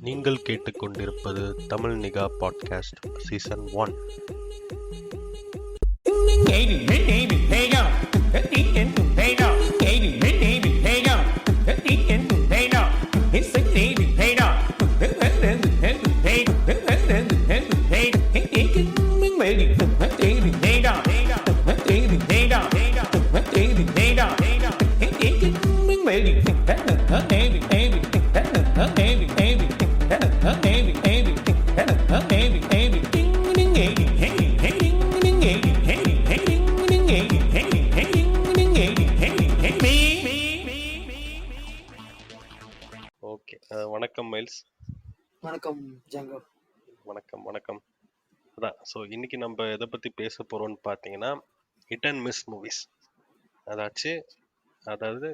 நீங்கள் கேட்டுக்கொண்டிருப்பது Tamil nikah podcast season 1. Okay, வணக்கம் மைல்ஸ். வணக்கம் ஜாங்கோ. வணக்கம். அதான், ஸோ இன்னைக்கு நம்ம எதை பற்றி பேச போகிறோம்னு பார்த்தீங்கன்னா, ஹிட் அண்ட் மிஸ் மூவிஸ். அதாவது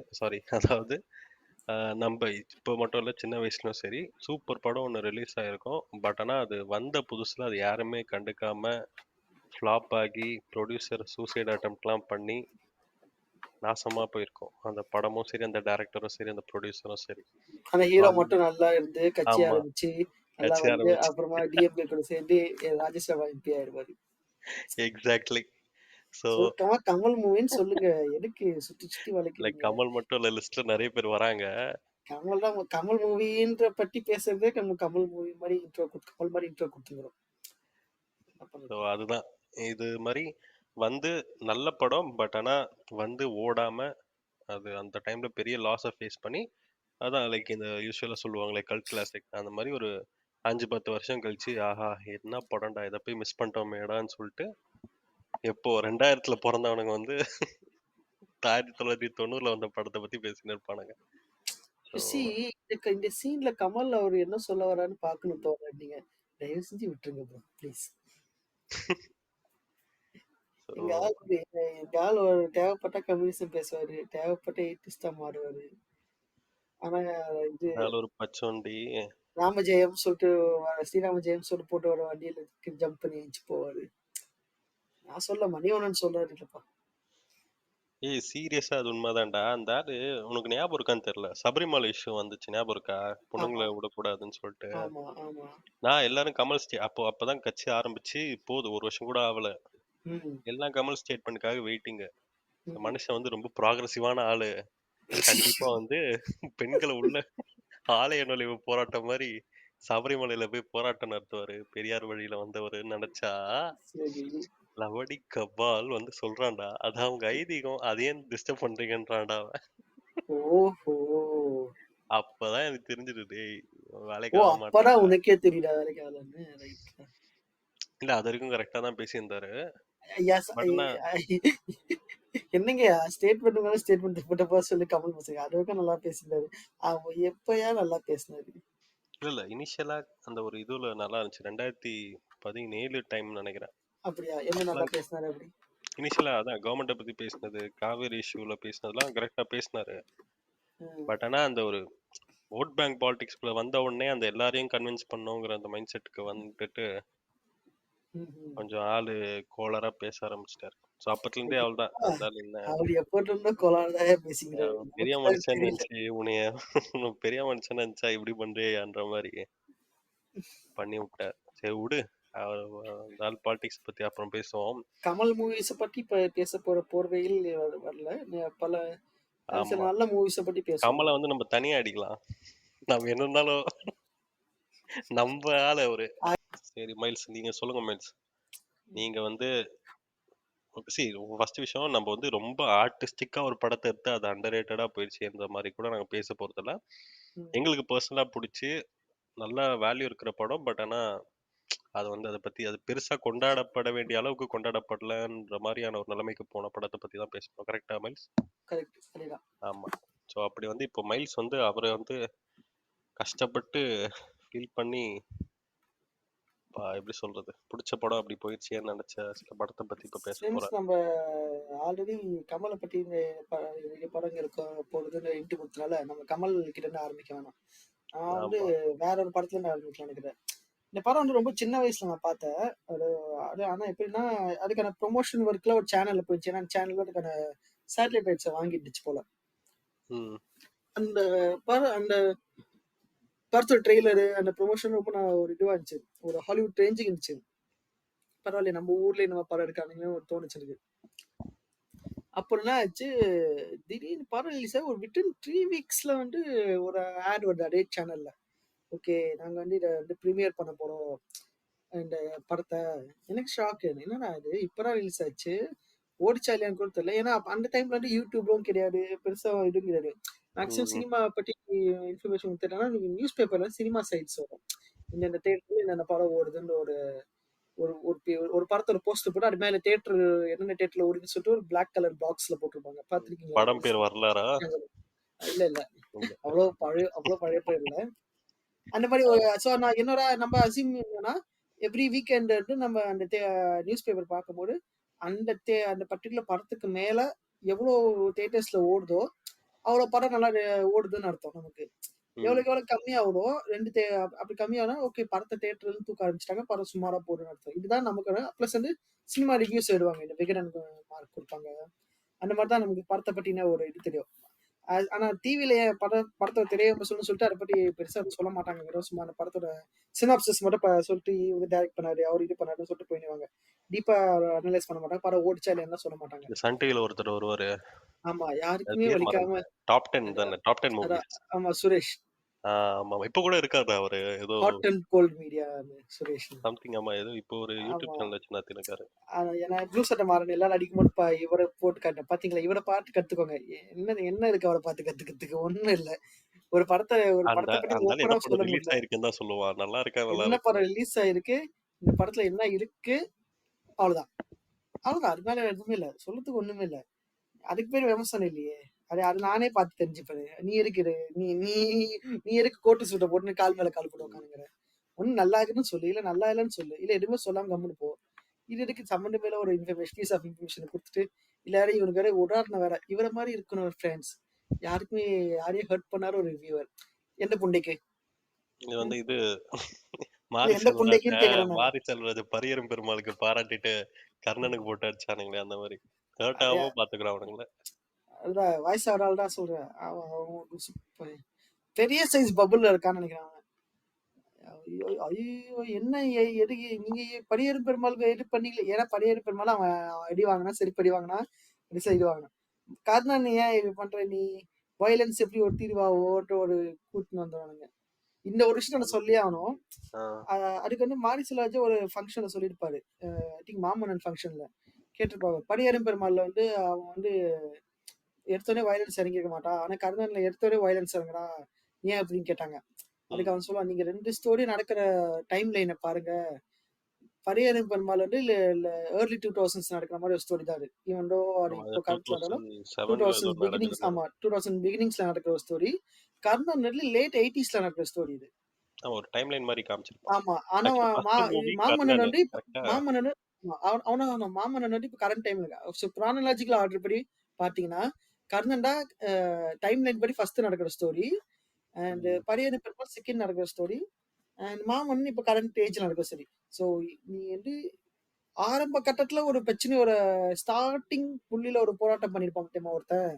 நம்ம இப்போ மட்டும் இல்லை, சின்ன வயசுலையும் சரி, சூப்பர் படம் ஒன்று ரிலீஸ் ஆகிருக்கும். பட் ஆனால் அது வந்த புதுசில் அது யாருமே கண்டுக்காம ஃப்ளாப் ஆகி ப்ரொடியூசர் சூசைட் அட்டெம்ப்ட்லாம் பண்ணி நாசமாக போயிருக்கும். அந்த படமும் சரி, அந்த டைரக்டரும் சரி, அந்த ப்ரொடியூசரும் சரி. அந்த ஹீரோ மட்டும் நல்லா இருந்து கட்சி ஆமா, ஆரம்பிச்சு நல்லா கட்சி வந்து ஆரம்பிச்சு அப்புறமா டிஎம்கே கூட சேர்ந்து ராஜ்யசபா எம்பி ஆயிடுவாரு. எக்ஸாக்ட்லி. ஸோ சுருக்கமா கமல் மூவின்னு சொல்லுங்க. எதுக்கு சுத்தி சுத்தி லைக் வளைக்கிறீங்க? கமல் மட்டும் இல்லை, லிஸ்ட்ல நிறைய பேர் வராங்க. கமல் தான் கமல் மூவின்ற பத்தி பேசுறதே நம்ம கமல் மூவி மாதிரி கமல் மாதிரி இன்ட்ரோ கொடுத்துக்கிறோம். ஸோ அதுதான் இது மாதிரி வந்து நல்ல படம். பட் ஆனால் வந்து ஓடாம அது அந்த டைம்ல பெரிய லாஸை ஃபேஸ் பண்ணி, அதான் லைக் இந்த யூஸ்வலாக சொல்லுவாங்களே கல்ட் கிளாசிக், அந்த மாதிரி ஒரு 5-10 வருஷம் கழிச்சு ஆஹா என்ன படம்டா, இதை போய் மிஸ் பண்ணிட்டோமேடான்னு சொல்லிட்டு எப்போ 2000 பிறந்தவனுங்க வந்து 1990 வந்த படத்தை பத்தி பேசின்னு இருப்பானுங்க. இந்த சீன்ல கமல் அவர் என்ன சொல்ல வரான்னு பாக்கணும் தோற. நீங்க தயவு செஞ்சு விட்டுருங்க ப்ரோ ப்ளீஸ். எங்க ஆள் ஒரு தேவைப்பட்ட கம்யூனிசம் பேசுவாரு, தேவைப்பட்ட எய்டிஸ்டா மாறுவாரு. ஆனா இது ஒரு பச்சோண்டி ராமஜெயம் சொல்லிட்டு ஸ்ரீராம ஜெயம் சொல்லிட்டு போட்டு வர வண்டியில ஜம்ப் பண்ணி எழுச்சு போவாரு. நான் சொல்ல மணிவண்ணன் சொல்றாரு இல்லப்பா. ஏய் சீரியஸா அது உண்மைதான்டா. அந்த ஆளு உனக்கு ஞாபகம் இருக்கான்னு தெரியல, சபரிமலை இஷ்யூ வந்துச்சு ஞாபகம் இருக்கா? பொண்ணுங்களை விடக்கூடாதுன்னு சொல்லிட்டு நான் எல்லாரும் கமல் அப்பதான் கட்சி ஆரம்பிச்சு போகுது, 1 வருஷம் கூட ஆகல. எல்லாம் கமல் ஸ்டேட்மெண்ட்டுக்காக வெயிட்டிங்க. மனுஷன் வந்து ரொம்ப ப்ராக்ரஸிவான ஆளு. கண்டிப்பா வந்து பெண்களை உள்ள ஆலய நுழைவு போராட்டம் மாதிரி சபரிமலையில போய் போராட்டம் நடத்துவாரு, பெரியார் வழியில வந்தவருன்னு நினைச்சா லவடி கபால் வந்து சொல்றான்டா, அது அவங்க ஐதீகம், அதே டிஸ்டர்ப் பண்றீங்கன்றான்டா அவன். அப்பதான் எனக்கு தெரிஞ்சிருது வேலைக்கு ஆக மாட்டேன். உனக்கே தெரியல வேலைக்கு ஆகலன்னு. இல்ல அது வரைக்கும் கரெக்டா தான் பேசியிருந்தாரு. என்னங்க ஸ்டேட்மெண்ட் மேல ஸ்டேட்மெண்ட் போட்டப்பா சொல்லி கமல் பசங்க அது வரைக்கும் நல்லா பேசினாரு. அவன் எப்பயா நல்லா பேசினாரு. இல்ல இனிஷியலா அந்த ஒரு இதுல நல்லா இருந்துச்சு, 2017 டைம் நினைக்கிறேன். அப்படியா? என்ன நல்லா பேசினாரு அப்படி? இனிஷியலா அதான் கவர்மெண்ட்டை பத்தி பேசினது, காவேரி இஷ்யூல பேசினதுலாம் கரெக்டா பேசினாரு. பட் ஆனா அந்த ஒரு ஓட் பேங்க் பாலிடிக்ஸ்குள்ள வந்த உடனே அந்த எல்லாரையும் கன்வின்ஸ் பண்ணோங்கிற அந்த மைண்ட் செட்டுக்கு வந்துட்டு கொஞ்சம் ஆளு கோளரா பேச ஆரம்பிச்சிட்டாரு. சோ அப்பத்துல இருந்தே அவள்தான் பெரிய மனுஷன் நினைச்சு உன்னைய பெரிய மனுஷன் நினைச்சா இப்படி பண்றியான்ற மாதிரி பண்ணி விட்டார். சரி விடு, அவர் பாலிடிக்ஸ் பத்தி அப்புறம் பேசுவோம். கமல் மூவிஸ் பத்தி பேச போற போர்வையில் வரல, பல நல்ல மூவிஸ பத்தி பேசுவோம். கமலை வந்து நம்ம தனியா அடிக்கலாம், நம்ம என்ன இருந்தாலும் நம்ம ஆள ஒரு. சரி மைல்ஸ், நீங்க சொல்லுங்க மைல்ஸ். நீங்க வந்து ஃபர்ஸ்ட் விஷயம், நம்ம வந்து ரொம்ப ஆர்டிஸ்டிக்கா ஒரு படத்தை எடுத்து அது அண்டர்ரேட்டடா போயிடுச்சுன்ற மாதிரி கூட நாங்க பேச போறதில்ல. எங்களுக்கு பர்சனலா பிடிச்சி நல்ல வேல்யூ இருக்கிற படம். பட் ஆனா அது வந்து அதை பத்தி அது பெருசா கொண்டாடப்பட வேண்டிய அளவுக்கு கொண்டாடப்படலன்ற மாதிரியான ஒரு நிலைமைக்கு போன படத்தை பத்தி தான் பேசணும். கரெக்டா மைல்ஸ்? ஆமா. ஸோ அப்படி வந்து இப்போ மைல்ஸ் வந்து அவரை வந்து கஷ்டப்பட்டு ஃபீல் பண்ணி எப்படி சொல்றது, பிடிச்ச படம் அப்படி போயிடுச்சேன்னு நினைச்ச சில படத்தை பத்தி இப்ப பேச போறோம். நம்ம ஆல்ரெடி கமலை பத்தி இந்த படங்கள் போடுறதுன்னு இன்ட்டு கொடுத்தனால நம்ம கமல் கிட்ட இருந்து ஆரம்பிக்க வேணாம். நான் வந்து வேற ஒரு படத்துல இருந்து ஆரம்பிக்கலாம் நினைக்கிறேன். இந்த படம் வந்து ரொம்ப சின்ன வயசுல நான் பார்த்தேன். அது ஆனா எப்படின்னா அதுக்கான ப்ரொமோஷன் ஒர்க்ல ஒரு சேனல்ல போயிடுச்சு. ஏன்னா சேனல் அதுக்கான சேட்டலைட் ரைட்ஸை வாங்கிடுச்சு போல. அந்த படத்தோட ட்ரெய்லரு அந்த ப்ரொமோஷன் ரொம்ப ஒரு இதுவா இருந்துச்சு, ஒரு ஹாலிவுட் ரேஞ்சுக்கு இருந்துச்சு. பரவாயில்லையே நம்ம ஊர்லயே நம்ம படம் எடுக்கானுங்கன்னு ஒரு தோணுச்சு எனக்கு. அப்புறம் என்ன ஆச்சு, திடீர்னு படம் ரிலீஸ் ஆகி ஒரு வித்தின் 3 வீக்ஸ்ல வந்து ஒரு ஆட் வருது அதே சேனல்ல. ஓகே, நாங்க வந்து இதை வந்து ப்ரீமியர் பண்ண போறோம் இந்த படத்தை. எனக்கு ஷாக்கு, என்னடா இது இப்பதான் ரிலீஸ் ஆச்சு, ஓடிச்சா இல்லையான்னு கூட தெரியல. ஏன்னா அந்த டைம்ல வந்து யூடியூப்லும் கிடையாது, பெருசா இதுவும் கிடையாது. மேக்ஸிமம் சினிமா பத்தி இன்ஃபர்மேஷன் தெரியலன்னா நீங்க நியூஸ் பேப்பர்ல சினிமா சைட்ஸ் வரும், இந்த தேட்டர்ல இந்த படம் ஓடுதுன்னு ஒரு ஒரு ஒரு ஒரு படத்தோட போஸ்டர் போட்டு அது மேல தேட்டர் என்னென்ன தேட்டர்ல ஓடுதுன்னு சொல்லிட்டு ஒரு பிளாக் கலர் பாக்ஸ்ல போட்டிருப்பாங்க. பாத்திருக்கீங்களா? படம் பேர் வரலாறா? இல்ல இல்ல, அவ்வளவு பழைய பேர் இல்ல. அந்த மாதிரி சோ நான் என்னோட நம்ம அசியூம் என்னன்னா, எவ்ரி வீக்கெண்ட் வந்து நம்ம அந்த நியூஸ் பேப்பர் பார்க்கும்போது அந்த பர்டிகுலர் படத்துக்கு மேல எவ்வளவு தியேட்டர்ஸ்ல ஓடுதோ அவ்வளவு படம் நல்லா ஓடுதுன்னு அர்த்தம் நமக்கு. எவ்வளவுக்கு எவ்வளவு கம்மியாகுதோ அப்படி கம்மியானா ஓகே, படத்தை தியேட்டர்ல இருந்து தூக்க ஆரம்பிச்சிட்டாங்க, படம் சுமாரா போடுன்னு அர்த்தம். இதுதான் நமக்கு. பிளஸ் வந்து சினிமா ரிவ்யூஸ் எழுதுவாங்க, இந்த விகடன் மார்க் கொடுப்பாங்க. அந்த மாதிரிதான் நமக்கு படத்தை பத்தின ஒரு இது தெரியும். ஆனா டிவில படத்தோட திரையரங்கம் சொல்லிட்டு அதை பத்தி பெருசா சொல்ல மாட்டாங்க. வெறும் சும்மா அந்த படத்தோட சினாப்சிஸ் மட்டும் சொல்லிட்டு இவங்க டைரக்ட் பண்ணாரு, அவர் இது பண்ணாருன்னு சொல்லிட்டு போயிடுவாங்க. டீப்பா அனலைஸ் பண்ண மாட்டாங்க, படம் ஓடிச்சா இல்லையா சொல்ல மாட்டாங்க. சன் டிவில ஒருத்தர் வருவாரு, ஆமா, யாருக்குமே வலிக்காம. டாப் 10 தானே, டாப் 10 மூவிஸ். ஆமா, சுரேஷ். ஆமா, இப்ப கூட இருக்காரு அவரு, ஏதோ hot and cold media Suresh. Something. ஆமா, ஏதோ இப்போ ஒரு யூடியூப் சேனல் வச்சு நடத்திருக்காரு. ஏன்னா ப்ளூ சட்டை மாறன் எல்லாரும் அடிக்கும்போது இவரை போட்டு காட்டேன், பாத்தீங்களா இவரை பார்த்து கத்துக்கோங்க. என்ன இருக்கு அவரை பார்த்து கத்துக்கிறதுக்கு? ஒண்ணும் இல்ல. ஒரு படத்தை அந்த பத்தி அந்த ஓப்பனா என்ன படம் சொல்ல ரிலீஸ் முடியல. ஆயிருக்குன்னு தான் சொல்லுவான், நல்லா இருக்கா நல்லா என்ன இருக்கு. படம் ரிலீஸ் ஆயிருக்கு, இந்த படத்துல என்ன இருக்கு, அவ்வளவுதான். அவ்வளவுதான், அது மேல எதுவுமே இல்ல, சொல்றதுக்கு ஒண்ணுமே இல்ல. அதுக்கு பேர் விமர்சனம் இல்லையே. அது நானே பார்த்து தெரிஞ்சுப்பேன். நீ இருக்கிற நீ நீ நீ எதுக்கு கோட்டு சூட்டை போட்டு கால் மேல கால் போட்டு உட்காந்துங்கிற? ஒண்ணு நல்லா இருக்குன்னு சொல்லு, இல்ல நல்லா இல்லைன்னு சொல்லு, இல்ல எதுவுமே சொல்லாம கம்முன்னு போ. இது எதுக்கு சம்மந்த மேல ஒரு இன்ஃபர்மேஷன், பீஸ் ஆஃப் இன்ஃபர்மேஷன் கொடுத்துட்டு, இல்ல யாரும் இவனுக்கு வேற உதாரணம் வேற இவரை மாதிரி இருக்கணும் ஃப்ரெண்ட்ஸ். யாருக்குமே யாரையும் ஹர்ட் பண்ணாரு ஒரு ரிவ்யூவர். எந்த புண்டைக்கு? இது வந்து இது இல்ல மாரி எந்த செல்வராஜ் புண்டைக்குன்னு கேக்குறேன் நானு. மாரி செல்வராஜ் பரியரும் பெருமாளுக்கு பாராட்டிட்டு கர்ணனுக்கு போட்டு அடிச்சானுங்களே, அந்த மாதிரி ஹர்ட் அதே ஆகாம பாத்துக்கிறான் அவனுங்கள. அதுதான் வாய்ஸ் ஆடால் தான் சொல்றேன். பெரிய சைஸ் பபுள்ல இருக்கான்னு நினைக்கிறேன் அவன். ஐயோ ஐயோ, என்ன எதுக்கு நீங்க படியேறும் பெருமாளுக்கு இது பண்ணீங்களே? ஏன்னா படியேறும் பெருமாள் அவன் அடி வாங்கினா செருப்படி வாங்கினா பெருசா இது வாங்கினான். கர்ணன் ஏன் இது பண்ற நீ? வயலன்ஸ் எப்படி ஒரு தீர்வாவோட்டு ஒரு கூட்டின்னு வந்துடுவானுங்க. இந்த ஒரு விஷயம் நான் சொல்லியே ஆகணும். அதுக்கு வந்து மாரி செல்வராஜ் ஒரு ஃபங்க்ஷன்ல சொல்லியிருப்பாரு, ஐ திங்க் மாமன்னன் ஃபங்க்ஷன்ல கேட்டிருப்பாங்க. படியேறும் பெருமாள்ல வந்து அவன் வந்து எடுத்தோடனே வயலன்ஸ் இறங்கிருக்க மாட்டான், ஆனா கர்ணன்ல எடுத்தோடனே வயலன்ஸ் இறங்குறா, ஏன் அப்படின்னு கேட்டாங்க. அதுக்கு அவன் சொல்லுவான், நீங்க 2 ஸ்டோரி நடக்கிற டைம் லைனை பாருங்க. பரியேறும் பெருமாள் வந்து இல்ல ஏர்லி 2000s நடக்கிற மாதிரி ஒரு ஸ்டோரி தான் அது. ஈவன் தோ அது இப்போ கரண்ட்ல இருந்தாலும் 2007 ஏதோ 2000 பிகினிங்ஸ், நடந்திருக்கு. ஆமா 2000 பிகினிங்ஸ்ல நடக்கிற ஒரு ஸ்டோரி. கர்ணன் வந்து லேட் 80sல நடக்கிற ஸ்டோரி இது. ஒரு டைம்லைன் மாதிரி காமிச்சிருப்பான். ஆமா, ஆனா ஆக்சுவலி ஃபர்ஸ்ட் மூவி மாமன்னன் கர்ணன் வந்து கரெக்ட்டா. மாமன்னன் அவன மாமன்னன் வந்து இப்ப கரண்ட் டைம்ல குரானலாஜிக்கல் ஆர்டர் படி பாத்தீங்கன்னா கர்ணன் தான் டைம் லைன் படி ஃபர்ஸ்ட் நடக்கிற story. And Pariyerum Perumal second நடக்கிற ஸ்டோரி. அண்ட் மாமன்னன் இப்ப கரண்ட் ஏஜ்ல நடக்கிற ஸ்டோரி. ஸோ நீ வந்து ஆரம்ப கட்டத்துல ஒரு பிரச்சனை, ஒரு ஸ்டார்டிங் புள்ளியில ஒரு போராட்டம் பண்ணிருப்பான் தெரியுமா ஒருத்தன்.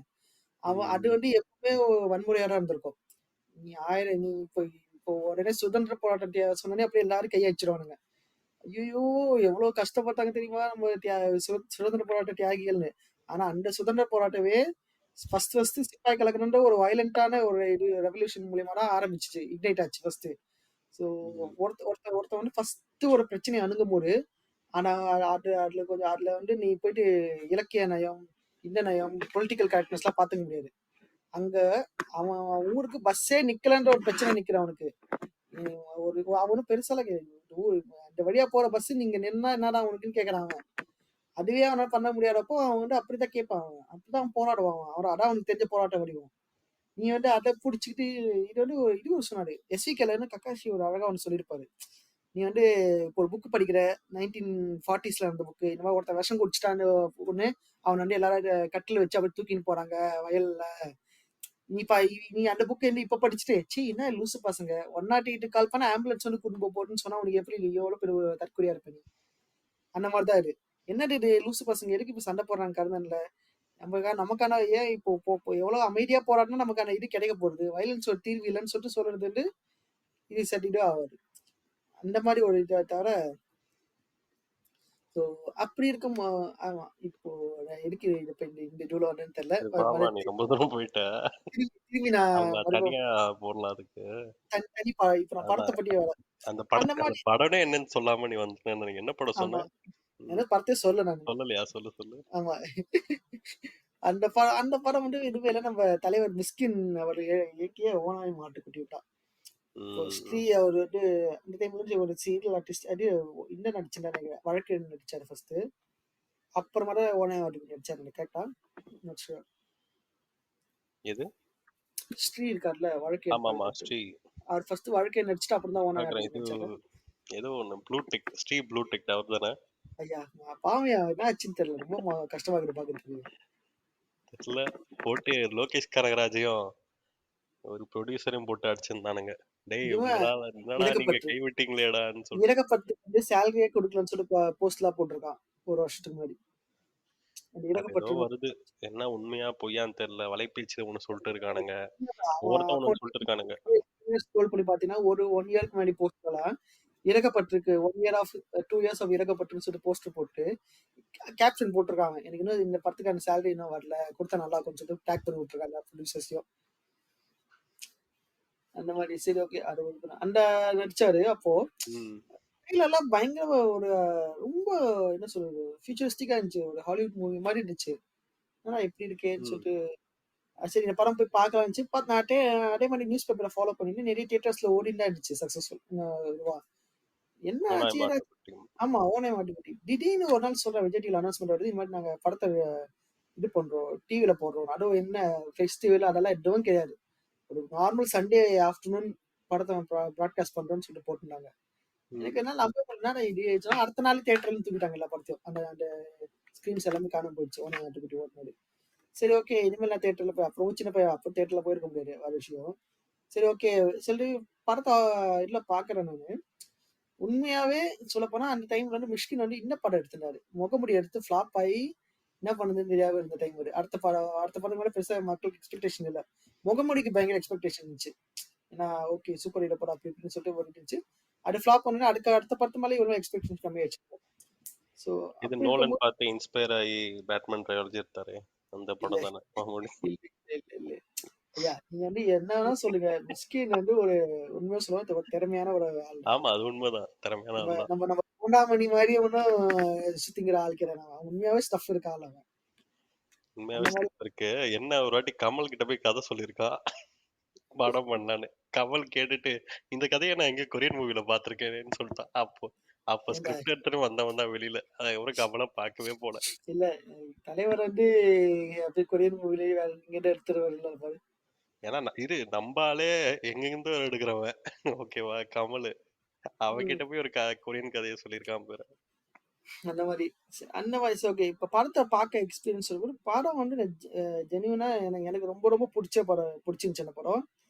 அவன் அது வந்து எப்பவுமே வன்முறையா தான் இருந்திருக்கும். நீ இப்போ உடனே சுதந்திர போராட்டத்தை சொன்னோடனே அப்படியே எல்லாரும் கையடிச்சிருவானுங்க. ஐயோ எவ்வளவு கஷ்டப்பட்டாங்க தெரியுமா நம்ம சுதந்திர போராட்ட தியாகிகள்னு. ஆனா அந்த சுதந்திர போராட்டமே ஃபர்ஸ்ட் சிப்பாய் கலக்கணுன்ற ஒரு வயலண்டான ஒரு இது ரெவல்யூஷன் மூலியமா தான் ஆரம்பிச்சிச்சு, இக்னைட் ஆச்சு ஃபர்ஸ்ட். ஸோ ஒருத்த வந்து ஃபர்ஸ்ட் ஒரு பிரச்சனையை அணுகும் போது, ஆனா அதுல வந்து நீ போயிட்டு இலக்கிய நயம், இந்த நயம், பொலிட்டிக்கல் கரெக்ட்னஸ் எல்லாம் பாத்துக்க முடியாது. அங்க அவன் ஊருக்கு பஸ்ஸே நிக்கலன்ற ஒரு பிரச்சனை நிக்கிற அவனுக்கு. ஒரு அவனும் பெருசால இந்த வழியா போற பஸ் நீங்க நின்னா என்னடா அவனுக்குன்னு கேக்குறான் அவன். அதுவே அவனால பண்ண முடியாதப்போ அவன் வந்து அப்படிதான் கேட்பான். அவன் அப்படிதான் போராடுவான். அவன் அதான் அவனுக்கு தெரிஞ்ச போராட்ட வடிவம். நீ வந்து அதை புடிச்சுக்கிட்டு இது வந்து இது சொன்னாரு எஸ்வி கேலர்னு கக்காஷி ஒரு அழகா ஒன்று சொல்லியிருப்பாரு. நீ வந்து இப்போ ஒரு புக் படிக்கிற 1940sல இருந்த புக்கு, இந்த மாதிரி ஒருத்தன் விஷம் குடிச்சிட்டான்னு ஒண்ணு அவன் வந்து எல்லாரும் கட்டில் வச்சு அப்படி தூக்கின்னு போறாங்க வயல்ல. நீ அந்த புக் வந்து இப்ப படிச்சுட்டு சி என்ன லூசு பசங்க 108 கால் பண்ண ஆம்புலன்ஸ் வந்து கூட்டு போட்டுன்னு சொன்னா உனக்கு எப்படி எவ்வளவு பெரிய தற்கொலையா இருப்ப நீ? அந்த மாதிரிதான் இது. என்னது இது லூசு பசங்க எதுக்கு இப்ப சண்டை போடுறாங்க கருதன்ல? நமக்கான ஏன் இப்போ எவ்வளவு அமைதியா போராடினா நமக்கான இது கிடைக்க போகுது, வயலன்ஸ் ஒரு தீர்வு இல்லைன்னு சொல்லிட்டு சொல்றது வந்து irritated ஆவாரு. அந்த மாதிரி ஒரு இதை தவிர ஸோ அப்படி இருக்கும் ஆமா. இப்போ நான் எதுக்கு இப்ப இந்த இந்த இதுல வந்தேன்னு தெரியல. சரி வாமா, நீ ரொம்ப தூரம் போயிட்ட. திரும்பி திரும்பி நான் நம்ம மறுபடியும் தனியா போடலாம் அதுக்கு. தனி இப்ப நான் அதான் படத்தை பத்தி அந்த அந்த படத்தை, அந்த மாதிரி படமே என்னன்னு சொல்லாம நீ வந்துட்டேன்னு நினைக்கிறேன். என்ன படம் ஆமா. சொன்ன? ம். ஏன்னா படத்தையே சொல்ல நான். சொல்லலையா? சொல்லு சொல்லு. ஆமா. அந்த படம் வந்து இதுவே நம்ம தலைவர் மிஸ்கின் அவர் இயக்கிய ஓனாய் மாட்டுக்குட்டி விட்டா. இப்போ ஸ்ரீ ம். அவர் வந்து அந்த டைம் வந்து ஒரு சீரியல் ஆர்டிஸ்ட் அது இன்னும் நடிச்சுன்னு நினைக்கிறேன். வழக்கு நடிச்சாரு ஃபர்ஸ்ட். அப்புறமா தான் ஓனாய் மாட்டுக்குட்டி நடிச்சாரு கரெக்டா? Not sure. எது? ஸ்ரீ இருக்கார்ல வழக்கு ஆமாமா, ஸ்ரீ. அவர் ஃபர்ஸ்ட் வழக்கே நடிச்சுட்டு அப்புறம் தான் ஓனாய் பாக்குறேன். மாட்டுக்குட்டி இது நடிச்சாரு. ஏதோ ஒண்ணு ப்ளூடெக், ஸ்ரீ ப்ளூடெக் அவர் தானே? ஐயா பாவம்யா என்ன ஆச்சுன்னு தெரியல. ரொம்ப கஷ்டமா இருக்கு பாக்குறதுக்கு. தெரியல. போட்டு லோகேஷ் கனகராஜையும் ஒரு ப்ரொடியூசரையும் போட்டு அடிச்சிருந்தானுங்க. டேய் இவன் உங்களால என்னடா நீங்க இறக்கப்பட்டு கைவிட்டீங்களேடான்னு சொல்லிட்டு. இறக்கப்பட்டு வந்து சேலரியே கொடுக்கலன்னு சொல்லி போஸ்ட்லாம் போட்டிருக்கான் ஒரு வருஷத்துக்கு முன்னாடி. அந்த அது ஏதோ இறக்கப்பட்டு வருது. என்ன உண்மையா பொய்யான்னு தெரியல. வலைபேச்சு ஒண்ணு சொல்லிட்டு இருக்கானுங்க. அவன் ஒவ்வொருத்தன் ஒண்ணு சொல்லிட்டு அக்கௌண்ட் இருக்கானுங்க. ஸ்க்ரோல் பண்ணி பாத்தீங்கன்னா ஒரு 1 இயர்க்கு முன்னாடி போஸ்ட்லாம் இறக்கப்பட்டிருக்கு 1 இயர் ஆஃப் 2 இயர்ஸ் ஆஃப் இறக்கப்பட்டுன்னு சொல்லிட்டு போஸ்டர் போட்டு கேப்ஷன் போட்டிருக்காங்க. எனக்கு இன்னும் இந்த படத்துக்கான சேலரி இன்னும் வரல, கொடுத்தா நல்லா இருக்கும்னு சொல்லிட்டு டேக் பண்ணி விட்டுருக்காங்க ப்ரொடியூசர்ஸையும். அந்த மாதிரி சரி ஓகே அது அந்த நடிச்சாரு அப்போ. ம். எல்லாம் பயங்கர ஒரு ரொம்ப என்ன சொல்றது ஃபியூச்சரிஸ்டிக்கா இருந்துச்சு. ஒரு ஹாலிவுட் மூவி மாதிரி இருந்துச்சு. ஆனா எப்படி இருக்கேன்னு ம். சொல்லிட்டு சரி இந்த படம் போய் பார்க்கலாம் இருந்துச்சு. நான் அதே மாதிரி நியூஸ் பேப்பரை ஃபாலோ பண்ணிட்டு நிறைய தியேட்டர்ஸ்ல ஓடிட்டு தான் இருந்துச்சு சக்சஸ்ஃபுல். என்ன ஓனாய் ஆச்சு ஏதாச்சு மாட்டுக்குட்டி. ஆமா ஓனே மாட்டுக்குட்டி. திடீர்னு ஒரு நாள் சொல்றேன் விஜய் டிவில அனௌன்ஸ்மெண்ட் வருது. இந்த மாதிரி நாங்க படத்தை இது பண்றோம். டிவில போடுறோம். அதுவும் என்ன ஃபெஸ்டிவல் அதெல்லாம் எதுவும் கிடையாது. ஒரு நார்மல் சண்டே ஆஃப்டர்நூன் படத்தை ப்ராட்காஸ்ட் பண்றோம்னு சொல்லிட்டு போட்டுருந்தாங்க. ம். எனக்கு என்ன நம்ப முடியல இது ஆயிடுச்சுன்னா, அடுத்த நாள் தியேட்டர்ல தூக்கிட்டாங்க எல்லா படத்தையும். அந்த அந்த ஸ்கிரீன்ஸ் எல்லாமே காணாம போயிடுச்சு. ஓனர் ஆட்டுக்குட்டி ஓட்டினது. சரி ஓகே இனிமேல் நான் தியேட்டர்ல போய் அப்புறம் சின்ன பையன் அப்போ தியேட்டர்ல போயிருக்க முடியாது வேற விஷயம். சரி ஓகே சரி படத்தை இல்ல பாக்குறேன் நானு. உண்மையாவே சொல்லப்போனா அந்த டைம்ல வந்து மிஷ்கின் வந்து இந்த படம் எடுத்திருந்தாரு. முகமுடி எடுத்து ஃபிளாப் ஆகி என்ன பண்ணுதுன்னு தெரியாம இருந்த டைம் அது. அடுத்த படம் கூட பெருசா மக்களுக்கு எக்ஸ்பெக்டேஷன் இல்ல. முகமுடிக்கு பயங்கர எக்ஸ்பெக்டேஷன் இருந்துச்சு. ஏன்னா ஓகே சூப்பர் ஹீரோ படம் அப்படி இப்படின்னு சொல்லிட்டு ஓடிட்டு இருந்துச்சு. அது ஃபிளாப் பண்ணா அடுத்த படத்து மேலே இவ்வளவு எக்ஸ்பெக்டேஷன் கம்மியாச்சு. சோ இது அப்படி நோலன் இருக்கும்போது பார்த்து இன்ஸ்பயர் ஆகி பேட்மேன் ட்ரையாலஜி எடுத்தாரே, அந்த இல்ல படம் தானே மாமூலி. இல்ல இல்ல இல்ல ஐயா நீங்க வந்து என்ன வேணா சொல்லுங்க. மிஸ்கின் வந்து ஒரு உண்மையா சொல்லுவா ஒரு திறமையான ஒரு ஆள் தான். ஆமா, அது உண்மைதான். திறமையான நம்ம ஆள் தான். நம்ம நம்ம பூண்டாமணி மாதிரி ஒன்றும் சுத்திங்கிற ஆள் கிடையாது. அவன் உண்மையாவே ஸ்டஃப் இருக்க ஆள் அவன். உண்மையாவே அந்த மாதிரி ஸ்டெப் இருக்கு. என்ன ஒரு வாட்டி கமல் கிட்ட போய் கதை சொல்லியிருக்கான். படம் பண்ணலான்னு. கமல் கேட்டுட்டு, இந்த கதைய நான் எங்கேயோ கொரியன் மூவில பார்த்துருக்கேனேன்னு சொல்லிட்டான். அப்ப ஏன்டா ஸ்கிரிப்ட் எடுத்துட்டு வந்தவன் தான் வெளியில. அதுக்கப்புறம் கமல பார்க்கவே போல. இல்ல தலைவர் வந்து அப்படியே கொரியன் மூவிலேயே வேற எங்கிட்ட எடுத்துருவாருல்ல பாரு. ஏன்னா நம்ப ஆளே எங்கெங்கிருந்தோ எடுக்கிறவன். ஓகேவா? கமலு. ம். அவன்கிட்ட போய் ஒரு கொரியன் கதைய சொல்லியிருக்கான் பாரு. அந்த மாதிரி அந்த மாதிரி ஓகே. இப்ப படத்தை பார்க்க எக்ஸ்பீரியன்ஸ் இருக்கும். படம் வந்து ஜெனுவனா எனக்கு எனக்கு ரொம்ப ரொம்ப பிடிச்ச படம் பிடிச்சிருந்துச்சு அந்த படம்.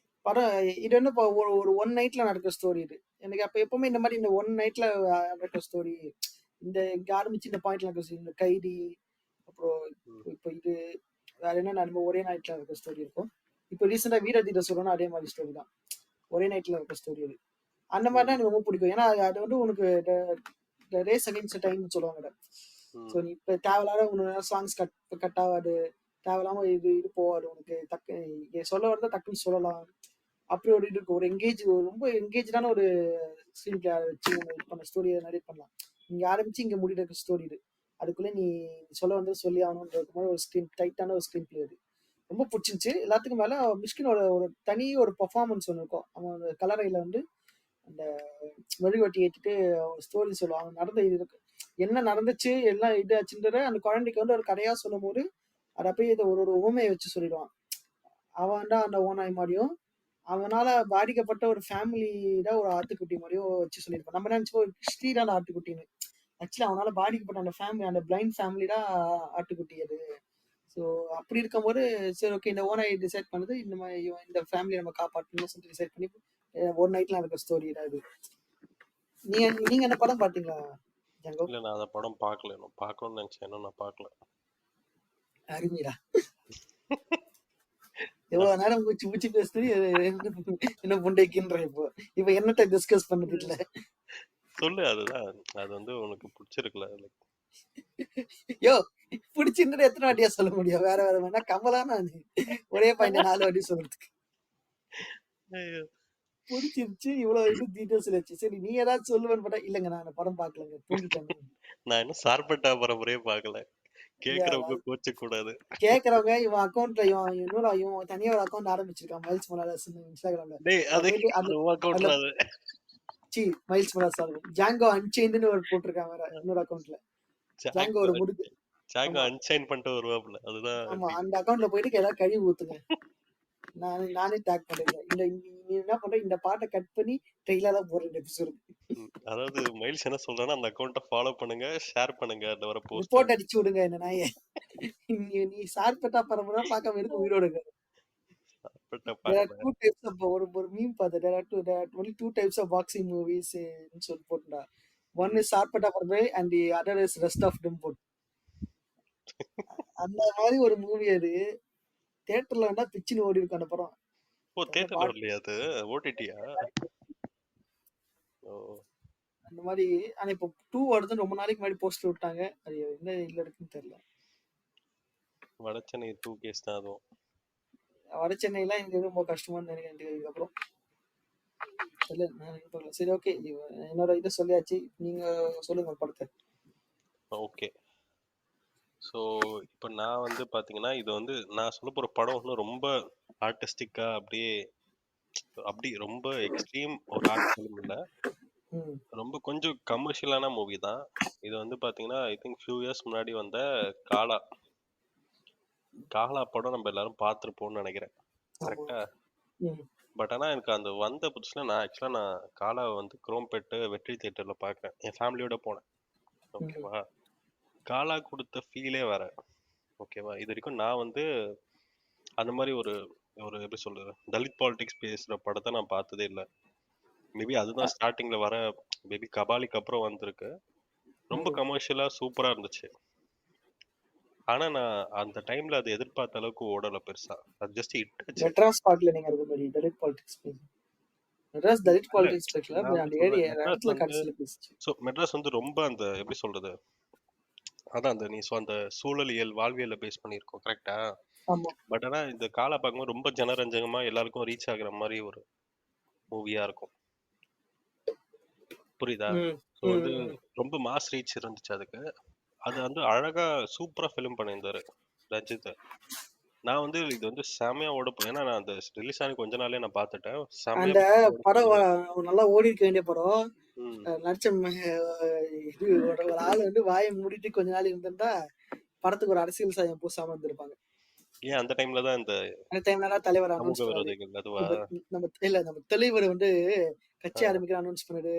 படம் இது வந்து இப்போ ஒரு ஒரு ஒன் நைட்ல நடக்கிற ஸ்டோரி இது. எனக்கு அப்ப எப்பவுமே இந்த மாதிரி இந்த ஒன் நைட்ல நடக்கிற ஸ்டோரி இந்த இங்க ஆரம்பிச்சு இந்த பாயிண்ட்ல நடக்கிற story, இந்த கைதி அப்புறம் ம். இப்போ இது வேற என்ன நம்ம ஒரே நைட்ல நடக்கிற ஸ்டோரி இருக்கும். இப்போ ரீசெண்டா வீரதீர சொல்லணும் அதே மாதிரி ஸ்டோரி தான். ஒரே நைட்ல நடக்கிற ஸ்டோரி அது. அந்த மாதிரி தான் ம். எனக்கு ரொம்ப பிடிக்கும். ஏன்னா அது வந்து உனக்கு ரேஸ் அகைன்ஸ்ட் டைம்னு சொல்லுவாங்க. ஸோ ம். நீ இப்போ தேவையில்லாத உனக்கு சாங்ஸ் கட் ஆகாது. தேவையில்லாம இது இது போகாது உனக்கு சொல்ல வரத டக்குன்னு சொல்லலாம். அப்படி ஒரு இது இருக்கும். ஒரு ரொம்ப எங்கேஜான ஒரு ஸ்க்ரீன் பிளே வச்சு இது பண்ண ஸ்டோரியை நரேட் பண்ணலாம். இங்க ஆரம்பிச்சு இங்க முடிகிற ஸ்டோரி இது. அதுக்குள்ள நீ சொல்ல வந்து சொல்லி ஆகணுன்ற மாதிரி ஒரு ஸ்க்ரீன் டைட்டான ஒரு ஸ்க்ரீன் பிளே அது. ரொம்ப பிடிச்சிருந்துச்சு. எல்லாத்துக்கும் மேல மிஷ்கினோட ஒரு தனி ஒரு பெர்ஃபார்மன்ஸ் ஒன்று இருக்கும். அவன் அந்த கலரையில வந்து அந்த மெழுகுவர்த்தி ஏத்திட்டு ஸ்டோரி சொல்லுவான். அவன் நடந்த இது இருக்கு. என்ன நடந்துச்சு எல்லாம் இதாச்சுன்றத அந்த குழந்தைக்கு வந்து ஒரு கதையா சொல்லும்போது அதை அப்படியே இதை ஒரு ஒரு உவமையை வச்சு சொல்லிடுவான். அவன் தான் அந்த ஓநாய் மாதிரியும் அவனால பாதிக்கப்பட்ட ஒரு ஃபேமிலி தான் ஒரு ஆட்டுக்குட்டி மாதிரியும் வச்சு சொல்லியிருப்பான். நம்ம நினைச்சோம் ஒரு ஸ்ரீரான ஆட்டுக்குட்டின்னு. ஆக்சுவலி அவனால பாதிக்கப்பட்ட அந்த ஃபேமிலி அந்த பிளைண்ட் ஃபேமிலி தான் ஆட்டுக்குட்டி அது. ஸோ அப்படி இருக்கும்போது சரி ஓகே இந்த ஓனாய் டிசைட் பண்ணுது இந்த மாதிரி இந்த ஃபேமிலியை நம்ம காப்பாற்றணும்னு சொல்லி டிசைட் பண்ணி ஒரு நைட்ல நடக்கிற ஸ்டோரி தான் இது. நீங்க நீங்க என்ன படம் பாத்தீங்களா ஜங்கோ? இல்ல, நான் அந்த படம் பார்க்கல. இன்னும் பார்க்கணும்னு நினைச்சேன். இன்னும் நான் பார்க்கல. அருமைடா. எவ்வளவு நேரம் மூச்சு மூச்சு பேசுறது என்ன புண்டைக்குன்ற இப்போ இப்ப என்னத்த டிஸ்கஸ் பண்ணது இல்ல. சொல்லு அதுதான். அது வந்து உனக்கு பிடிச்சிருக்குல்ல. யோ பிடிச்சிருந்தது எத்தனை வாட்டியா சொல்ல முடியும்? வேற வேற வேணா கமலா நான் ஒரே பாயிண்ட் 4 வாட்டி சொல்றதுக்கு. ஐயோ. பிடிச்சிருச்சு இவ்வளவு இது டீட்டெயில்ஸ் வச்சு. சரி நீ ஏதாவது சொல்லுவேன்னு பார்த்தா இல்லங்க நான் அந்த படம் பார்க்கலங்க தூங்கிட்டேன். நான் இன்னும் சார்பட்டா பரம்பரையே பார்க்கல. கேக்குறவங்க கோச்சிக்க கூடாது. கேக்குறவங்க இவன் அக்கௌண்ட்ல இவன் தனியா ஒரு அக்கௌண்ட் ஆரம்பிச்சிருக்கான் மைல்ஸ் மொராலஸ் இன்ஸ்டாகிராம்ல. டேய் அது போயிட்டு அக்கௌண்ட்ல அது. மைல்ஸ் மொராலஸ் ஜாங்கோ அன்செயின்ட்னு ஒரு போட்டிருக்கான் வேற இன்னொரு அக்கௌண்ட்ல. ஜாங்கோ ஒரு முடுக்கு. ஜாங்கோ அன்சைன் பண்ணிட்டு வருவாப்ல. அதுதான். ஆமா அந்த அக்கௌண்ட்ல போயிட்டு ஏதாவது கழுவி ஊத்துங்க. நானே டேக் பண்ணிருக்கேன். நீ என்ன பண்ற இந்த பாட்டை கட் பண்ணி ட்ரெய்லரா போடுறேன் எபிசோடு. அதாவது மைல்ஸ் என்ன சொல்றானா அந்த அக்கௌண்ட்டை ஃபாலோ பண்ணுங்க, ஷேர் பண்ணுங்க, அதுல வர போஸ்ட் ரிப்போர்ட் அடிச்சு விடுங்க என்ன நாயே. நீ சார்பட்டா பரம்பரை பார்க்காம இருக்கு உயிரோடு. There are two types of ஒரு meme பார்த்தேன். There are only two types of boxing movies ன்னு சொல்லி போட்டுடா. One is சார்பட்டா பரம்பரை and the other is rest of them போட்டு. அந்த மாதிரி ஒரு மூவி அது. தியேட்டர்ல வேணா பிச்சின்னு ஓடி இருக்கு அந்த படம். ஓ தியேட்டர்ல வரலையா அது? ஓடிடியா? ஓ அந்த மாதிரி. ஆனா இப்போ 2 வருதுன்னு ரொம்ப நாளைக்கு முன்னாடி போஸ்டர் விட்டாங்க. அது என்ன இல்ல இருக்குன்னு தெரியல. வடச்சென்னை 2 கேஸ் தான் அதுவும். வட சென்னைலாம் எனக்கு ரொம்ப கஷ்டமானு நினைக்கிறேன் இதுக்கப்புறம். சரி ஓகே என்னோட இதை சொல்லியாச்சு. நீங்க சொல்லுங்க படத்தை. ஓகே. ஸோ இப்போ நான் வந்து பார்த்தீங்கன்னா இது வந்து நான் சொல்ல போகிற படம் ஒன்றும் ரொம்ப ஆர்டிஸ்டிக்காக அப்படி ரொம்ப எக்ஸ்ட்ரீம் ஒரு ஆர்ட் ஃபிலிம் இல்லை. ரொம்ப கொஞ்சம் கமர்ஷியலான மூவி தான் இது. வந்து பார்த்தீங்கன்னா ஐ திங்க் ஃபியூ இயர்ஸ் முன்னாடி வந்த காலா படம் நம்ம எல்லாரும் பார்த்துருப்போம்னு நினைக்கிறேன். கரெக்டா? பட் ஆனால் எனக்கு அந்த வந்த புதுசில் நான் காலாவை வந்து குரோம்பேட்டு வெற்றி தியேட்டரில் பார்க்குறேன். என் ஃபேமிலியோட போனேன். ஓகேவா? காலா கொடுத்த ஃபீலே வேற. ஓகேவா? இது வரைக்கும் நான் வந்து அந்த மாதிரி ஒரு எப்படி சொல்றது தலித் பாலிடிக்ஸ் பேசுகிற படத்தை நான் பார்த்ததே இல்லை. மேபி அதுதான் ஸ்டார்டிங்கில் வர மேபி கபாலிக்கு அப்புறம் வந்திருக்கு. ரொம்ப கமர்ஷியலாக சூப்பராக இருந்துச்சு. ஆனா நான் அந்த டைம்ல அது எதிர்பார்த்த அளவுக்கு ஓடல பெருசா. அது ஜஸ்ட் ஹிட் ஆச்சு. மெட்ராஸ் பார்ட்ல நீங்க இருக்க மாதிரி தலித் பாலிடிக்ஸ் மெட்ராஸ் தலித் பாலிடிக்ஸ் பேசல அந்த இடத்துல கடைசில பேசுச்சு. சோ மெட்ராஸ் வந்து ரொம்ப அந்த எப்படி சொல்றது அதான் அந்த நீ அந்த சூழலியல் வாழ்வியல்ல பேஸ் பண்ணியிருக்கோம். கரெக்டா? ஆமா. பட் ஆனா இந்த காலா பார்க்கும்போது ரொம்ப ஜனரஞ்சகமா எல்லாருக்கும் ரீச் ஆகுற மாதிரி ஒரு மூவியா இருக்கும். புரியுதா? ஸோ வந்து ரொம்ப மாஸ் ரீச் இருந்துச்சு அதுக்கு. அது வந்து அழகா சூப்பரா ஃபிலிம் பண்ணியிருந்தாரு ரஞ்சித். நான் வந்து இது வந்து செமையா ஓடப்போம். ஏன்னா நான் அந்த ரிலீஸ் ஆன கொஞ்ச நாளே நான் பார்த்துட்டேன். அந்த படம் நல்லா ஓடி இருக்க வேண்டிய படம். நடிச்ச இது ஒரு ஆள் வந்து வாயை மூடிட்டு கொஞ்ச நாள் இருந்திருந்தா படத்துக்கு ஒரு அரசியல் சாயம் பூசாம இருந்திருப்பாங்க. ஏன் அந்த டைம்ல தான் இந்த தலைவர் நம்ம தலைவர் வந்து கட்சி ஆரம்பிக்கிற அனௌன்ஸ் பண்ணாரு.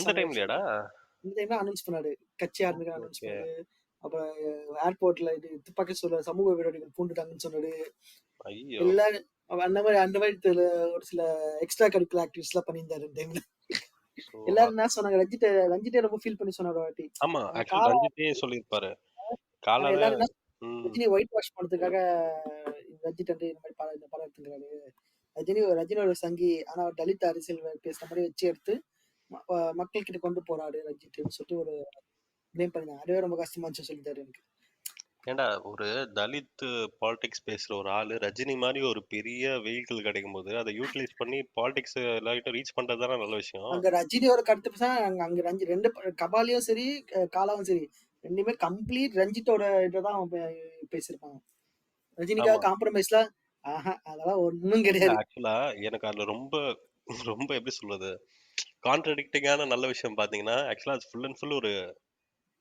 அந்த டைம்லடா இந்த டைம்ல அனௌன்ஸ் பண்ணாரு கட்சி ஆரம்பிக்கிற அனௌன்ஸ் பண்ணாரு. அப்புறம் ஏர்போர்ட்ல இது துப்பாக்கி சொல்ல சமூக விரோதிகள் பூண்டுட்டாங்கன்னு சொன்னாரு. எல்லாரும் அந்த மாதிரி ஒரு சில எக்ஸ்ட்ரா கரிக்குலர் ஆக்டிவிட்டிஸ் எல்லாம் பண்ணியிருந்தாரு இந்த டைம்ல. எல்லாரும் என்ன சொன்னாங்க ரஞ்சிட்டே ரொம்ப ஃபீல் பண்ணி சொன்னாரு வாட்டி. ஆமா ஆக்சுவலா ரஞ்சிட்டே சொல்லிருப்பாரு. காலால ரஜினி ஒயிட் வாஷ் பண்ணதுக்காக ரஞ்சித் வந்து இந்த மாதிரி இந்த படம் எடுத்துக்கிறாரு. ரஜினியோட சங்கி ஆனா தலித் அரசியல் பேசுற மாதிரி வச்சு எடுத்து மக்கள் கிட்ட கொண்டு போறாரு ரஞ்சித்னு சொல்லிட்டு ஒரு ப்ளேம் பண்ணிருந்தாங்க. அதுவே ரொம்ப கஷ்டமா இருந்துச்சு சொல்லிட்டாரு எனக்கு. ஏண்டா ஒரு தலித் பாலிடிக்ஸ் பேசுற ஒரு ஆளு ரஜினி மாதிரி ஒரு பெரிய வெஹிக்கிள் கிடைக்கும் போது அதை யூட்டிலைஸ் பண்ணி பாலிடிக்ஸ் எல்லார்கிட்ட ரீச் பண்றதுதானே நல்ல விஷயம். அங்க ரஜினியோட கருத்து பேச அங்க ரெண்டு கபாலியும் சரி காலாவும் சரி ரெண்டுமே கம்ப்ளீட் ரஞ்சித்தோட இதான் பேசியிருப்பாங்க. ரஜினிக்காக காம்ப்ரமைஸ்ல அதெல்லாம் ஒண்ணும் கிடையாது. ஆக்சுவலா எனக்கு அதுல ரொம்ப ரொம்ப எப்படி சொல்றது கான்ட்ரடிக்டிங்கான நல்ல விஷயம் பாத்தீங்கன்னா ஆக்சுவலா அது ஃபுல் அண்ட் ஃபுல் ஒரு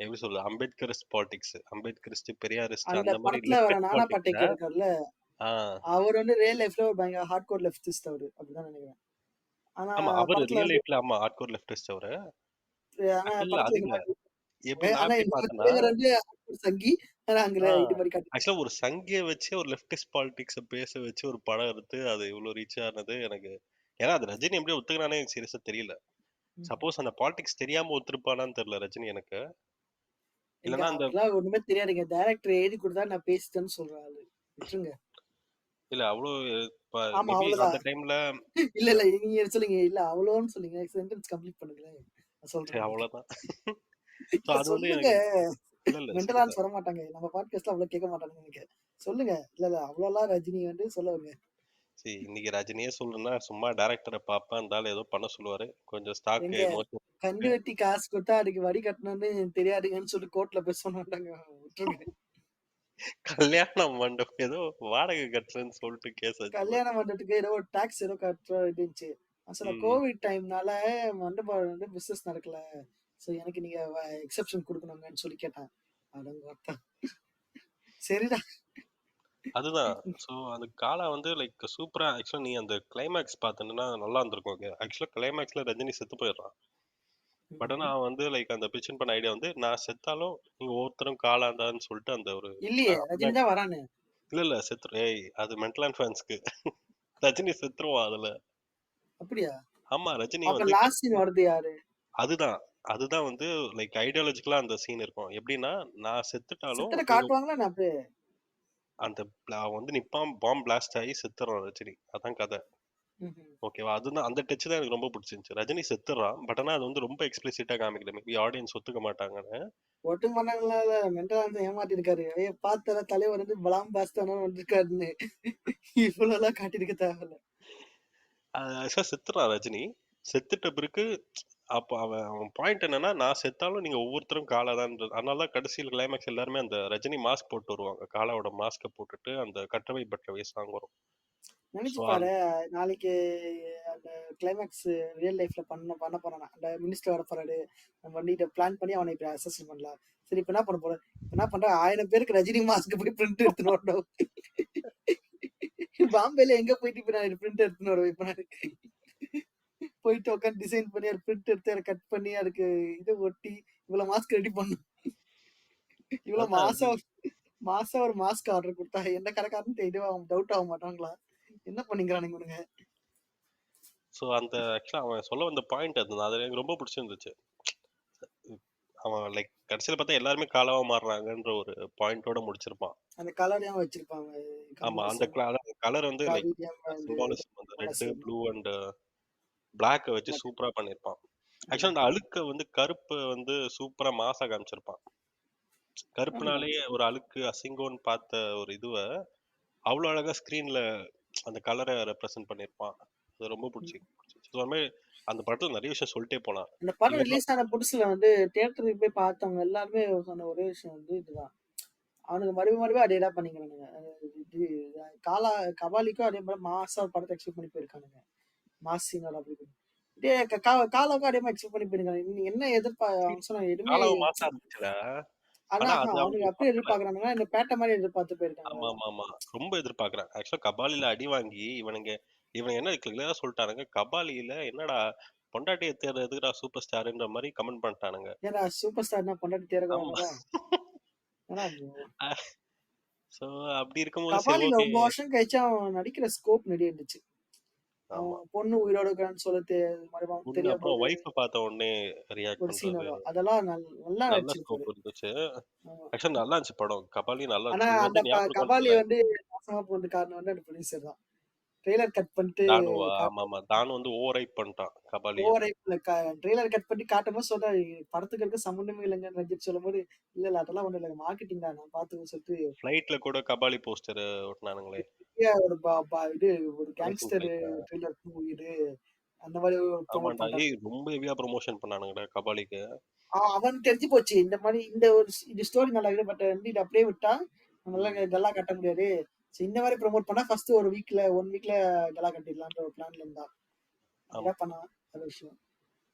எப்படி சொல்றது அம்பேத்கரிஸ்ட் பாலிடிக்ஸ் அம்பேத்கரிஸ்ட் பெரியாரிஸ்ட் அந்த படத்துல வர நானா பட்டேக்கர் இருக்கார்ல அவர் வந்து ரியல் லைஃப்ல ஒரு பயங்கர ஹார்ட் கோர் லெஃப்டிஸ்ட் அவரு அப்படிதான் நினைக்கிறேன். ஆனா அவர் ரியல் லைஃப்ல ஆமா ஹார்ட் கோர் லெஃப்டிஸ்ட் அவரு. ஆக்சுவலா ஒரு சங்கிய வச்சு ஒரு லெஃப்டிஸ்ட் பாலிடிக்ஸ் பேச வச்சு ஒரு படம் எடுத்து அது இவ்வளவு ரீச் ஆனது எனக்கு. ஏன்னா அது ரஜினி எப்படி ஒத்துக்கிறானே சீரியஸா தெரியல. சப்போஸ் அந்த பாலிடிக்ஸ் தெரியாம ஒத்துருப்பானான்னு தெரியல ரஜினி எனக்கு. இல்லன்னா அந்த ஒண்ணுமே தெரியாதுங்க. டைரக்டர் எழுதி கொடுத்தா நான் பேசிட்டேன்னு சொல்றாரு. விட்டுருங்க. இல்ல அவ்ளோ ஆமா மேபி அந்த அவ்வளவுதான். டைம்ல இல்ல, இல்ல. நீங்க சொல்லுங்க. இல்ல அவ்வளோன்னு சொல்லுங்க. சென்டென்ஸ் கம்ப்ளீட் பண்ணுங்களேன். நான் சரி சொல்றேன் எனக்கு. அவ்வளோதான். ஸோ இல்ல அது வந்து சொல்லுங்க. எனக்கு இல்ல, இல்ல மெண்டலான்னு சரிதான். சொல்ல மாட்டாங்க. நம்ம பாட்காஸ்ட்ல அவ்வளோ கேட்க மாட்டாங்கன்னு நெனைக்கிறேன். சொல்லுங்க. இல்ல, இல்ல அவ்வளோலாம் ரஜினி வந்து சொல்லுவாங்க. சரி இன்னைக்கு ரஜினியே சொல்லணும்னா சும்மா டைரக்டர பார்ப்பேன். அந்த ஆளு ஏதோ பண்ண சொல்லுவாரு. கொஞ்சம் ஸ்டாக் எங்க எமோஷன் கந்து வெட்டி காசு குடுத்தா அதுக்கு வரி கட்டணும்னு தெரியாதுங்கன்னு சொல்லி கோர்ட்ல போய் சொல்ல மாட்டாங்க. விட்டுருங்க. கல்யாண மண்டபம் ஏதோ வாடகை கட்டுறேன்னு சொல்லிட்டு கேஸ் வச்சு கல்யாண மண்டபத்துக்கு ஏதோ ஒரு டாக்ஸ் ஏதோ கட்டுற இருந்துச்சு. அசல ம். கோவிட் டைம்னால மண்டபம் வந்து பிசினஸ் நடக்கல. சோ எனக்கு நீங்க எக்செப்ஷன் குடுக்கணுங்கன்னு சொல்லி கேட்டான். அடங்கொப்பா. சரிடா. அதுதான். ஸோ அந்த காலா வந்து லைக் சூப்பரா ஆக்சுவலா நீ அந்த கிளைமாக்ஸ் பார்த்தன்னா நல்லா இருந்திருக்கும். ஆக்சுவலா கிளைமாக்ஸ்ல ரஜினி செத்து போயிடுறான். பட் ஆனா ம்ஹ்ம். அவன் வந்து லைக் அந்த பிக்சர் பண்ண ஐடியா வந்து நான் செத்தாலும் நீங்க ஒவ்வொருத்தரும் காலாண்டான்னு சொல்லிட்டு அந்த ஒரு இல்லையே! ரஜினி அதான் தான் வரானே! இல்ல இல்ல ஏய் அது மென்டல் அண்ட் ஃபேன்ஸ்க்கு ரஜினி செத்துருவான் அதுல. அப்படியா? ஆமா ரஜினி அப்ப வந்து லாஸ்ட் கடைசில சீன் வரது யாரு? அதுதான். அதுதான் வந்து லைக் ஐடியாலஜிக்கலா அந்த சீன் இருக்கும். எப்படின்னா, நான் செத்துட்டாலும் செத்துட்ட நீங்க காட்டுவாங்களா என்ன அப்படியே? அந்த அவன் வந்து நிப்பான் பாம் பிளாஸ்ட் ஆகி செத்துறான் ரஜினி. அதான் கதை. ம்ஹ்ம். ஓகேவா? அதுதான் அந்த டச் தான் எனக்கு ரொம்ப புடிச்சிருந்துச்சு. ரஜினி செத்துடுறான். பட் ஆனா அது வந்து ரொம்ப எக்ஸ்பிளிசிட்டா காமிக்கல. மேபி ஆடியன்ஸ் ஒத்துக்க மாட்டாங்கன்னு. ஒட்டும் பண்ணாங்கல்ல மென்டல் வந்து ஏமாத்திருக்காரு. பார்த்தா தலைவர் வந்து பலாம் பாஸ்தானா வந்திருக்காருன்னு. இவ்வளோலாம் காட்டியிருக்க தேவையில்ல. ஆக்சுவலா செத்துடுறான் ரஜினி. செத்துட்ட பிறகு அப்ப அவன் அவன் பாயிண்ட் என்னன்னா, நான் செத்தாலும் நீங்க ஒவ்வொருத்தரும் காலா தான்றது. அதனால தான் கடைசில கிளைமாக்ஸ் எல்லாருமே அந்த ரஜினி மாஸ்க் போட்டு வருவாங்க. காலாவோட மாஸ்க்க போட்டுட்டு அந்த கற்றவை பற்றவை சாங் வரும். நெனச்சு ஸோ பாரு, நாளைக்கு அந்த கிளைமாக்ஸ் ரியல் லைஃப்ல பண்ண போறானா. அந்த மினிஸ்டர் வரப்போறாரு. நம்ம வந்து பிளான் பண்ணி அவன இப்ப அசஸ்மென்ட் பண்ணலாம். சரி இப்ப என்ன பண்ண போறோம்? இப்ப என்ன பண்றேன் 1000 பேருக்கு ரஜினி மாஸ்க் போய் பிரிண்ட் எடுத்துன்னு வரணும். பாம்பேல எங்க போயிட்டு இப்ப நான் பிரிண்ட் எடுத்துன்னு வருவேன் இப்ப நானு. போயிட்டு உட்காந்து டிசைன் பண்ணி அது பிரிண்ட் எடுத்து அதை கட் பண்ணி அதுக்கு இதை ஒட்டி இவ்வளவு மாஸ்க் ரெடி பண்ணும். இவ்வளவு அதான் மாசம் ஒரு மாஸ்க் ஆர்டர் கொடுத்தா எந்த கடைக்காரன்னு இதுவா டவுட் ஆக மாட்டாங்களா? என்ன பண்ணிக்கிறானுங்க இவனுங்க? ஸோ அந்த ஆக்சுவலா அவன் சொல்ல வந்த பாயிண்ட் அதுதான். அது எனக்கு ரொம்ப பிடிச்சிருந்துச்சு. அவன் லைக் கடைசியில பார்த்தா எல்லாருமே காலாவா மாறுறாங்கன்ற ஒரு பாயிண்டோட முடிச்சிருப்பான். அந்த கலரையும் வச்சிருப்பாங்க. ஆமா. அந்த கமலஹாசன் கலர் வந்து லைக் காவியம் வந்து சிம்பாலிசம் அந்த ரெட், கமலஹாசன் ப்ளூ அண்ட் பிளாக்க வச்சு சூப்பரா பண்ணியிருப்பான். ஆக்சுவலா அந்த அழுக்க வந்து கருப்பு வந்து சூப்பரா மாஸா காமிச்சிருப்பான். ஆமா. கருப்புனாலேயே ஒரு அழுக்கு அசிங்கம்ன்னு பார்த்த ஒரு இதுவ அவ்வளோ அழகா ஸ்க்ரீன்ல அந்த கலர ரெப்ரசன்ட் பண்ணியிருப்பான். அது ரொம்ப புடிச்சிருந்துச்சு. ஸோ அது மாரி அந்த படத்துல நெறைய விஷயம் சொல்ட்டே போலாம். அந்த படம் ஈவன் ரிலீஸ் ஆன புதுசுல வந்து தியேட்டருக்கு போய் பார்த்தவங்க எல்லாருமே சொன்ன ஒரே விஷயம் வந்து இதுதான். அவனுக்கு மறுபடியும் அதே தான் பண்ணிக்கிறானுங்க. இது காலா கபாலிக்கும் அதே மாதிரி மாசா ஒரு படத்தை எக்ஸ்பெக்ட் பண்ணி போயிருக்கானுங்க. மாஸ் சீனோட அப்படி இப்படி. இதே காலாவுக்கும் அதே மாதிரி எக்ஸ்பெக்ட் பண்ணி போயிருக்காங்க. நீ என்ன அவங்க சொன்ன எதுவுமே. காலாவும் மாஸா இருந்துச்சுடா. ஆனா ஆனா அது அவங்க அவனுக்கு அப்படியே பண்ணல. எதிர்பார்க்கறானுங்க. இந்த பேட்டை மாதிரி எதிர்பார்த்து போயிருக்காங்க எல்லாம். ஆமாமாமா. ரொம்ப எதிர்பார்க்குறேன். ஆக்சுவலா கபாலில அடி வாங்கி இவனுங்க என்ன கிளியரா சொல்ட்டானுங்க, கபாலில என்னடா பொண்டாட்டிய தேடுறது எதுக்குடா சூப்பர் ஸ்டார்ன்ற மாரி கமெண்ட் பண்ணிட்டானுங்க. ஏன்னா சூப்பர் ஸ்டார்னா பொண்டாட்டி தேரவே ஆமா. வராதா? ஏன்னா ஸோ அப்படி இருக்கும்போது சரி கபாலில ஓகே. ரொம்ப வருஷம் கழிச்சு அவன் நடிக்கிற ஸ்கோப் நிறைய இருந்துச்சு. ஆமா. அவன் பொண்ணு உயிரோட இருக்கான்னு சொல்ல மறுபடியும் பொண்ணு தெரிய அப்புறம் போது ஒய்ஃப பார்த்த உடனே ரியாக்ட் ஒரு சீன் பண்றது. வரும். அதெல்லாம் நல்லா நல்ல நடிச்சிருப்பாரு. ஸ்கோப் இருந்துச்சு. ஆமா. ஆக்சுவலா நல்லா இருந்துச்சு படம். கபாலி நல்லா ஆனா இருந்துச்சு. நீ அந்த வந்து ஞாபகம் இருக்கான்னு கபாலி தெரியல. வந்து நாசமா போனது காரணம் வந்து அந்த ப்ரொடியூசர் தான். ட்ரெய்லர் கட் பண்ணிட்டு தானுவா? காட்டு ஆமாமா. தானு வந்து ஓவர் ஹைப் பண்ணிட்டான் கபாலிய. ஓவர் ஹைப்ல ட்ரெய்லர் கட் பண்ணி காட்டும்போது சொல்றாரு, படத்துக்கு இருக்க சம்மந்தமே இல்லைங்கன்னு ரஞ்சித் சொல்லும்போது, இல்ல இல்ல அதெல்லாம் ஒண்ணும் இல்ல மார்க்கெட்டிங் தான் நான் பார்த்துக்கன்னு சொல்லிட்டு ஃப்ளைட்ல கூட கபாலி போஸ்டர் ஒட்டுனானுங்களே. பெரிய ஒரு இது ஒரு ரைசிங் கேங்ஸ்டர் ஃப்ளைட்ல. ட்ரெய்லர் இது அந்த மாதிரி ப்ரோமோட் ஆமாண்டா. பண்றாங்க. ஏய் ரொம்ப ஹெவியா ப்ரமோஷன் பண்ணானுங்கடா கபாலிக்கு. அவனுக்கு தெரிஞ்சு போச்சு. இந்த மாரி இந்த ஒரு இது ஸ்டோரி நல்லா இருக்குது. பட் வந்து இத அப்படியே விட்டா நம்மளால ம். கல்லா கட்ட முடியாது. சோ இந்த மாரி ப்ரோமோட் பண்ணா ஃபர்ஸ்ட் ஒரு வீக்ல 1 வீக்ல கல்லா கட்டிடலாம்ன்ற ஒரு பிளான்ல இருந்தான். ஆமா. அப்படிதான் பண்ணான். நல்ல விஷயம்.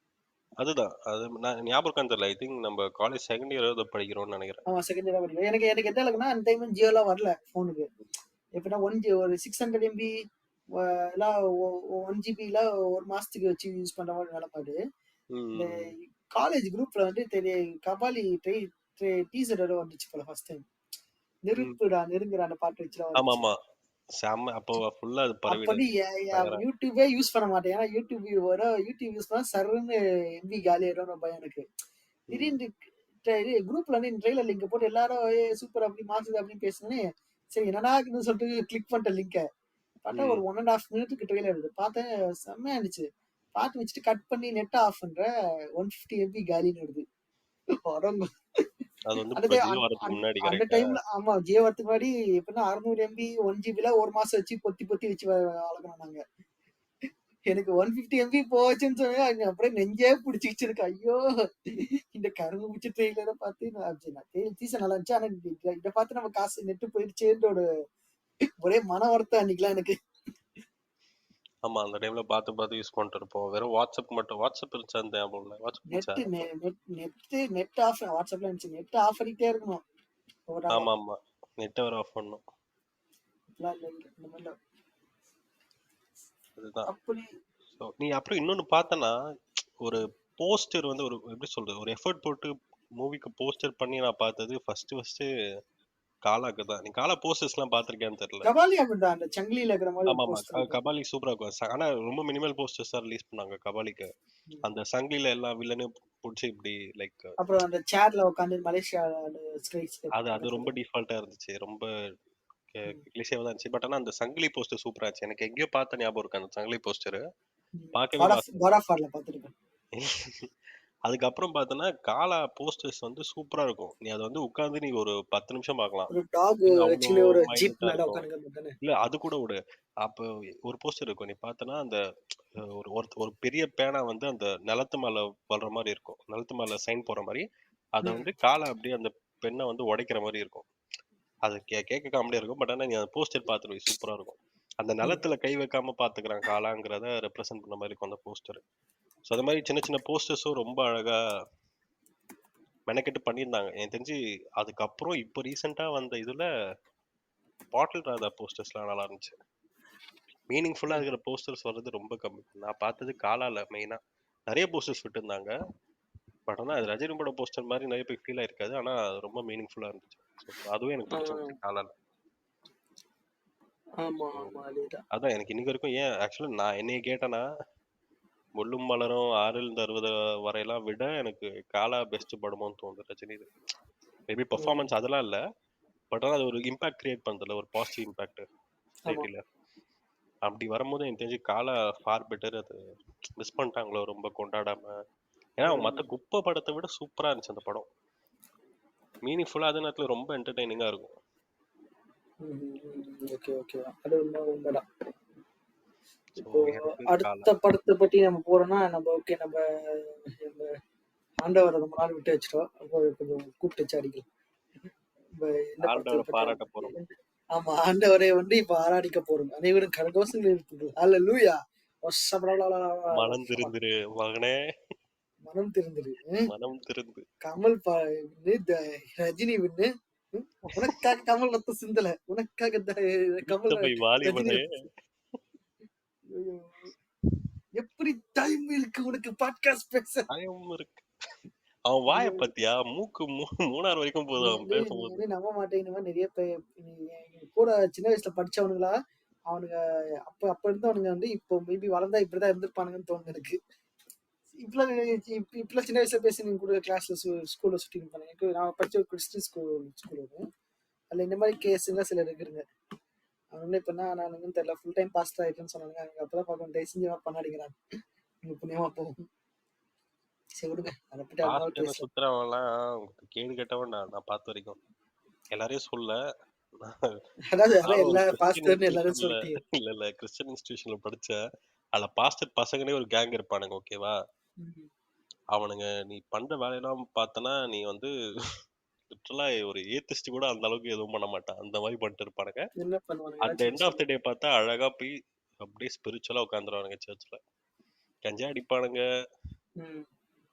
அதுதான். அது நான் ஞாபகம் இருக்கான்னு தெரியல. ஐ திங்க் நம்ம காலேஜ் செகண்ட் இயர் ஏதோ படிக்கிறோம்னு நெனைக்கிறேன். ஆமா செகண்ட் இயரா படிக்கிறேன். எனக்கு எனக்கு எந்த அளவுக்குன்னா அந்த டைம் ஜியோலாம் வரல ஃபோனுக்கு. எப்படின்னா 1 ஒரு 600 எம்பி எல்லாம் 1 ஜிபில ஒரு மாசத்துக்கு வச்சு யூஸ் பண்ற மாரி நெலம அது. ம், இந்த ம், ம். காலேஜ் குரூப்ல வந்து கபாலி டீசர் ஏதோ வந்துச்சு போல ஃபர்ஸ்ட் டைம். ம். நெருப்புடா நெருங்குடா பாட்டு வச்சுலாம் வந்துச்சு. ஆமாமா. செம்ம அப்போ ஃபுல்லா அது அப்படி பரவினுச்சு. பயங்கர யூடியூபே யூஸ் பண்ண மாட்டேன். ஏன்னா யூடியூப் யூஸ் பண்ணா சர்ன்னு எம்பி காலி ஆயிடும் பயம் எனக்கு. ம். திடீர்னு குரூப்ல வந்து ட்ரெய்லர் லிங்க் போட்டு எல்லாரும் சூப்பர் அப்படி மாசுது அப்படின்னு பேசுனே சரி என்னடா இருக்குன்னு சொல்லிட்டு கிளிக் பண்ணிட்ட லிங்க. பார்த்தா ஒரு 1½ மினிட்டுக்கு ட்ரெய்லர் இருக்கு. பார்த்தேன் செம்மையா இருந்துச்சு. பார்த்து வச்சுட்டு கட் பண்ணி நெட்ட ஆஃப் பண்றேன். 150 எம்பி காலின்னு வருது. அடங்க அது வந்து அந்த இப்ப டை ஜியோ அந் வரதுக்கு அந் முன்னாடி அந்த கரெக்ட்டா? டைம்ல ஆமா ஜியோ வரதுக்கு முன்னாடி எப்படின்னா 600 எம்பி 1 ஜிபில 1 மாசம் வச்சு பொத்தி பொத்தி வச்சு வளர்க்கணும் நாங்க. எனக்கு 150 எம்பி போச்சுன்னு சொன்னா அங்க அப்படியே நெஞ்சே பிடிச்சிக்கிச்சு எனக்கு. ஐயோ! இந்த கரும்பு பிடிச்ச ட்ரெய்லர பார்த்து நான் டீசர் நல்லா இருந்துச்சு. ஆனா இத பார்த்து நம்ம காசு நெட்டு போயிடுச்சேன்ற ஒரே மன வருத்தம் அன்னைக்குலாம் எனக்கு. ஆமா. அந்த டைம்ல பார்த்து பார்த்து யூஸ் பண்ணிட்டு இருப்போம். வெறும் வாட்ஸ்அப் மட்டும். வாட்ஸ்அப் இருந்துச்சா அந்த ஞாபகம் இல்ல. வாட்ஸ்அப் இருந்துச்சா? நெட் ஆஃப் வாட்ஸ்அப்ல இருந்துச்சு. நெட் ஆஃப் பண்ணிட்டே இருக்கணும். ஓவராலா. ஆமாமா. நெட்ட வேற ஆஃப் பண்ணணும். இப்படிலாம் இல்ல இல்ல. இந்த மாதிரிலாம் அதுதான். அப்படி ஸோ நீ அப்புறம் இன்னொன்னு பார்த்தன்னா, ஒரு போஸ்டர் வந்து ஒரு எப்படி சொல்றது? ஒரு எஃபோர்ட் போட்டு மூவிக்கு போஸ்டர் பண்ணி நான் பார்த்தது ஃபர்ஸ்ட்டு காலாக்கு தான். நீ காலா போஸ்டர்ஸ்லாம் பார்த்திருக்கியான்னு தெரியல. கபாலி அப்படிதான். அந்த சங்கிலியில இருக்கிற மாதிரி ஒரு ஆமாமா. போஸ்டர் இருக்கும். கபாலி சூப்பரா இருக்கும். ஆனா ரொம்ப மினிமல் போஸ்டர்ஸ் தான் ரிலீஸ் பண்ணாங்க கபாலிக்கு. ம். அந்த சங்கிலில எல்லா வில்லனையும் புடிச்சு இப்படி லைக் அப்புறம் அந்த சேர்ல உட்காந்து மலேசியா ஸ்கைஸ் அது அது ரொம்ப நடக்குது. டிஃபால்ட்டா இருந்துச்சு. ரொம்ப ம். கிளிஷேவா தான் இருந்துச்சு. பட் ஆனா அந்த சங்கிலி போஸ்டர் சூப்பரா இருந்துச்சு. எனக்கு எங்கேயோ பார்த்த ஞாபகம் இருக்கு அந்த சங்கிலி போஸ்டர். பார்க்கவே மாட்டேன். காட் ஆஃப் வார்ல பார்த்துருக்கேன். அதுக்கப்புறம் பார்த்தோன்னா காலா போஸ்டர்ஸ் வந்து சூப்பரா இருக்கும். நீ அத வந்து உட்கார்ந்து நீ ஒரு 10 நிமிஷம் பார்க்கலாம். ஒரு டாக் ஏன்னா அவ்ளோ ஆக்சுவலி ஒரு ஜீப் மைன்யூட்டா மேல இருக்கும். உட்காந்துக்கிறது தானே. இல்ல அது கூட விடு. அப்போ ஒரு போஸ்டர் இருக்கும். நீ பார்த்தன்னா அந்த ஒரு பெரிய பேனா வந்து அந்த நிலத்து மேல வர்ற மாரி இருக்கும். நிலத்து மேல சைன் போடுற மாரி. அத ம். வந்து கால அப்படியே அந்த பெண்ண வந்து உடைக்கிற மாரி இருக்கும். அது கேட்க காமெடியா இருக்கும். பட் ஆனா நீ அந்த போஸ்டர் பார்த்துருவ சூப்பரா இருக்கும். அந்த ம். நிலத்துல கை வைக்காம பார்த்துக்கிறான் காலாங்கிறத ரெப்ரசென்ட் பண்ண மாரி இருக்கும் அந்த போஸ்டர். ஸோ அது மாரி சின்ன சின்ன போஸ்டர்ஸும் ரொம்ப அழகா மெனக்கெட்டு பண்ணியிருந்தாங்க. எனக்கு தெரிஞ்சு அதுக்கப்புறம் இப்போ ரீசெண்டா வந்த இதுல பாட்டில் ராதா போஸ்டர்ஸ்லாம் நல்லா இருந்துச்சு. மீனிங்ஃபுல்லா இருக்கிற போஸ்டர்ஸ் வர்றது ரொம்ப கம்மி. நான் பார்த்தது காலால மெயினா. நிறைய போஸ்டர்ஸ் விட்டுருந்தாங்க. பட் ஆனா அது ரஜினி பட போஸ்டர் மாதிரி நிறைய பேர் ஃபீல் ஆயிருக்காது. ஆனா அது ரொம்ப மீனிங்ஃபுல்லா இருந்துச்சு. ஸோ அதுவும் எனக்கு ஆ, பிடிச்சிருந்துச்சு காலால. ஆமா ஸோ ஆமா அதேதான். அதான் எனக்கு இன்னைக்கு வரைக்கும் ஏன் ஆக்சுவலா நான் என்னைய கேட்டேன்னா முள்ளும் மலரும் ஆறில் அறுபது வரையெல்லாம் விட எனக்கு காலா பெஸ்ட் படமோன்னு தோணுது ரஜினி. மேபி ம். பெர்ஃபார்மன்ஸ் அதெல்லாம் இல்ல. பட் ஆனா அது ஒரு இம்பாக்ட் கிரியேட் பண்ணுதுல ஒரு பாசிட்டிவ் இம்பாக்ட் ஆமா. சொசைட்டில. அப்படி வரும்போது எனக்கு தெரிஞ்சு காலா ஃபார் பெட்டர். அது மிஸ் பண்ணிட்டாங்களோ ரொம்ப கொண்டாடாம. ஏன்னா ம். மத்த குப்பை படத்தை விட சூப்பரா இருந்துச்சு அந்த படம். மீனிங்ஃபுல்லா அதே நேரத்துல ரொம்ப என்டர்டைனிங்கா இருக்கும். ஓகே ஓகே அது உண்மைதான். ஸோ இப்போ எனக்கு காலா. அடுத்த படத்தை பத்தி நம்ம போறோம்னா நம்ம ஓகே நம்ம நம்ம ஆண்டவரை ரொம்ப நாள் விட்டு வச்சிட்டோம். அப்போ கொஞ்சம் கூப்பிட்டு வச்சு அடிக்கலாம். நம்ம எந்த படத்தை ஆண்டவரை பத்தி பாராட்ட போறோம். ஆமா ஆண்டவரை வந்து இப்ப ஆராதிக்க போறோம். அனைவரும் கரகோஷம் இருக்குது. அல்லேலூயா. மனம் திருந்திரு மகனே. மனம் திருந்துரு. மனம் திருந்து. கமல் வின்னு, ரஜினி வின்னு. உனக்காக கமல் ரத்தம் சிந்தல. உனக்காக கமல் உத்தமை ரஜினி வாலிபனே. ரத்தம் ஐயோ, எப்படி டைம் இருக்கு உனக்கு பாட்காஸ்ட் பேச? பயம் இருக்கு. அவன் வாய ஐயோ, பத்தியா மூக்கு மூணாறு வரைக்கும் போதும் அவன் நீ பேசும்போது. வந்து நம்ப மாட்டேன். இந்த மாதிரி நிறைய பேர் எங்க கூட சின்ன வயசுல படிச்சவனுங்களா அவனுங்க அப்ப அப்ப இருந்தவனுங்க வந்து இப்போ மேபி வளர்ந்தா இப்படிதான் இருந்திருப்பானுங்கன்னு தோணுது எனக்கு. இப்பெல்லாம் சின்ன வயசுல பேசி நீங்க கூட கிளாஸ்ல ஸ்கூல்ல சுத்தி இருப்பாங்க. நான் படிச்ச ஒரு கிறிஸ்டின் ஸ்கூல் ஒன்று. அதுல இந்த மாதிரி கேஸுங்க சிலர் இருக்குங்க. அவனுங்க இப்ப என்ன ஆனானுங்கன்னு தெரியல. ஃபுல் டைம் பாஸ்டர் ஆயிட்டுன்னு சொன்னாங்க. அவங்க அப்பதான் பார்க்கணும் தயவு செஞ்சு பண்ணாடிக்கிறாங்க. உங்க புண்ணியமா போகும். சரி விடுங்க. அதை பத்தி அடுத்த நாள் பாஸ்டர்னு பேசலாம். சுத்துறவன்லாம் கேடு கெட்டவன் நான் பார்த்த வரைக்கும். எல்லாரையும் சொல்ல. அதாவது அதான் நானும் ஒரு எல்லா கிறிஸ்டியன் பாஸ்டர்னு எல்லாரும் இன்ஸ்டிடியூஷன்ல சொல்லிட்டீங்க. இல்ல கிறிஸ்டியன் இன்ஸ்டிடியூஷன்ல படிச்சேன். அதுல பாஸ்டர் பசங்களே ஒரு கேங் இருப்பானுங்க ஓகேவா. ம். அவனுங்க நீ பண்ற வேலையெல்லாம் பார்த்தனா நீ வந்து லிட்டரலா ஒரு ஏத்திஸ்ட் கூட அந்த அளவுக்கு எதுவும் பண்ண மாட்டான். அந்த மாதிரி பண்ணிட்டு இருப்பானுங்க. என்ன பண்ணுவானுங்க அந்த ஏதாச்சும் எண்ட் ஆஃப் த சொல்லுங்க. டே பார்த்தா அழகா போய் அப்படியே ஸ்பிரிச்சுவலா உட்காந்துருவானுங்க சர்ச்ல. கஞ்சா அடிப்பானுங்க, ம்.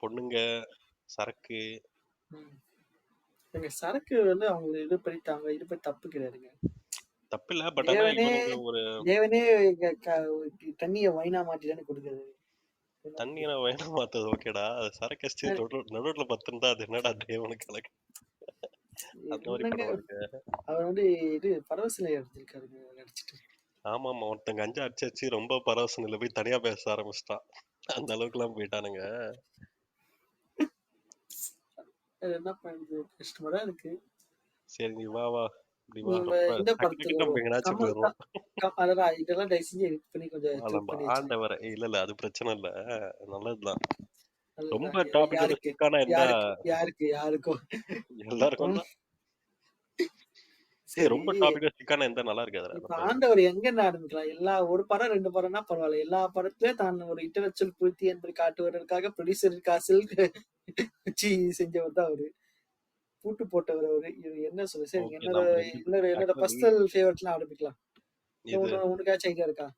பொண்ணுங்க, சரக்கு. ம். எங்க சரக்கு வந்து அவங்க இது பண்ணி தப்பு கிடையாதுங்க. தப்பில்ல. பட் ஆனா தேவனே இவனுங்க ஒரு தேவனே தண்ணிய வைனா மாத்தி தானே கொடுக்குறது. தண்ணிய வேணாம் மாத்தது ஓகேடா. அது சரக்கு அடிச்சு நடுவுல பத்திருந்தா அது என்னடா தேவனுக்கு கணக்கு. அந்த மாதிரி என்னங்க பண்ணுவானுங்க. அவர் வந்து இது பரவசிலை எடுத்திருக்காருங்க நடிச்சிட்டு. ஆமா ஆமா. ஒருத்தன் கஞ்சா அடிச்சு ரொம்ப பரவச நிலை போய் தனியா பேச ஆரம்பிச்சிட்டான். அந்த அளவுக்கு எல்லாம் போயிட்டானுங்க. அது என்ன பண்ணுறது கஷ்டமா தான் இருக்கு. சரி நீ வா வா. இப்படி வா ரொம்ப இந்த டக்கு படத்துக்கு டக்குன்னு நம்ம வருவோம். எங்கனாச்சும் கமல் போயிடுறோம். அதெல்லாம் இதெல்லாம் தயவு செஞ்சு எடிட் பண்ணி கொஞ்சம் கிளிப் ஆமா பண்ணி வச்சுருங்க. ஆண்டவரே இல்ல இல்ல அது பிரச்சனை இல்ல, நல்லதுதான். அதுதான் ரொம்ப டாபிக்கோட யாருக்கு ஸ்டிக்கான எந்த யாருக்கு யாருக்கு யாருக்கோ எல்லாருக்கும் ம், தான். சரி. ரொம்ப டாபிக்கோட ஸ்டிக்கான எந்த நல்லா இருக்காதுடா இப்ப நம்ம. ஆண்டவர் எங்கன்னு ஆரம்பிக்கலாம்? எல்லா ஒரு படம் 2 படம்னா பரவால்ல. எல்லா படத்துலயும் தான் ஒரு இன்டலெக்சுவல் புலித்தி என்பதை காட்டுவதற்காக ப்ரொடியூசர் காசில் வச்சு செஞ்சவர் தான் அவரு. பூட்டு போட்டவர் அவரு. இது என்ன சொல்ல சரி ஓகே என்னோட நம்ம ரெண்டு என்னோட ஆக்சுவலி பர்சனல் ஃபேவரைட்லாம் ஆரம்பிக்கலாம். இது உனக்காச்சும் ஐடியா இருக்கா?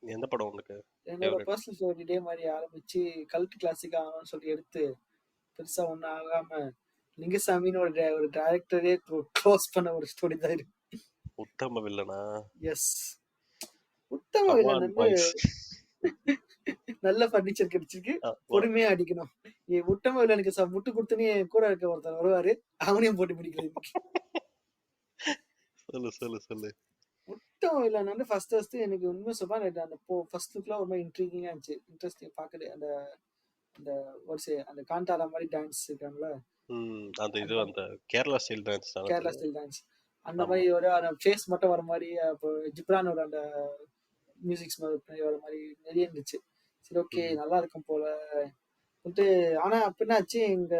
எந்த படம் உனக்கு என்னோட ஃபேவரட்? பர்சனல் ஃபேவரைட் இதே மாரி ஆரம்பிச்சு கல்ட் கிளாசிக் ஆகணும்னு சொல்லி எடுத்து பெருசா ஒண்ணும் ஆகாம லிங்குசாமின்னு ஒரு டைரக்டரே க்ளோஸ் பண்ண ஒரு ஸ்டோரி தான் இது. உத்தம வில்லனா? எஸ். உத்தம வில்லன் கமான் வந்து பாய்ஸ். நல்ல பர்னிச்சர் கிடைச்சிருக்கு. பொறுமையா அடிக்கணும். உத்தம வில்லனுக்கு முட்டு குடுத்துன்னு கூட இருக்க ஒருத்தர் வருவாரு. அவனையும் போட்டு பிடிக்கிறது இன்னைக்கு. சொல்லு சொல்லு சொல்லு. உத்தம வில்லன் வந்து ஃபர்ஸ்ட் எனக்கு உண்மை சொல்ல அந்த ஃபர்ஸ்ட் லுக்லாம் ரொம்ப இன்ட்ரீகிங்கா இருந்துச்சு. இன்ட்ரெஸ்டிங் பாக்குது. அந்த அந்த அந்த காந்தாரா மாதிரி டான்ஸ் இருக்காங்கல்ல. அந்த இது அந்த அந்த கேரளா ஸ்டைல் டான்ஸ் தானே கேரளா அது? Style dance. அந்த ஆமா. மாதிரி ஒரு அந்த ஃபேஸ் மட்டும் வர மாதிரி அப்போ ஜிப்ரானோட அந்த மியூசிக்ஸ் வர மாதிரி நிறைய இருந்துச்சு. சரி ஓகே ம், நல்லா இருக்கும் போல வந்துட்டு. ஆனா அப்ப என்னாச்சு எங்க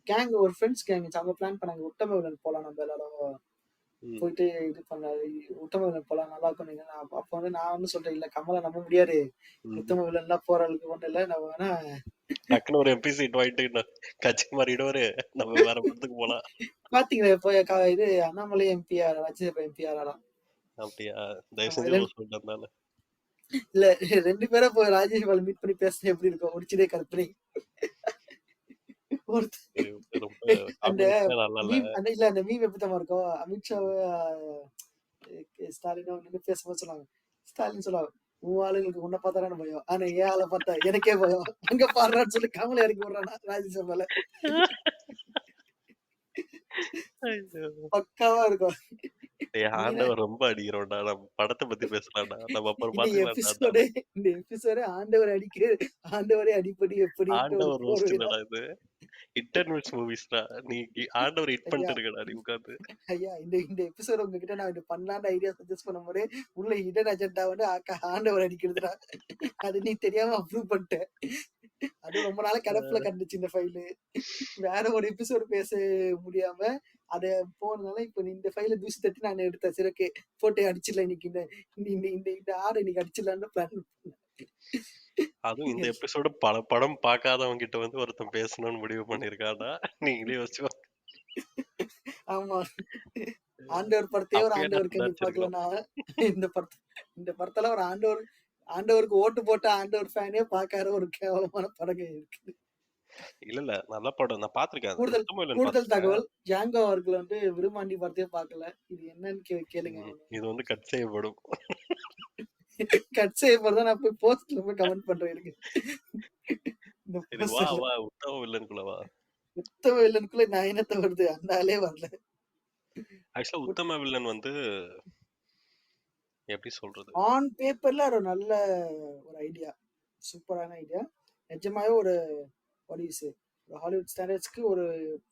கேங் ஒரு ஃப்ரெண்ட்ஸ் கேங் அவங்க பிளான் பண்ணாங்க உத்தம வில்லன் போலாம் நம்ம எல்லாரும் ம், போயிட்டு இது பண்ண உத்தம வில்லன் போலாம் நல்லா இருக்கும் நீங்க அப்ப வந்து நான் வந்து சொல்றேன் இல்ல கமலை நம்ப முடியாது. ம். உத்தம வில்லன் எல்லாம் போற அளவுக்கு ஒண்ணு இல்ல நம்ம வேணா டக்குன்னு ஒரு எம்பி சீட் வாங்கிட்டு கட்சி மாறிடுவாரு. நம்ம வேற படத்துக்கு போலாம். பாத்தீங்களா இப்போ இது அண்ணாமலை எம்பிஆர் ராஜ்யசபா எம்பிஆர் அப்படியா? தயவு ஆமா செஞ்சு இல்ல ஊர் சொல்லிட்டு இருந்தாலும். இல்ல 2 பேரும் இப்போ ராஜேஷ்பால் மீட் பண்ணி பேசினா எப்படி இருக்கும் ஒடிச்சதே கற்பனை. சரி, ரொம்ப அந்த காம்பினேஷனே நல்லா இல்ல. மீம் அந்த இல்ல அந்த மீம் எப்படி தெரியுமா இருக்கும்? அமித்ஷா ஸ்டாலின் நின்னு பேசும்போது சொன்னாங்க. ஸ்டாலின் சொல்லுவாங்க, "உன் ஆளுங்களுக்கு உன்னை பார்த்தா தானே பயம். ஆனா என் ஆளை பார்த்தா எனக்கே பயம். அங்க பாடுறான்னு சொல்லி கமலை இறக்கி விடுறானா ராஜ்யசபால." ஐயோ. பக்காவா இருக்கும். டேய் நீனா ஆண்டவன் ரொம்ப அடிக்கிறோம்டா. நம்ம படத்தை பத்தி பேசலாம்டா. நம்ம அப்புறம் இந்த பாத்துக்கலாம்டா அந்த எபிசோடே இந்த எபிசோடே ஆண்டவர் அடிக்க ஆண்டவரே அடிப்படி எப்படின்ட்டு ஒரு ஆண்டவர் ரோஸ்ட் போர்வையில இல்லடா இது. இன்டர்நெட் மூவிஸ்டா. நீ ஆண்டவர் ஹிட் ஐயா பண்ணிட்டு இருக்கடா நீ உட்காந்து. ஐயா இந்த இந்த எபிசோட் உங்ககிட்ட நான் இது பண்ணலான்னு ஐடியா சஜஸ்ட் பண்ணும்போது உள்ள ஹிடன் அஜெண்டா வந்து ஆண்டவர் அடிக்கிறதுடா. அது நீ தெரியாம அப்ரூவ் பண்ணிட்ட. அது ரொம்ப நாளா கிடப்புல கண்டுச்சு இந்த ஃபைலு. வேற ஒரு எபிசோடு பேச முடியாம அத போனதுனால இப்ப நீ இந்த ஃபைல தூசி தட்டி நான் எடுத்தேன். சரி ஓகே போட்டு அடிச்சிடலாம் இன்னைக்கு இந்த இந்த இந்த இந்த ஆறு இன்னைக்கு அடிச்சிடலான்னு பிளான் பண்ணேன். அதுவும் இந்த எபிசோடு பல படம் பார்க்காதவங்க கிட்ட வந்து ஒருத்தன் பேசணும்னு முடிவு பண்ணிருக்காடா. நீங்களே யோசிச்சு ஆமா ஆண்டவர் படத்தையே ஒரு அப்பயே நான் ஆண்டவர் கண்டி சுதாரிச்சிருக்கணும். பார்க்கலன்னா இந்த படத்தை இந்த படத்துல ஒரு ஆண்டவருக்கு ஓட்டு போட்ட ஆண்டவர் ஃபேனே பார்க்காத ஒரு கேவலமான படங்க இருக்கு. இல்ல இல்ல நல்ல படம் நான் பாத்திருக்கேன். கூடுதல் உத்தமவில்லன் கூடுதல் பாத்திருக்கேன். தகவல் ஜாங்கோ அவர்கள் வந்து விருமாண்டி படத்தையே பார்க்கல. இது என்னன்னு கேளுங்க அவனை. இது வந்து கட் செய்யப்படும். கட் செய்ய போறதா நான் போய் போஸ்ட்ல போய் கமெண்ட் பண்றேன் இருக்கு. இந்த சரி வா போஸ்டர்ல வா உத்தமவில்லனுக்குள்ள வா. உத்தம வில்லனுக்குள்ள நான் என்னத்த வருது அந்த ஆளே வரல. ஆக்சுவலா உத்தம வில்லன் வந்து எப்படி சொல்றது? ஆன் பேப்பர்ல ஒரு நல்ல ஒரு ஐடியா. சூப்பரான ஐடியா. நிஜமாவே ஒரு வாட் யூ சே ஹாலிவுட் ஸ்டாண்டர்ட்ஸ்க்கு ஒரு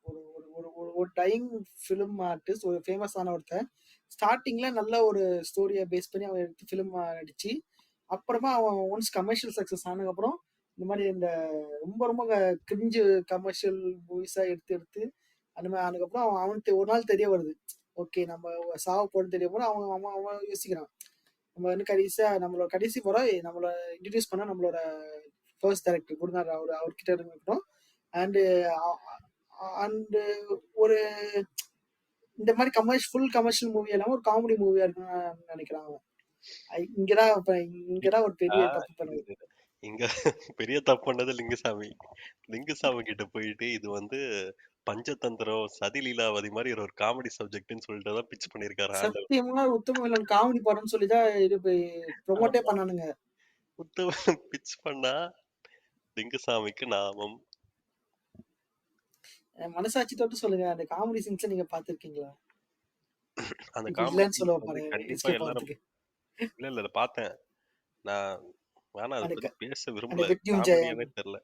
ஒரு ஒரு ஒரு ஒரு ஒரு டையிங் ஃபிலிம் ஆர்டிஸ்ட் ஒரு ஃபேமஸான ஒருத்தன் ஸ்டார்டிங்ல நல்ல ஒரு ஸ்டோரியை பேஸ் பண்ணி அவன் எடுத்து ஃபிலிம் நடிச்சு அப்புறமா அவன் ஒன்ஸ் கமர்ஷியல் சக்சஸ் ஆனதுக்கப்புறம் இந்த மாதிரி இந்த ரொம்ப ரொம்ப கிரிஞ்சு கமர்ஷியல் மூவிஸா எடுத்து எடுத்து அந்த மாதிரி ஆனதுக்கப்புறம் அவன் அவனுக்கு ஒரு நாள் தெரிய வருது. ஓகே நம்ம சாவ போன்னு தெரிய போது அவன் அவன் அவன் யோசிக்கிறான். நம்ம வந்து கடைசியா நம்மளோட கடைசி படம் நம்மள இன்ட்ரடியூஸ் பண்ண நம்மளோட ஃபர்ஸ்ட் டைரக்டர் குருநாதர் அவர்கிட்ட இருக்கட்டும். அண்டு அண்டு ஒரு இந்த மாதிரி ஃபுல் கமர்ஷியல் மூவி இல்லாம ஒரு காமெடி மூவியா இருக்குன்னு நினைக்கிறான் அவன். இங்கதான் இங்கதான் ஒரு பெரிய தப்பு இது பண்ணுது. இது இங்க பெரிய தப்பு பண்ணது லிங்குசாமி. லிங்குசாமி கிட்ட போயிட்டு இது வந்து பஞ்சதந்திரம் சதி லீலாவதி மாதிரி ஒரு காமெடி சப்ஜெக்ட்னு சொல்லிட்டு தான் பிச் பண்ணிருக்காரு ஆண்டவர். சத்தியமா உத்தம வில்லன் காமெடி படம்னு சொல்லிதான் இது ப்ரொமோட்டே ஆமா. பண்ணானுங்க. உத்தமன் பிச் பண்ணா லிங்குசாமிக்கு நாமம். மனசாட்சி தொட்டு சொல்லுங்க அந்த காமெடி சீன்ஸ் நீங்க பாத்திருக்கீங்களா? அந்த இப்ப காமெடி இல்லன்னு சொல்ல சீன்ஸ் வந்து பாரு கண்டிப்பா எஸ்கேப் எல்லாரும் ஆகிறதுக்கு. இல்ல இல்ல பார்த்தேன். நான் வேணாம் அதை அந்த பத்தி பேச அந்த விரும்பல. வெட்டியும் ஜெயம் காமெடியாவே தெரியல.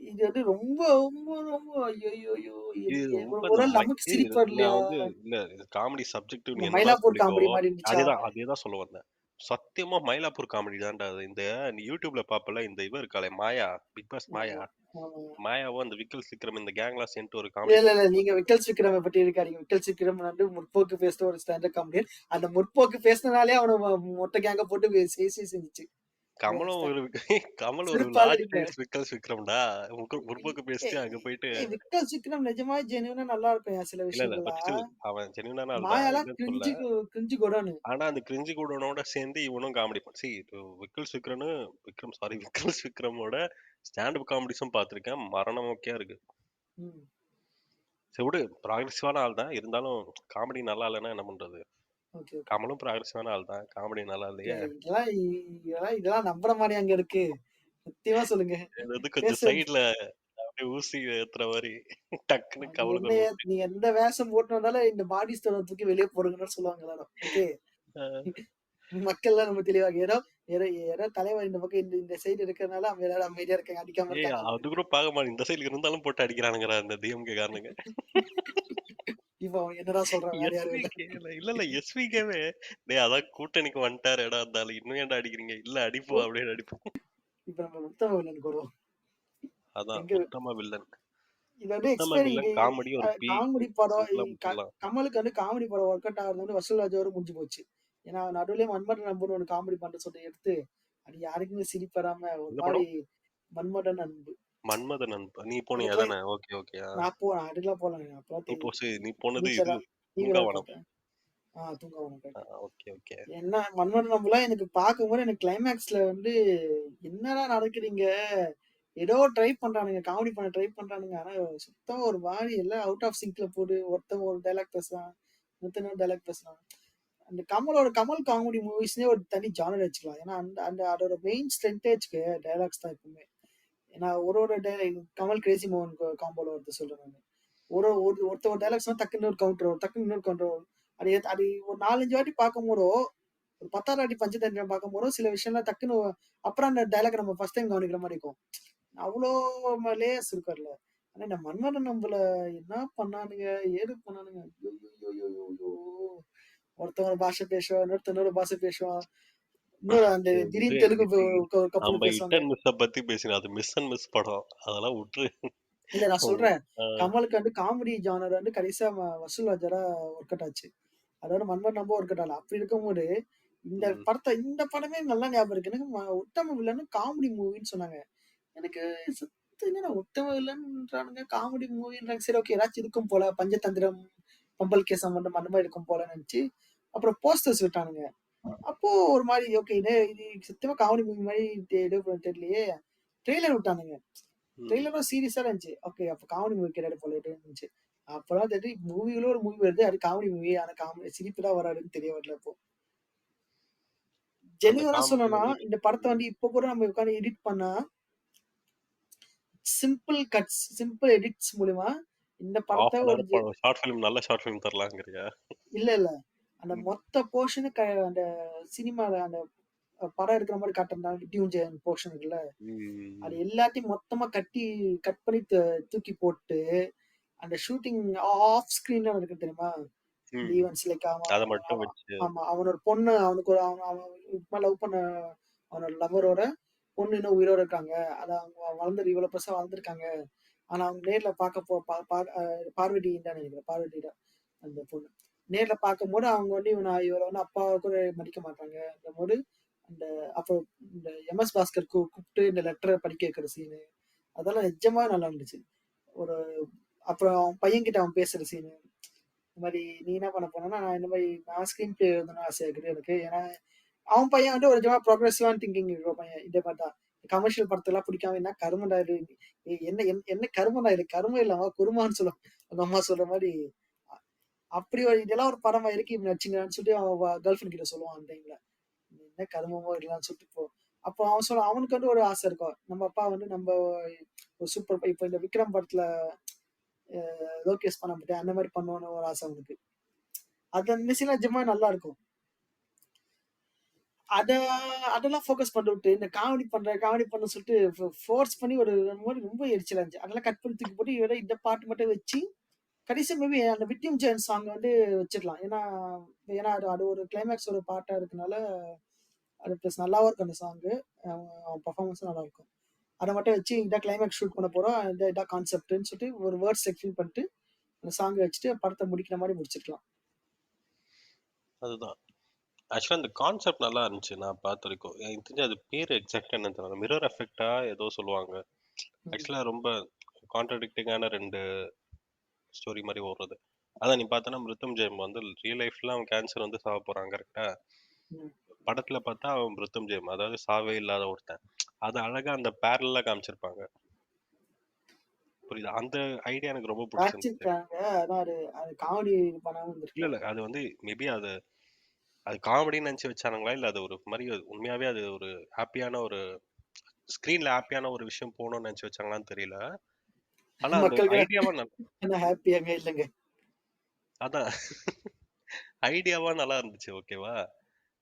இது வந்து ரொம்ப ரொம்ப ரொம்ப ஐயோ! இது ஒரு ரொம்ப ஒரு இந்த வேள நமக்கு சிரிப்பு நான் வரலையா? வந்து இல்ல காமெடி சப்ஜெக்டிவ் நீ இந்த என்னதான் மயிலாப்பூர் சொல்லிக்கோ. காமெடி மாரி இருந்துச்சா? அதேதான் சொல்ல வந்தேன். சத்தியமா மயிலாப்பூர் காமெடி தான்டா அது. நீ YouTubeல பாப்பல இந்த இவ இருக்காளே மாயா, பிக் பாஸ் மாயா. ஆமா, ஆமா. மாயாவும் அந்த விக்கல் சிக்ரம் இந்த கேங்லாம் சேர்ந்துட்டு ஒரு இல்ல, காமெடி இல்ல, இல்ல. பண்ணுவாங்க. நீங்க விக்கல் சிக்கிரம பத்தி இருக்காதீங்க. விக்கல் சிக்கிரம் வந்து முற்போக்கு பேசுன ஒரு ஸ்டாண்டப் காமெடியன். அந்த முற்போக்கு பேசுனனாலயே அவன மொட்டை கேங்க போட்டு செஞ்சுச்சு. அந்த கமலும் ஒரு கமல் ஒரு சிரிப்பா லார்ஜ் சிரிப்பேன். சைஸ் விக்கல் விக்ரம்டா. முற்போக்கு பேசிட்டு அங்க போயிட்டு விக்கல் சிக்கிரம் நிஜமாவே ஜென்யூனா நல்லா இருக்கும் சில இல்ல. பட் விஷயங்கள்லாம். ஸ்டில் அவன் ஜென்யூனான ஆள் தான். மாயாலாம் இல்லன்னு சொல்லல. கிரிஞ்சு கிரிஞ்சு கொடோனு. ஆனா அந்த கிரிஞ்சு கூடனோட சேர்ந்து இவனும் காமெடி இப்போ விக்கல் விக்ரமோட ஸ்டாண்ட் அப் காமெடிஸும் பார்த்திருக்கேன். மரண மொக்கையா இருக்கு. ம். சரி விடு. ப்ராக்ரசிவான ஆள் தான். இருந்தாலும் காமெடி நல்லா இல்லன்னா என்ன பண்றது? Okay, okay. கமலும் ப்ராக்ரசிவான ஆள் தான். காமெடி நல்லா இல்லையே! இதெல்லாம் நம்புற மாரி அங்க இருக்கு. சத்தியமா சொல்லுங்க. அது கொஞ்சம் பேச சைடுல அப்படியே ஊசி ஏத்துற மாரி டக்குன்னு நீ கமலுக்கு என்ன ஒரு ஊசி. நீ எந்த வேஷம் போட்டு வந்தாலும் இந்த பாடி ஸ்டோர தூக்கி வெளிய போடுங்கன்னு சொல்லுவாங்க எல்லாரும். ஓகே. அ மக்கள்லாம் ரொம்ப தெளிவாங்க. ஏதோ ஏதோ ஏதோ தலைவர் இந்த பக்கம் இந்த இந்த சைடு இருக்கிறனால அவங்க எல்லாரும் அமைதியா இருக்காங்க. அடிக்காம ஏய் இருக்காங்க. அது கூட பார்க்க மாட்டேன். இந்த சைடுல இருந்தாலும் போட்டு அடிக்கிறானுங்கடா இந்த டிஎம்கே காரனுங்க. இப்ப அவன் என்னடா சொல்றான்? வேற யாரும் இல்ல. எஸ்விகேல இல்ல எஸ்விகேவே டேய் அதான் கூட்டணிக்கு வந்துட்டாருடா அந்த ஆளு. இன்னும் ஏன்டா அடிக்கிறீங்க? இல்ல ஓ அடிப்போம் அப்படின்னு அடிப்போம். இப்ப நம்ம உத்தம வில்லனுக்கு வருவோம். அதான் எங்க உத்தம வில்லன். இது வந்து உத்தம எக்ஸ்பைரிங் வில்லன் காமெடி ஒரு பி. காமெடி படம் சிம்பிளா முடிச்சிடலாம். கமலுக்கு வந்து காமெடி படம் ஒர்க் அவுட் ஆகுறது வந்து வசூல் ராஜாவோட முடிஞ்சு போச்சு. ஏன்னா நடுவுலயே மன்மதன் அன்புன்னு ஒண்ணு காமெடி பண்ண சொல்லி எடுத்து அது யாருக்குமே சிரிப்பு வராம ஒரு எந்த மாரி படம்? மன்மதன் அன்பு. மன்மதன் நண்பா. நீ போனியா அதுக்கெல்லாம் தானே? Okay, okay. நான் போனேன். அதுக்கெல்லாம் போலங்க. அப்பலாம் நீ போனது வீட்ல இது தான் டிவில தான் தூங்காவனம். பார்த்தேன். தூங்காவனம் கரெக்ட். Okay, okay. என்ன மன்மதன் அன்புலாம் எனக்கு பார்க்கும்போது எனக்கு கிளைமேக்ஸ்ல வந்து என்னடா நடக்குதுங்க? ஏதோ ட்ரை பண்றானுங்க. காமெடி பண்ண ட்ரை பண்றானுங்க. ஆனா சுத்தமா ஒரு மாரி எல்லாம் அவுட் ஆஃப் சிங்க்ல போடு. ஒருத்தன் ஒரு டயலாக் பேசுறான். இன்னொருத்தன் இன்னொரு டயலாக் பேசுறான். அந்த கமல் காமெடி மூவிஸ்லயே ஒரு தனி ஜானர் வச்சுக்கலாம். ஏன்னா அந்த அந்த அதோட மெயின் ஸ்ட்ரென்த்தேஜ்க்கு டயலாக்ஸ் தான் எப்பவுமே. ஏன்னா ஒரு ஒரு கமல் கிரேசி மோகன் காம்போல ஒருத்தர் சொல்றேன் நானு. ஒருத்தர் ஒரு டயலாக் சொன்னா டக்குன்னு ஒரு கவுண்டர் வரும். டக்குன்னு இன்னொரு கவுண்டர் வரும். அது ஒரு 4, 5 வாட்டி பார்க்கும்போதோ, ஒரு 10வது வாட்டி பஞ்சதந்திரம் பார்க்கும்போதோ சில விஷயம்லாம் டக்குன்னு அப்புறம் அந்த டயலாக்க நம்ம ஃபர்ஸ்ட் டைம் கவனிக்கிற மாரி இருக்கும். அவ்ளோ லேயர்ஸ் இருக்கு அதுல. ஆனா இந்த மன்மதன் நம்புல என்ன பண்ணானுங்க? ஏது பண்ணானுங்க? ஐய்யய்யய்யய்யோ! ஒருத்தன் ஒரு பாஷை பேசுவான், இன்னொருத்தன் இன்னொரு பாஷை பேசுவான். இன்னொரு அந்த சரி விடு. திடீர்னு தெலுங்கு இது கப்புல் நம்ம ஹிட் பேசுவாங்க. அண்ட் மிஸ்ஸ பத்தி பேசினோம். அது மிஸ் அண்ட் மிஸ் படம். அதெல்லாம் உட்ரு. இல்ல நான் ம். சொல்றேன். ஆ. கமலுக்கு வந்து காமெடி ஜானர் வந்து கடைசியா வசூல் ராஜால ஒர்க் அவுட் ஆச்சு. அதோட மன்மதன் நம்பும் ஒர்க் அவுட் ஆகல. அப்படி இருக்கும்போது, ம். இந்த படமே நல்லா ஞாபகம் இருக்கு. எனக்கு உத்தம வில்லன்னு காமெடி மூவின்னு சொன்னாங்க. எனக்கு சுத்த என்னடா உத்தம வில்லன்றானுங்க, காமெடி மூவின்றாங்க. சரி ஓகே ஏதாச்சும் இருக்கும் போல. பஞ்சதந்திரம், பம்பல் கேஸ் சம்பந்தம் அந்த மாரி இருக்கும் போலன்னு நெனச்சு, அப்புறம் போஸ்டர்ஸ் விட்டானுங்க. அப்போ ஒரு மாரி ஓகே இது சத்தியமா காமெடி மூவி மாரி தெரியலையே. ட்ரெய்லர் விட்டானுங்க. ம். ட்ரெய்லரும் சீரியஸா தான் இருந்துச்சு. ஓகே அப்ப காமெடி மூவி கிடையாது போல இருந்துச்சு. அப்பதான் தெரியுது மூவில ஒரு மூவி வருது. அது காமெடி மூவி. ஆனா சிரிப்பு தான் வராதுன்னு தெரிய வரல அப்போ. அந்த ஜென்யூனா காமெடி சொல்லணும்னா, வந்து இந்த படத்த ம். வந்து இப்ப கூட நம்ம உட்கார்ந்து எடிட் பண்ணா, சிம்பிள் கட்ஸ், சிம்பிள் எடிட்ஸ் மூலியமா இந்த படத்த 1/2 ஒரு அன் ஹவர் ஷார்ட் ஃபிலிம் நல்ல ஷார்ட் ஃபிலிம் தரலாங்கிறியா? இல்ல, இல்ல. அந்த ம். மொத்த போர்ஷன் அந்த சினிமால அந்த படம் எடுக்கிற மாரி காட்டுறாங்க டியூன் போர்ஷன் இருக்குல்ல. அது ம். எல்லாத்தையும் மொத்தமா கட் பண்ணி தூக்கி போட்டு, அந்த ஷூட்டிங் ஆஃப் ஸ்கிரீன்ல இருக்கு தெரியுமா? இந்த ம். ஈவென்ட்ஸ் லைக் அத மட்டும் வச்சு ஆமா. அவனோட பொண்ணு அவனுக்கு ஒரு அவன் அவன் இப்ப லவ் பண்ண அவனோட லவ்வரோட பொண்ணு இன்னும் உயிரோட இருக்காங்க. அதான் அவங்க வளர்ந்து இவ்வளவு பெருசா வளர்ந்துருக்காங்க. ஆனா அவங்க நேர்ல பார்க்க போ பா பா அ பார்வதி தான் நெனைக்கிறேன். பார்வதி தான் அந்த பொண்ணு. நேர்ல பார்க்கும்போது அவங்க வந்து இவர வந்து அப்பாவா கூட மதிக்க மாட்டாங்க. போது அந்த அப்போ இந்த எம்.எஸ். பாஸ்கர் கூப்ட்டு இந்த லெட்டர படிக்க வைக்கிற சீனு. அதெல்லாம் நிஜமாவே நல்லா இருந்துச்சு. ஒரு அப்புறம் அவன் பையன்கிட்ட அவன் பேசுற சீனு. இந்த மாரி நீ என்ன பண்ண போறன்னா, நான் இந்த மாரி நான் ஸ்கிரீன் பிளே எழுதணும்னு ஆசையா இருக்குது எனக்கு. ஏன்னா, அவன் பையன் வந்து ஒரு விதமா ப்ரோகிரசிவான திங்கிங் இருக்கிற பையன். இதே மாரி தான். கமர்ஷியல் படத்தெல்லாம் பிடிக்காம என்ன கருமம்டா இது? என்ன கருமம்டா இது? கருமம் இல்லம்மா குருமான்னு சொல்லும். அவங்க அம்மா சொல்ற மாரி, அ அப்படி ஒரு இதெல்லாம் ஒரு படமா இருக்கு. இப்படி நடிச்சீங்களான்னு சொல்லிட்டு அவன் கேர்ள் ஃபிரெண்ட் கிட்ட சொல்லுவான் அந்த டைம்ல. என்ன கருமமோ இதெல்லாம் சொல்லிட்டு அப்போ அவன் சொல்லுவான் அவனுக்கு வந்து ஒரு ஆசை இருக்கும். நம்ம அப்பா வந்து ஒரு சூப்பர் இப்ப இந்த விக்ரம் படத்துல லோகேஷ் பண்ண மாட்டேன் அந்த மாரி பண்ணணும்னு ஒரு ஆசை அவனுக்கு. அது அந்த சீன்லாம் நிஜமா நல்லா இருக்கும். அத அதெல்லாம் ஃபோக்கஸ் பண்ண விட்டு, இந்த காமெடி பண்ண சொல்லிட்டு ஃபோர்ஸ் பண்ணி ஒரு மாரி ரொம்ப எரிச்சலா இருந்துச்சு. அதெல்லாம் கட் பண்ணி தூக்கி போட்டு வெறும் இந்த பாட்டு மட்டும் வச்சு, கடைசியா மேபி அந்த விக்டிம் ஜெயன் சாங் வந்து வச்சிரலாம். ஏன்னா ஏன்னா அது அது ஒரு கிளைமாக்ஸ் ஒரு பார்ட்டா இருக்கனால, அது பிளஸ் நல்லாவும் இருக்கும் அந்த சாங்கு. அவன் பெர்ஃபார்மன்ஸும் நல்லாருக்கும். அத மட்டும் வச்சு இதான் கிளைமாக்ஸ் ஷூட் பண்ண போறோம். இதான் கான்செப்ட்ன்னு சொல்லிட்டு ஒரு வேர்ட்ஸ் ஃபில் பண்ணிட்டு, அந்த சாங்க வச்சுட்டு படத்த முடிக்கிற மாரி முடிச்சிருக்கலாம். அதுதான். ஆக்சுவலா அந்த கான்செப்ட் நல்லா இருந்துச்சு நான் பார்த்த வரைக்கும். எனக்கு தெரிஞ்சு அது பேரு எக்ஸாக்ட்டா என்னன்னு தெரியல. மிரர் எஃபெக்ட்டா ஏதோ சொல்லுவாங்க. ம். ஆக்சுவலா ரொம்ப கான்ட்ராடிக்டிங்கான 2 ஸ்டோரி மாரி ஓடுறது. அதான் நீ பார்த்தன்னா மிருத்யுஞ்செயம் வந்து ரியல் லைஃப்ல அவன் கேன்சர் வந்து சாவ போறான் கரெக்ட்டா? ம். படத்துல பார்த்தா அவன் மிருத்யுஞ்செயம். அதாவது சாவே இல்லாத ஒருத்தன். அது அழகா அந்த பேரலலா காமிச்சிருப்பாங்க. புரியுதா? அந்த ஐடியா எனக்கு ரொம்ப புடிச்சிருந்துச்சு. காமிச்சிருக்காங்க. ஆனா அது அது காமெடி பண்ணாம இல்ல, இருந்திருக்கலாம். இல்ல. அது வந்து மேபி அது அது காமெடின்னு நெனச்சு வச்சானுங்களா? இல்ல அது ஒரு மாரி உண்மையாவே அது ஒரு ஹேப்பியான ஒரு ஸ்க்ரீன்ல ஹேப்பியான ஒரு விஷயம் போணும்னு நெனச்சு வச்சாங்களான்னு தெரியல. ஆனா அந்த மக்களுக்கு ஐடியாவா என்ன ஹாப்பியாங்க இல்லங்க. அதான் ஐடியாவா நல்லா இருந்துச்சு. ஓகேவா?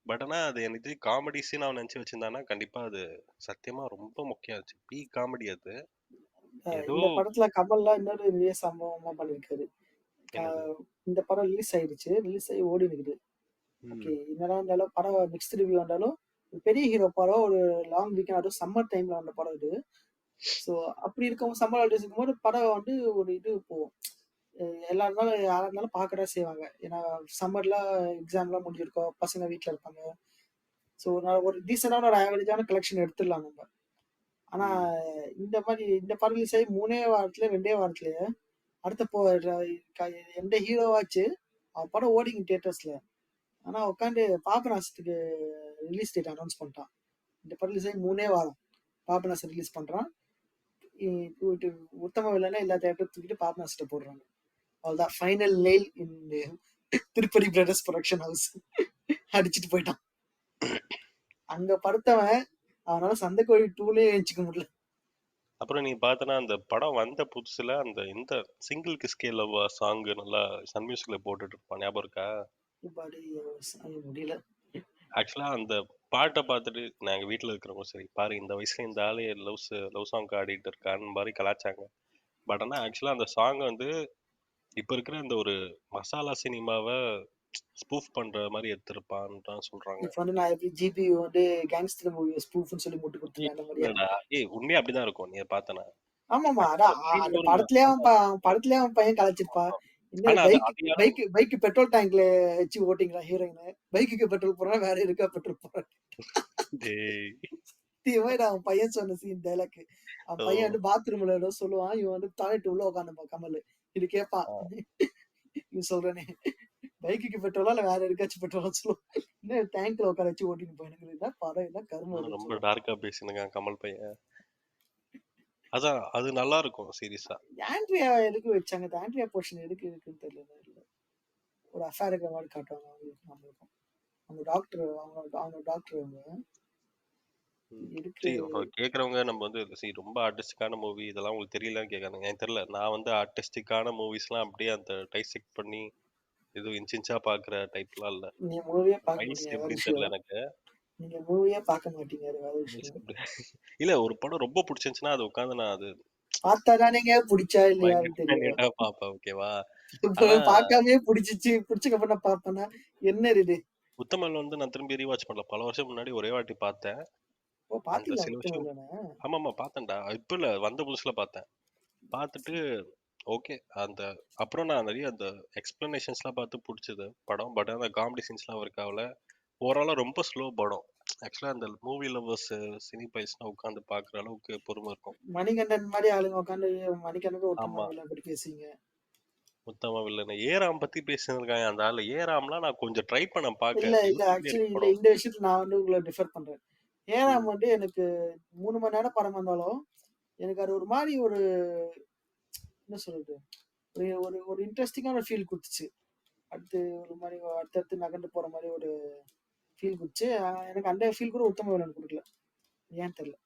பட் ஆனா அது எனக்கு காமெடி சீனா அவன் நெனச்சு வச்சிருந்தான்னா, கண்டிப்பா அது சத்தியமா ரொம்ப மொக்கையா இருந்துச்சு. பீக் காமெடி அது. ஏதோ இந்த படத்துல கமல்லாம் இன்னொரு பெரிய சம்பவமா பண்ணியிருக்காரு. க என்னது? இந்த படம் ரிலீஸ் ஆயிடுச்சு. ரிலீஸ் ஆகி ஓடினுக்குது. ஓகே. ம். என்னதான் இருந்தாலும் படம் மிக்ஸ்ட் ரிவ்யூ வந்தாலும், ஒரு பெரிய ஹீரோ படம் ஒரு லாங் வீக்கெண்ட் அதுவும் சம்மர் டைம்ல வந்த படம் இது. ஸோ அப்படி இருக்கவும் சம்மர் ஹாலிடேஸ் இருக்கும்போது படம் வந்து ஒரு இது போகும். எல்லா இருந்தாலும் யாரா இருந்தாலும் பார்க்க தான் செய்வாங்க. ஏன்னா சம்மர்ல எக்ஸாம்லாம் முடிஞ்சிருக்கும். பசங்க வீட்ல இருப்பாங்க. ஸோ நான் ஒரு டீசென்டான ஒரு ஆவரேஜான கலெக்ஷன் எடுத்துடலாம் நம்ம. ஆனா ம். இந்த மாரி இந்த படம் ரிலீஸ் ஆகி 3 வாரத்துல 2 வாரத்துலயே அடுத்த எந்த ஹீரோவாச்சு அவன் படம் ஓடிங்க தியேட்டர்ஸ்ல. ஆனா உட்காந்து பாபநாசத்துக்கு ரிலீஸ் டேட் அனௌன்ஸ் பண்ணிட்டான். இந்த படம் ரிலீஸ் ஆகி 3 வாரம். பாபநாசம் ரிலீஸ் பண்றான். இது உத்தம வில்லனா எல்லா தேட்டரும் தூக்கிட்டு பாபநாசத்தை போடுறாங்க. அவ்வளவுதான் ஃபைனல் நெயில் இன் திருப்பதி பிரதர்ஸ் ப்ரொடக்ஷன் ஹவுஸ். அடிச்சிட்டு போயிட்டான். அங்க படுத்தவன் அவனால சண்டைக்கோழி 2லயே ஏஞ்சிக்க முடியல. அப்புறம் நீ பார்த்தனா அந்த படம் வந்த புதுசுல அந்த இந்த சிங்கிள் கிஸ்கே லவ் சாங் நல்லா சன் மியூசிக்ல போட்டுட்டு இருப்பான். ஞாபகம் இருக்கா? பாடி முடியல. ஆக்சுவலா அந்த பாட்ட பார்த்துட்டு நாங்க வீட்ல இருக்கிறவங்க சரி, பாரு இந்த வயசுல இந்த ஆளு லவ் சாங் ஆடிட்டு இருக்கான்னு மாரி கலாய்ச்சாங்க. பட் ஆனா ஆக்சுவலா அந்த சாங் வந்து இப்ப இருக்கிற இந்த ஒரு மசாலா சினிமாவ ஸ்பூஃப் பண்ற மாரி எடுத்திருப்பான்னு தான் சொல்றாங்க. இப்ப வந்து நான் எப்படி ஜிபி வந்து கேங்ஸ்டர் மூவி ஸ்பூஃப்னு சொல்லி முட்டு கொடுத்துருவேன் அந்த மாதிரியா? இல்லடா. உண்மையா அப்படிதான் இருக்கும். நீ பார்த்தனா. ஆமாமா. ஆக்சுவலா அதான் அந்த வெளியூர்ல படத்திலேயே அவன் படத்திலேயே அவன் பையன் கலாய்ச்சிருப்பான். என்ன ஆனா அது பைக் அது யாரும் பைக் பைக் பெட்ரோல் டேங்க்ல வச்சு ஓட்டிங்களா ஹீரோயின்? பைக்குக்கு பெட்ரோல் போடுறா வேற இருக்கா பெட்ரோல் போடுறா? டேய். சத்தியமா இது அவன் பையன் சொன்ன சீன் டைலாக். அவன் ஓ! பையன் வந்து பாத்ரூம்ல ஏதோ சொல்லுவான். இவன் வந்து டாய்லெட் உள்ள உட்காந்துப்பான் கமலு. இது கேட்பான். ஆ. இவன் சொல்றானே பைக்குக்கு பெட்ரோலா இல்ல வேற எதுக்காச்சும் பெட்ரோலா சொல்லுவான். என்ன டேங்க்ல உட்கார வச்சு ஓட்டின்னு போயினுங்க. என்ன படம் என்ன கருமம் இதுன்னு ரொம்ப சொல்லுவான். டார்க்கா பேசினுருக்கான் கமல் பையன். அதான் அது நல்லா இருக்கும் சீரியஸா. ஆண்ட்ரியா எதுக்கு வச்சாங்க? இந்த ஆண்ட்ரியா போர்ஷன் எதுக்கு இருக்குன்னு தெரியல. ஒரு அஃபேர் இருக்கிற மாதிரி காட்டுவாங்க அவங்களுக்கு நம்மளுக்கும். அவங்க டாக்டர் அவங்க அவங்க டாக்டர் அவங்க எதுக்கு கேட்குறவங்க நம்ம வந்து ரொம்ப ஆர்டிஸ்டிக்கான மூவி இதெல்லாம் உங்களுக்கு தெரியலன்னு கேட்குறாங்க. எனக்கு தெரியல. நான் வந்து ஆர்டிஸ்டிக்கான மூவிஸ்லாம் அப்படியே அந்த டைசெக்ட் பண்ணி இது இன்ச் இன்ச்சா பார்க்குற டைப்லாம் இல்ல. நீங்க மூவியே பார்க்க வயசு மாட்டீங்க வேற எப்படின்னு தெரியல விஷயம். எனக்கு. நீங்க மூவியே பார்க்க மாட்டீங்க அது வேற வயசு விஷயம். எப்படி இல்ல ஒரு படம் ரொம்ப பிடிச்சிருந்துச்சுன்னா அது உட்காந்து நான் அது பார்த்தாதானேங்க பிடிச்சா இல்லையான்னு தெரியும். மைன்யூட்டா பார்ப்பேன். ஓகேவா? இப்போ ஆனா பார்க்காமயே பிடிச்சிச்சு பிடிச்சக்கப்புறம் நான் பார்ப்பேன்னா என்ன இது? உத்தமன் வந்து நான் திரும்பி ரீவாட்ச் பண்ணல. பல வருஷம் முன்னாடி ஒரே வாட்டி பார்த்தேன். ஓ அந்த பாத்தீங்களா சில முத்து விஷயம் மல்லன? ஆமாமா பார்த்தேன்டா. இப்ப இல்ல வந்த புதுசுல பார்த்தேன். பார்த்துட்டு ஓகே. அந்த அப்புறம் நான் நிறைய அந்த எக்ஸ்பிளனேஷன்ஸ்லாம் பார்த்து புடிச்சது படம். பட் அந்த காமெடி சீன்ஸ்லாம் ஒர்க் ஆகல. ஓவராலா ரொம்ப ஸ்லோ படம். ஆக்சுவலா அந்த மூவி லவ்வர்ஸ் சினி பைஸ்லாம் உட்காந்து பார்க்குற அளவுக்கு பொறுமை இருக்கும். மணிகண்டன் மாதிரி ஆளுங்க உட்காந்து மணிகண்டன் ஆமா. ஒட்டுமா பத்தி பேசுவீங்க. உத்தம வில்லன் ஏராம் பத்தி பேசியிருக்காங்க அந்த ஆளு. ஏராம்லாம் நான் கொஞ்சம் ட்ரை பண்ண இல்ல பார்க்க. இல்ல எவ்வளோ எப்படி ஆக்சுவலி இருக்கு இல்ல படம்? இந்த விஷயத்துல நான் வந்து உங்களை டிஃபர் பண்றேன். ம். ஏறாம் வந்து எனக்கு 3 மணி நேரம் படம் வந்தாலும் எனக்கு அது ஒரு மாதிரி ஒரு என்ன சொல்றது ஒரு ஒரு ஒரு இன்ட்ரெஸ்டிங்கான ஃபீல் கொடுத்துச்சு. அடுத்து ஒரு மாதிரி அடுத்தடுத்து நகர்ந்து போற மாதிரி ஒரு ஃபீல் குடுச்சு. எனக்கு அந்த ஃபீல் கூட உத்தம வில்லன் குடுக்கல. ஏன்னு தெரியல.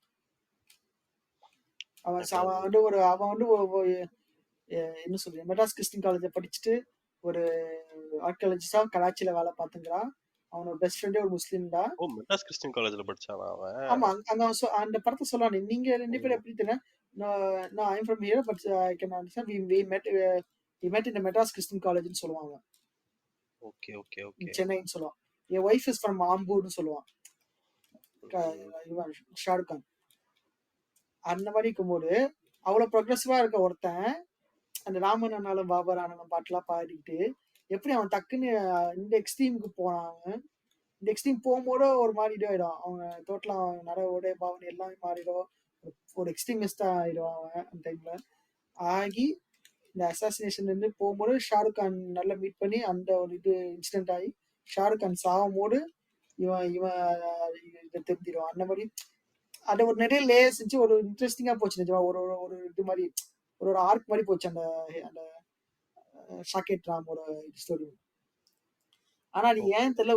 அவன் வந்து அவன் வந்து என்ன சொல்றது மெட்ராஸ் கிறிஸ்டின் காலேஜ படிச்சுட்டு ஒரு ஆர்கியாலஜிஸ்டா கராச்சியில வேலை பார்த்துங்கிறான். அவனோட பெஸ்ட் ஃப்ரெண்டே ஒரு முஸ்லீம் தான். ஓ! மெட்ராஸ் கிறிஸ்டியன் காலேஜ்ல படிச்சானா அவன்? ஆமா. அந்த அந்த படத்த சொல்லுவானே, நீங்க 2 பேரும் ம். எப்படி தெரியும்? நான் நான் I am from here but I can understand we met in Madras Christian காலேஜ்ன்னு சொல்லுவாங்க. Okay, okay, okay. சென்னைன்னு சொல்லுவான். என் ஒய்ஃப் இஸ் ஃப்ரம் ஆம்பூர்ன்னு சொல்லுவான். ம். இவன் ஷாருக் கான். அந்த மாரி இருக்கும்போது, அவ்வளவு ப்ரொக்ரெசிவா இருக்க ஒருத்தன், அந்த ராமன் ஆனாலும் பாபர் ஆனாலும் பாட்டுலாம் பாடிக்கிட்டு, எப்படி அவன் டக்குன்னு இந்த எக்ஸ்ட்ரீமுக்கு போனான் அவன். இந்த எக்ஸ்ட்ரீம் போகும்போது ஒரு மாரி இதாயிடும். அவங்க டோட்டலா நட, உடை, பாவனை எல்லாமே மாறிடும். ஒரு எக்ஸ்ட்ரீமிஸ்டா ஆயிடுவான் அவன் அந்த டைம்ல. ஆகி இந்த அசாசினேஷன்ல இருந்து போகும்போது ஷாருக் கான் நல்லா மீட் பண்ணி அந்த ஒரு இது இன்சிடென்ட் ஆகி ஷாருக் கான் சாகும்போது இவன் இவன் இதை தெரிஞ்சிடுவான். அந்த மாதிரி அது ஒரு நிறைய லேயர்ஸ் இருந்துச்சு. ஒரு இன்ட்ரெஸ்டிங்கா போச்சு நிஜமா. ஒரு ஒரு ஒரு இது மாதிரி ஒரு ஒரு ஆர்க் மாதிரி போச்சு அந்த அந்த ஷாக்கெட் ராமோட ஸ்டோரி. ஆனா அது ஓ! ஏன் தெரியல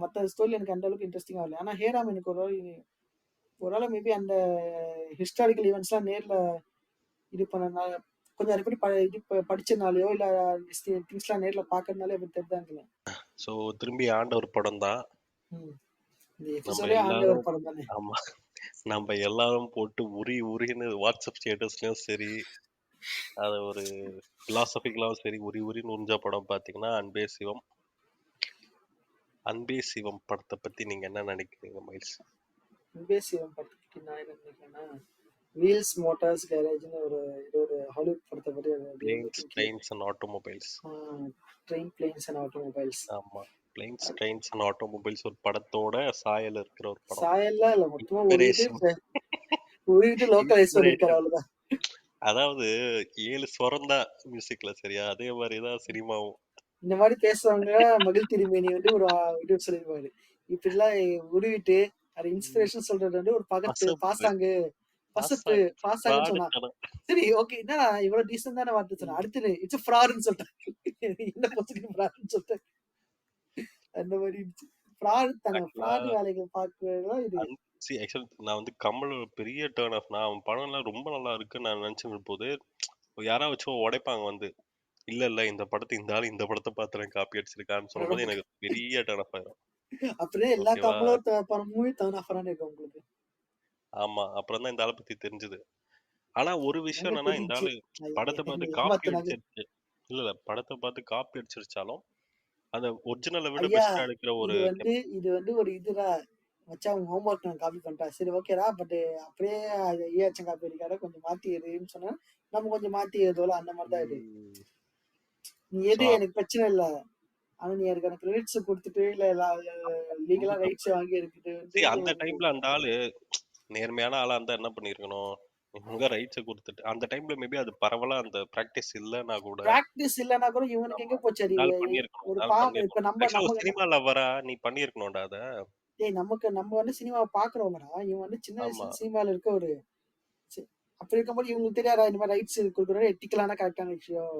மத்த ஸ்டோரி எனக்கு அந்த அளவுக்கு இன்ட்ரெஸ்டிங்கா வரல. ஆனா ஹேராம் எனக்கு ஒருவேளை மேபி அந்த ஹிஸ்டாரிக்கல் ஈவெண்ட்ஸ் எல்லாம் நேர்ல இது பண்ணனால கொஞ்சம் அதை பத்தி இது படிச்சனாலயோ இல்ல திங்ஸ் எல்லாம் நேர்ல பாக்குறதுனால அப்படி தெரிஞ்சாங்கல்ல. ஸோ திரும்பி ஆண்ட ஒரு படம் தான். இந்த நம்ம எபிசோடே ஆண்ட ஒரு எல்லாரும் படம் தானே. ஆமா. நம்ம எல்லாரும் போட்டு உரின்னு வாட்ஸ்அப் ஸ்டேட்டஸ்லயும் சரி, அத ஒரு பிலாசபிக்கலாவும் சரி உரின்னு உறிஞ்ச படம் பார்த்தீங்கன்னா, அன்பே சிவம். அன்பே சிவம் படத்த பத்தி நீங்க என்ன நினைக்கிறீங்க மைல்ஸ்? அன்பே சிவம் படத்துக்கு நான் என்ன நினைக்கிறேன்னா, வீல்ஸ் மோட்டார்ஸ் கேரேஜ்னு ஒரு இது ஒரு ஹாலிவுட் படத்தை பிளேன்ஸ், பத்தி. Trains and automobiles. Train planes and automobiles. ஆமா. பிளேன்ஸ், ட்ரெயின்ஸ் அண்ட் ஆட்டோமொபைல்ஸ் ஒரு படத்தோட சாயல் இருக்கிற ஒரு படம். சாயல்லாம் இல்ல, மொத்தமா இன்ஸ்பிரேஷன். உருவிட்டு லோக்கலைஸ் பண்ணிருக்காரு இன்ஸ்பிரேஷன். அவ்வளவுதான். அதாவது 7 ஸ்வரம் தான் மியூசிக்ல சரியா? அதே மாரி தான் சினிமாவும். இந்த மாதிரி பேசுறவங்க மகிழ் திருமேனி ஒரு இது சொல்லிருப்பாரு. இப்படிலாம் உருவிட்டு அது ம். இன்ஸ்பிரேஷன் சொல்றது ஒரு பகட்டு பசப்பு, பாசாங்கு பசப்பு பாசாங்கு, பாசாங்குன்னு சொன்னா ஃப்ராடுத்தனம். சரி ஓகே என்னடா இவ்வளவு டீசென்டான வார்த்தை சொன்னா ம். அடுத்தது இட்ஸ் ஃப்ராடுன்னு சொல்லிட்டேன். என்ன பொசுக்கு ஃப்ராடுன்னு சொல்லிட்டேன். அந்த மாதிரி இருந்துச்சு. ஃப்ராடு தானே, ஆக்சுவலா ஃப்ராடு வேலைகள் பார்க்கறதுலாம் இது. ஆக்சுவலா நான் வந்து கமல் ஒரு பெரிய டர்ன் ஆஃப். நான் அவன் படம்லாம் ரொம்ப நல்லா இருக்குன்னு நான் நினைச்சிருந்த போது, யாராவது வச்சு உடைப்பாங்க வந்து. இல்ல இந்த படத்த இந்த ஆளு இந்த படத்த பார்த்து எனக்கு காப்பி அடிச்சிருக்கான்னு சொல்லும்போது ரொம்ப எனக்கு பெரிய டர்ன் ஆஃப் ஆயிரும். அப்படியே எல்லா ஓகேவா? கமலும் படமுமே டர்ன் ஆஃப் இருக்கு உங்களுக்கு. ஆமா. அப்புறம் தான் இந்த ஆள பத்தி தெரிஞ்சது. ஆனா ஒரு விஷயம் எனக்கு என்னன்னா, இந்த தெரிஞ்சு ஆளு படத்த பார்த்து காப்பி ஏமாத்தினாங்க. அடிச்சிருச்சு. இல்ல படத்த பார்த்து காப்பி அடிச்சிருச்சாலும், அந்த ஒரிஜினல விட ஐயா பெஸ்ட்டா எடுக்கிற ஒரு இது ஒரு இதுதான் மச்சான் உங்க ஹோம்ஒர்க் நான் காப்பி பண்ணிட்டேன் சரி ஓகேடா பட் அப்படியே அது ஏஆச்சும் காப்பி அடிக்காத கொஞ்சம் மாத்தி எழுதுன்னு சொன்னா நம்ம கொஞ்சம் மாத்தி எழுதுவோம்ல அந்த மாதிரி தான் இது. ம். நீ ஸோ எது எனக்கு பிரச்சனை இல்லை. ஆனா நீ எனக்கு கிரெடிட்ஸ் கொடுத்துட்டு இல்ல ரொம்ப லீகலா தப்பு. ரைட்ஸ் வாங்கி எடுத்துட்டு வந்து அந்த டைம்ல அந்த ஆளு நேர்மையான ஆளா இருந்தா என்ன பண்ணியிருக்கணும்? உங்க ரைட்ஸ குடுத்துட்டு அந்த டைம்ல மேபி அது பரவலா அந்த பிராக்டிஸ் இல்லன்னா கூட பிராக்டிஸ் இல்லைன்னா கூட இவனுக்கு ஆமா. எங்க போச்சு இந்த அறிவு. ஆள் பண்ணியிருக்கணும். ஒரு இந்த ஆள் இப்ப பண்ணியிருக்கணும். நம்ம ஆக்சுவலா ஒரு நம்ம சினிமா லவ்வரா நீ பண்ணியிருக்கணும்டா அத. நம்ம வந்து சினிமாவை பாக்குறவங்கடா. இவன் வந்து சின்ன வயசுல ஆமா. இருந்து சினிமால இருக்க ஒரு அப்படி இருக்கும்போது இவங்களுக்கு தெரியாதா இந்த மாதிரி ரைட்ஸ் கொடுக்குறது எத்திக்கலான கரெக்டான விஷயம்.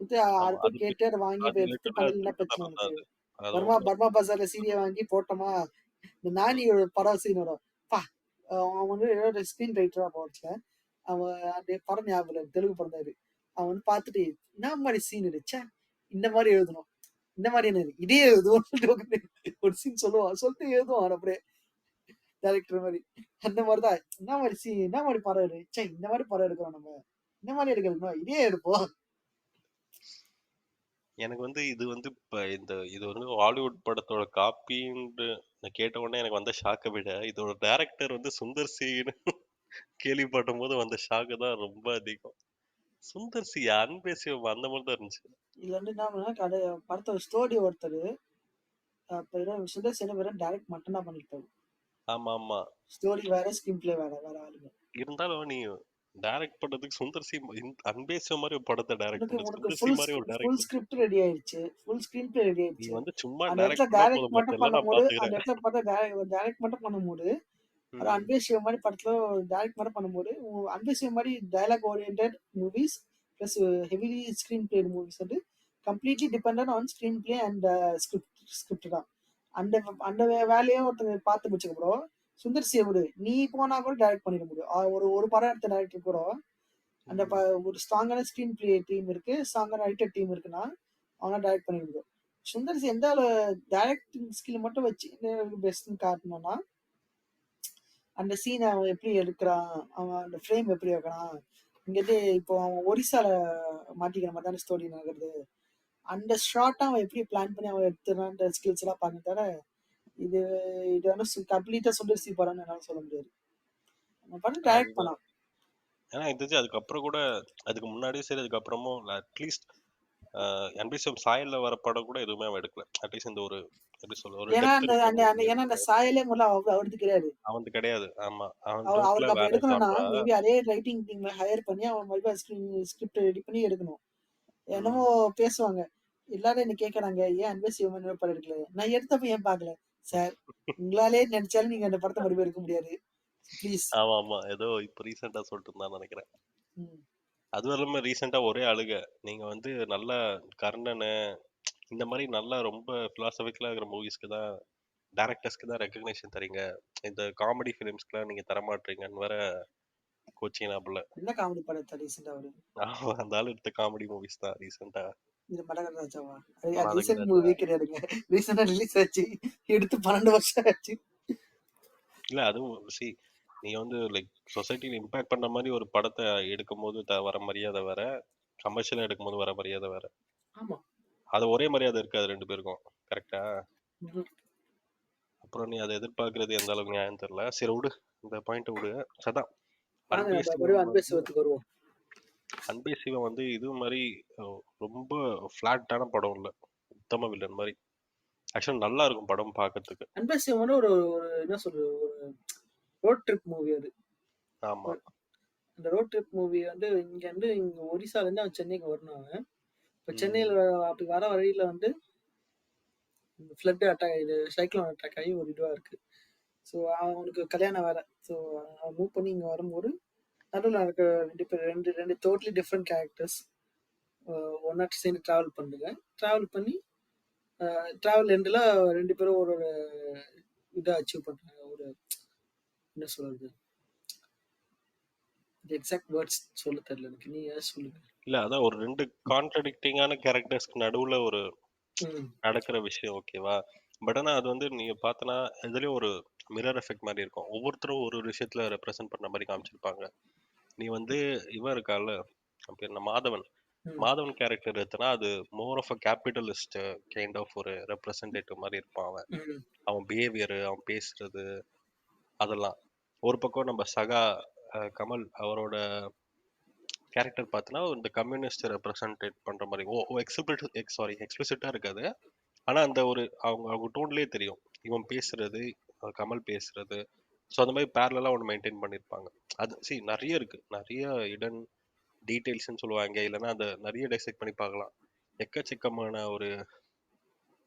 சுத்தி ஆமா. 6 பேர் கேட்டு அதை வாங்கி அது எடுத்து லிட்டரலா பண்ணது என்ன பிரச்சனை திருட்டுத்தனம் தான் உனக்கு. அது. அது பர்மா ஒண்ணும் பர்மா பஜார்ல சீரிய வாங்கி போட்டோமா. இந்த ம். நானியோட படம் சீன் வரும் பா. அவன் வந்து ஏதோ ஸ்கிரீன் ரைட்டரா போச்சுல. அவன் அந்த படம் ஞாபகம் இல்லை, தெலுங்கு படம் தான் இது. அவன் வந்து பார்த்துட்டு என்ன மாதிரி சீன் இருச்சா இந்த மாதிரி எழுதணும் இந்த மாதிரி என்ன இதே எழுதுவோம் ஒரு சீன் சொல்லுவான் சொல்லிட்டு எழுதுவான் அப்படியே டேரக்டர் மாதிரி. அந்த மாதிரிதான் என்ன மாதிரி சீன் என்ன மாதிரி படம் எடுச்சா இந்த மாதிரி படம் எடுக்கிறோம் நம்ம இந்த மாதிரி எடுக்கணும் இதே எடுப்போம். எனக்கு வந்து இது வந்து இப்ப இது வந்து ஹாலிவுட் படத்தோட காப்பின்னு நான் கேட்ட உடனே எனக்கு வந்த ஷாக்க விட, இதோட டைரக்டர் வந்து சுந்தர் சின்னு கேள்விப்பட்டபோது வந்த ஷாக்கு தான் ரொம்ப அதிகம். சுந்தர் சி அன்பே சிவம் அந்த மாதிரி தான் இருந்துச்சு. இதுல வந்து என்ன கடை படத்தோட ஸ்டோரி ஒருத்தர் சுந்தர் சி டைரக்ட் மட்டும் தான் பண்ணிருப்பாரு. ஆமாமா. ஸ்டோரி வேற ஸ்கிரீன் பிளே வேற வேற ஆளுங்க. இருந்தாலும் நீ டைரக்ட் பண்றதுக்கு சுந்தர் சி அன்பே சிவம் மாரி ஒரு படத்த டைரக்ட் உனக்கு பண்றது. உனக்கு சுந்தர் சி ஃபுல் மாரி ஒரு ஃபுல் டைரக்டர். ஸ்கிரிப்ட் ரெடி ஆயிடுச்சு, ஃபுல் ஸ்கிரீன் பிளே ரெடி நீ ஆயிடுச்சு. வந்து சும்மா அந்த இடத்துல டைரக்ட் பண்ணா டைரக்ட் போதும். மட்டும் மத்ததெல்லாம் நான் பண்ணும்போது அந்த பாத்துக்கிறேன். இடத்துல பார்த்தா டைரக்ட் மட்டும் பண்ணும்போது ஒரு ம். அன்பே சிவம் மாதிரி படத்துல டைரக்ட் மட்டும் பண்ணும்போது அன்பே சிவம் மாதிரி dialogue oriented movies plus heavily screenplay movies வந்து completely depend on screenplay and script தான். அந்த அந்த வேலையை ஒருத்தங்க பார்த்து முடிச்சுக்க ப்ரோ. சுந்தர் சி நீ போனா கூட டைரக்ட் பண்ணிட முடியும். ஒரு ஒரு படம் எடுத்த டைரக்டர் கூட அந்த ம். ஒரு ஸ்ட்ராங்கான ஸ்கிரீன் பிளே டீம் இருக்கு, ஸ்ட்ராங்கான ரைட்டர் டீம் இருக்குன்னா அவங்க டைரக்ட் பண்ணி முடியும். சுந்தர் சி எந்த டைரக்டிங் ஸ்கில் மட்டும் வச்சு பெஸ்ட்னு காட்டணும்னா, அந்த சீனை அவன் எப்படி எடுக்கிறான், அவன் அந்த ஃப்ரேம் எப்படி வைக்கிறான், இங்கிட்டு இப்போ அவன் ஒரிசால மாட்டிக்கிற மாதிரி தானே ஸ்டோரி நடக்குது. அந்த ஷார்ட்டை அவன் எப்படி பிளான் பண்ணி அவன் எடுத்துறான்ற ஸ்கில்ஸ் எல்லாம் பார்க்க தவிர இது இது வந்து கம்ப்ளீட்டா சுந்தர் சி படம்னு என்னால சொல்ல முடியாது. அவன் படம் டைரக்ட் அதுதான். பண்ணான். ஏன்னா இருந்துச்சு அதுக்கப்புறம் கூட, அதுக்கு முன்னாடியும் சரி அதுக்கப்புறமும் அட்லீஸ்ட் அன்பேசியம் சாயல்ல வர படம் கூட எதுவுமே அவன் எடுக்கல. அட்லீஸ்ட் இந்த ஒரு எப்படி சொல்ல ஒரு ஏன்னா டெப்த் அந்த இருக்கிற அந்த அந்த மூவி ஏன்னா அந்த எடுக்கல. சாயலே முதல்ல அவருக்கு கிடையாது. அவனுக்கு கிடையாது. ஆமா, அவன் டோட்டலா அவருக்கு அப்ப வேற எடுக்கணும்னா ஜான்ரா. மேபி அதே ரைட்டிங் டீம் ஹையர் பண்ணி அவன் மறுபடியும் ஸ்கிரிப்ட் ரெடி பண்ணி எடுக்கணும். என்னமோ பேசுவாங்க, எல்லாரும் என்ன கேக்குறாங்க, ஏன் அன்பே சிவமன் படம் எடுக்கல? நான் எடுத்தப்ப ஏன் பார்க்கல? சார், உங்களாலே நினைச்சாலும் நீங்க அந்த படத்தை மறுபடியும் எடுக்க முடியாது. ப்ளீஸ். ஆமா ஆமா, ஏதோ இப்ப ரீசெண்டா சொல்லிட்டு இருந்தான்னு நினைக்கிறேன். அதுவும் இல்லாம ரீசெண்டா ஒரே அழுக. நீங்க வந்து நல்ல கர்ணனு இந்த மாதிரி நல்லா ரொம்ப பிலாசபிக்கலா இருக்கிற மூவிஸ்க்கு தான், டேரக்டர்ஸ்க்கு தான் ரெக்கக்னேஷன் தரீங்க, இந்த காமெடி ஃபிலிம்ஸ்க்குலாம் நீங்க தரமாட்டீங்கன்னு வேற கோச்சிங்கனாப்புல. என்ன காமெடி படத்தை ரீசெண்டா வருது? அந்த ஆள் எடுத்த காமெடி மூவிஸ் தான் ரீசெண்டா. இது மடகர் ராஜாவா? அது ரீசெண்ட் மதகஜா. மூவி கிடையாதுங்க. ரீசெண்டா ரிலீஸ் ஆச்சு, எடுத்து 12 வருஷம் ஆச்சு. இல்ல அதுவும் சி, நீங்க வந்து லைக் சொசைட்டில இம்பாக்ட் பண்ண மாதிரி ஒரு படத்தை எடுக்கும் போது வர மரியாதை வேற, கமர்ஷியலா எடுக்கும் போது வர மரியாதை வேற. ஆமா. அது ஒரே மரியாதை இருக்காது ரெண்டு பேருக்கும். கரெக்டா? ம்ஹும். அப்புறம் நீ அதை எதிர்பார்க்கறது எந்த அளவுக்கு நியாயம் தெரியல. சரி விடு, இந்த பாயிண்ட் விடு. சதான். வாங்க அன்பே நம்ம சிவம் மறுபடியும் அன்பே வந்து சிவத்துக்கு வருவோம். அன்பே சிவம் வந்து இது மாதிரி ரொம்ப ஃபிளாட்டான படம் இல்லை, உத்தம வில்லன் மாதிரி. ஆக்சுவலா நல்லா இருக்கும் படம் பார்க்கறதுக்கு. அன்பே சிவம் வந்து ஒரு ஒரு என்ன சொல்றது, ஒரு ரோட் ட்ரிப் மூவி அது. ஆமா. அந்த ரோட் ட்ரிப் மூவி வந்து இங்க ஒரிசால இருந்து அவன் சென்னைக்கு வரணும். அவன் இப்ப ம். சென்னையில அப்படி வர வழியில வந்து ஃப்ளட் அட்டாக், இது சைக்ளோன் அட்டாக் ஆகி ஒரு இதுவா இருக்கு. ஸோ அவனுக்கு கல்யாணம் வேற. ஸோ அவன் மூவ் பண்ணி இங்க வரும்போது நடுவில் இருக்க ரெண்டு பேர், ரெண்டு ரெண்டு டோட்டலி டிஃப்ரெண்ட் கேரக்டர்ஸ் ஒன்னா சேர்ந்து டிராவல் பண்ணுங்க. டிராவல் பண்ணி டிராவல் எண்டில் ரெண்டு பேரும் ஒரு ஒரு இதை அச்சீவ் பண்றாங்க. ஒரு என்ன சொல்றது, எக்ஸாக்ட் வேர்ட்ஸ் சொல்ல தெரியல எனக்கு, நீ ஏதாவது சொல்லுங்க. இல்ல அதான் ஒரு ரெண்டு கான்ட்ரடிக்டிங்கான கேரக்டர்ஸ்க்கு நடுவுல ஒரு ம் நடக்கிற விஷயம், ஓகேவா? பட் ஆனா அது வந்து நீங்க பார்த்தனா இதுலயும் ஒரு மிரர் எஃபெக்ட் மாதிரி இருக்கும். ஒவ்வொருத்தரும் ஒரு விஷயத்துல ரெப்ரசென்ட் பண்ண மாதிரி காமிச்சிருப்பாங்க. நீ வந்து இவன் இருக்கால, அவன் பேர் என்ன, மாதவன். ம் மாதவன் கேரக்டர் எடுத்தனா அது more of a capitalist kind of ஒரு ரெப்ரசன்டேட்டிவ் மாதிரி இருப்பான் அவன். ம் அவன் பிஹேவியர், அவன் பேசுறது, அதெல்லாம். ஒரு பக்கம் நம்ம சகா கமல் அவரோட கேரக்டர் பார்த்தனா இந்த கம்யூனிஸ்ட் ரெப்ரசன்டேட் பண்ற மாதிரி ஓ எக்ஸ்பிளிசிட்டா இருக்காது. ஆனா அந்த ஒரு அவங்க அவங்க டோன்லயே தெரியும் இவன் பேசுறது, கமல் பேசுறது. ஸோ அந்த மாதிரி பேரலா ஒன்று மெயின்டைன் பண்ணியிருப்பாங்க. அது நிறைய இருக்கு, நிறைய இடன் டீட்டெயில்ஸ்னு சொல்லுவாங்க, இல்லைன்னா அதை நிறைய டைசெக்ட் பண்ணி பார்க்கலாம். எக்கச்சக்கமான ஒரு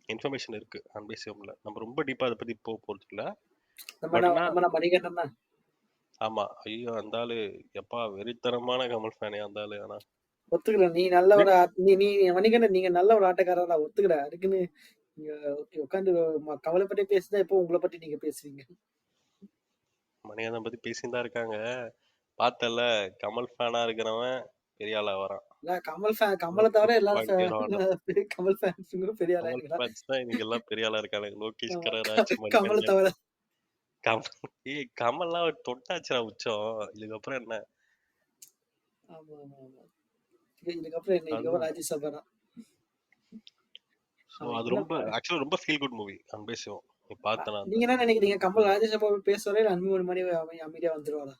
இன்ஃபர்மேஷன் இருக்கு அன்பேசியம்ல. நம்ம ரொம்ப டீப்பா அதை பத்தி போக போறது இல்லை. பட் ஆனா நம்ம மணிகண்டன் தான். ஆமா, ஐயோ அந்த ஆளு எப்பா வெறித்தனமான கமல் ஃபேனே அந்த ஆளு. ஆனா ஒத்துக்கிறேன், நீ நல்ல ஒரு நீ நீ மணிகண்டன், நீங்க நல்ல ஒரு ஆட்டக்காரரா ஒத்துக்கிறேன். அதுக்குன்னு நீங்க உட்காந்து கவலை பத்தி பேசுதா இப்போ உங்களை பத்தி நீங்க பேசுவீங்க. மணிகண்டன் பத்தி பேசின்னு தான் இருக்காங்க. பார்த்தல, கமல் ஃபேனா இருக்கிறவன் பெரிய ஆளா வரான். கமலை தவிர எல்லாரும் ஹீரோவான கமல் ஃபேன்ஸுங்களும் பெரிய கமல் ஆளாயிருங்களா? ஃபேன்ஸ் தான் இன்னைக்கு எல்லாம் பெரிய ஆளா இருக்கானுங்க. லோகேஷ் கனகராஜ், கமலை மணிகண்டன். தவிர. கமல்லாம் தொட்டாச்சுடா உச்சம். இதுக்கப்புறம் என்ன? ஆமா ஆமா ஆமா. இதுக்கப்புறம் என்ன? இதுக்கப்புறம் அதுதான். ராஜ்யசபா தான். ஸோ அது ரொம்ப ஆக்சுவலா ரொம்ப ஃபீல் குட் மூவி அன்பேசியம். நீ பார்த்தனா அந்த நீங்க என்ன நினைக்கிறீங்க, கமல் ராஜ்யசபா பேசுவாரே இல்ல அன்புமணி மாதிரி அமைதியா வந்துருவாரா?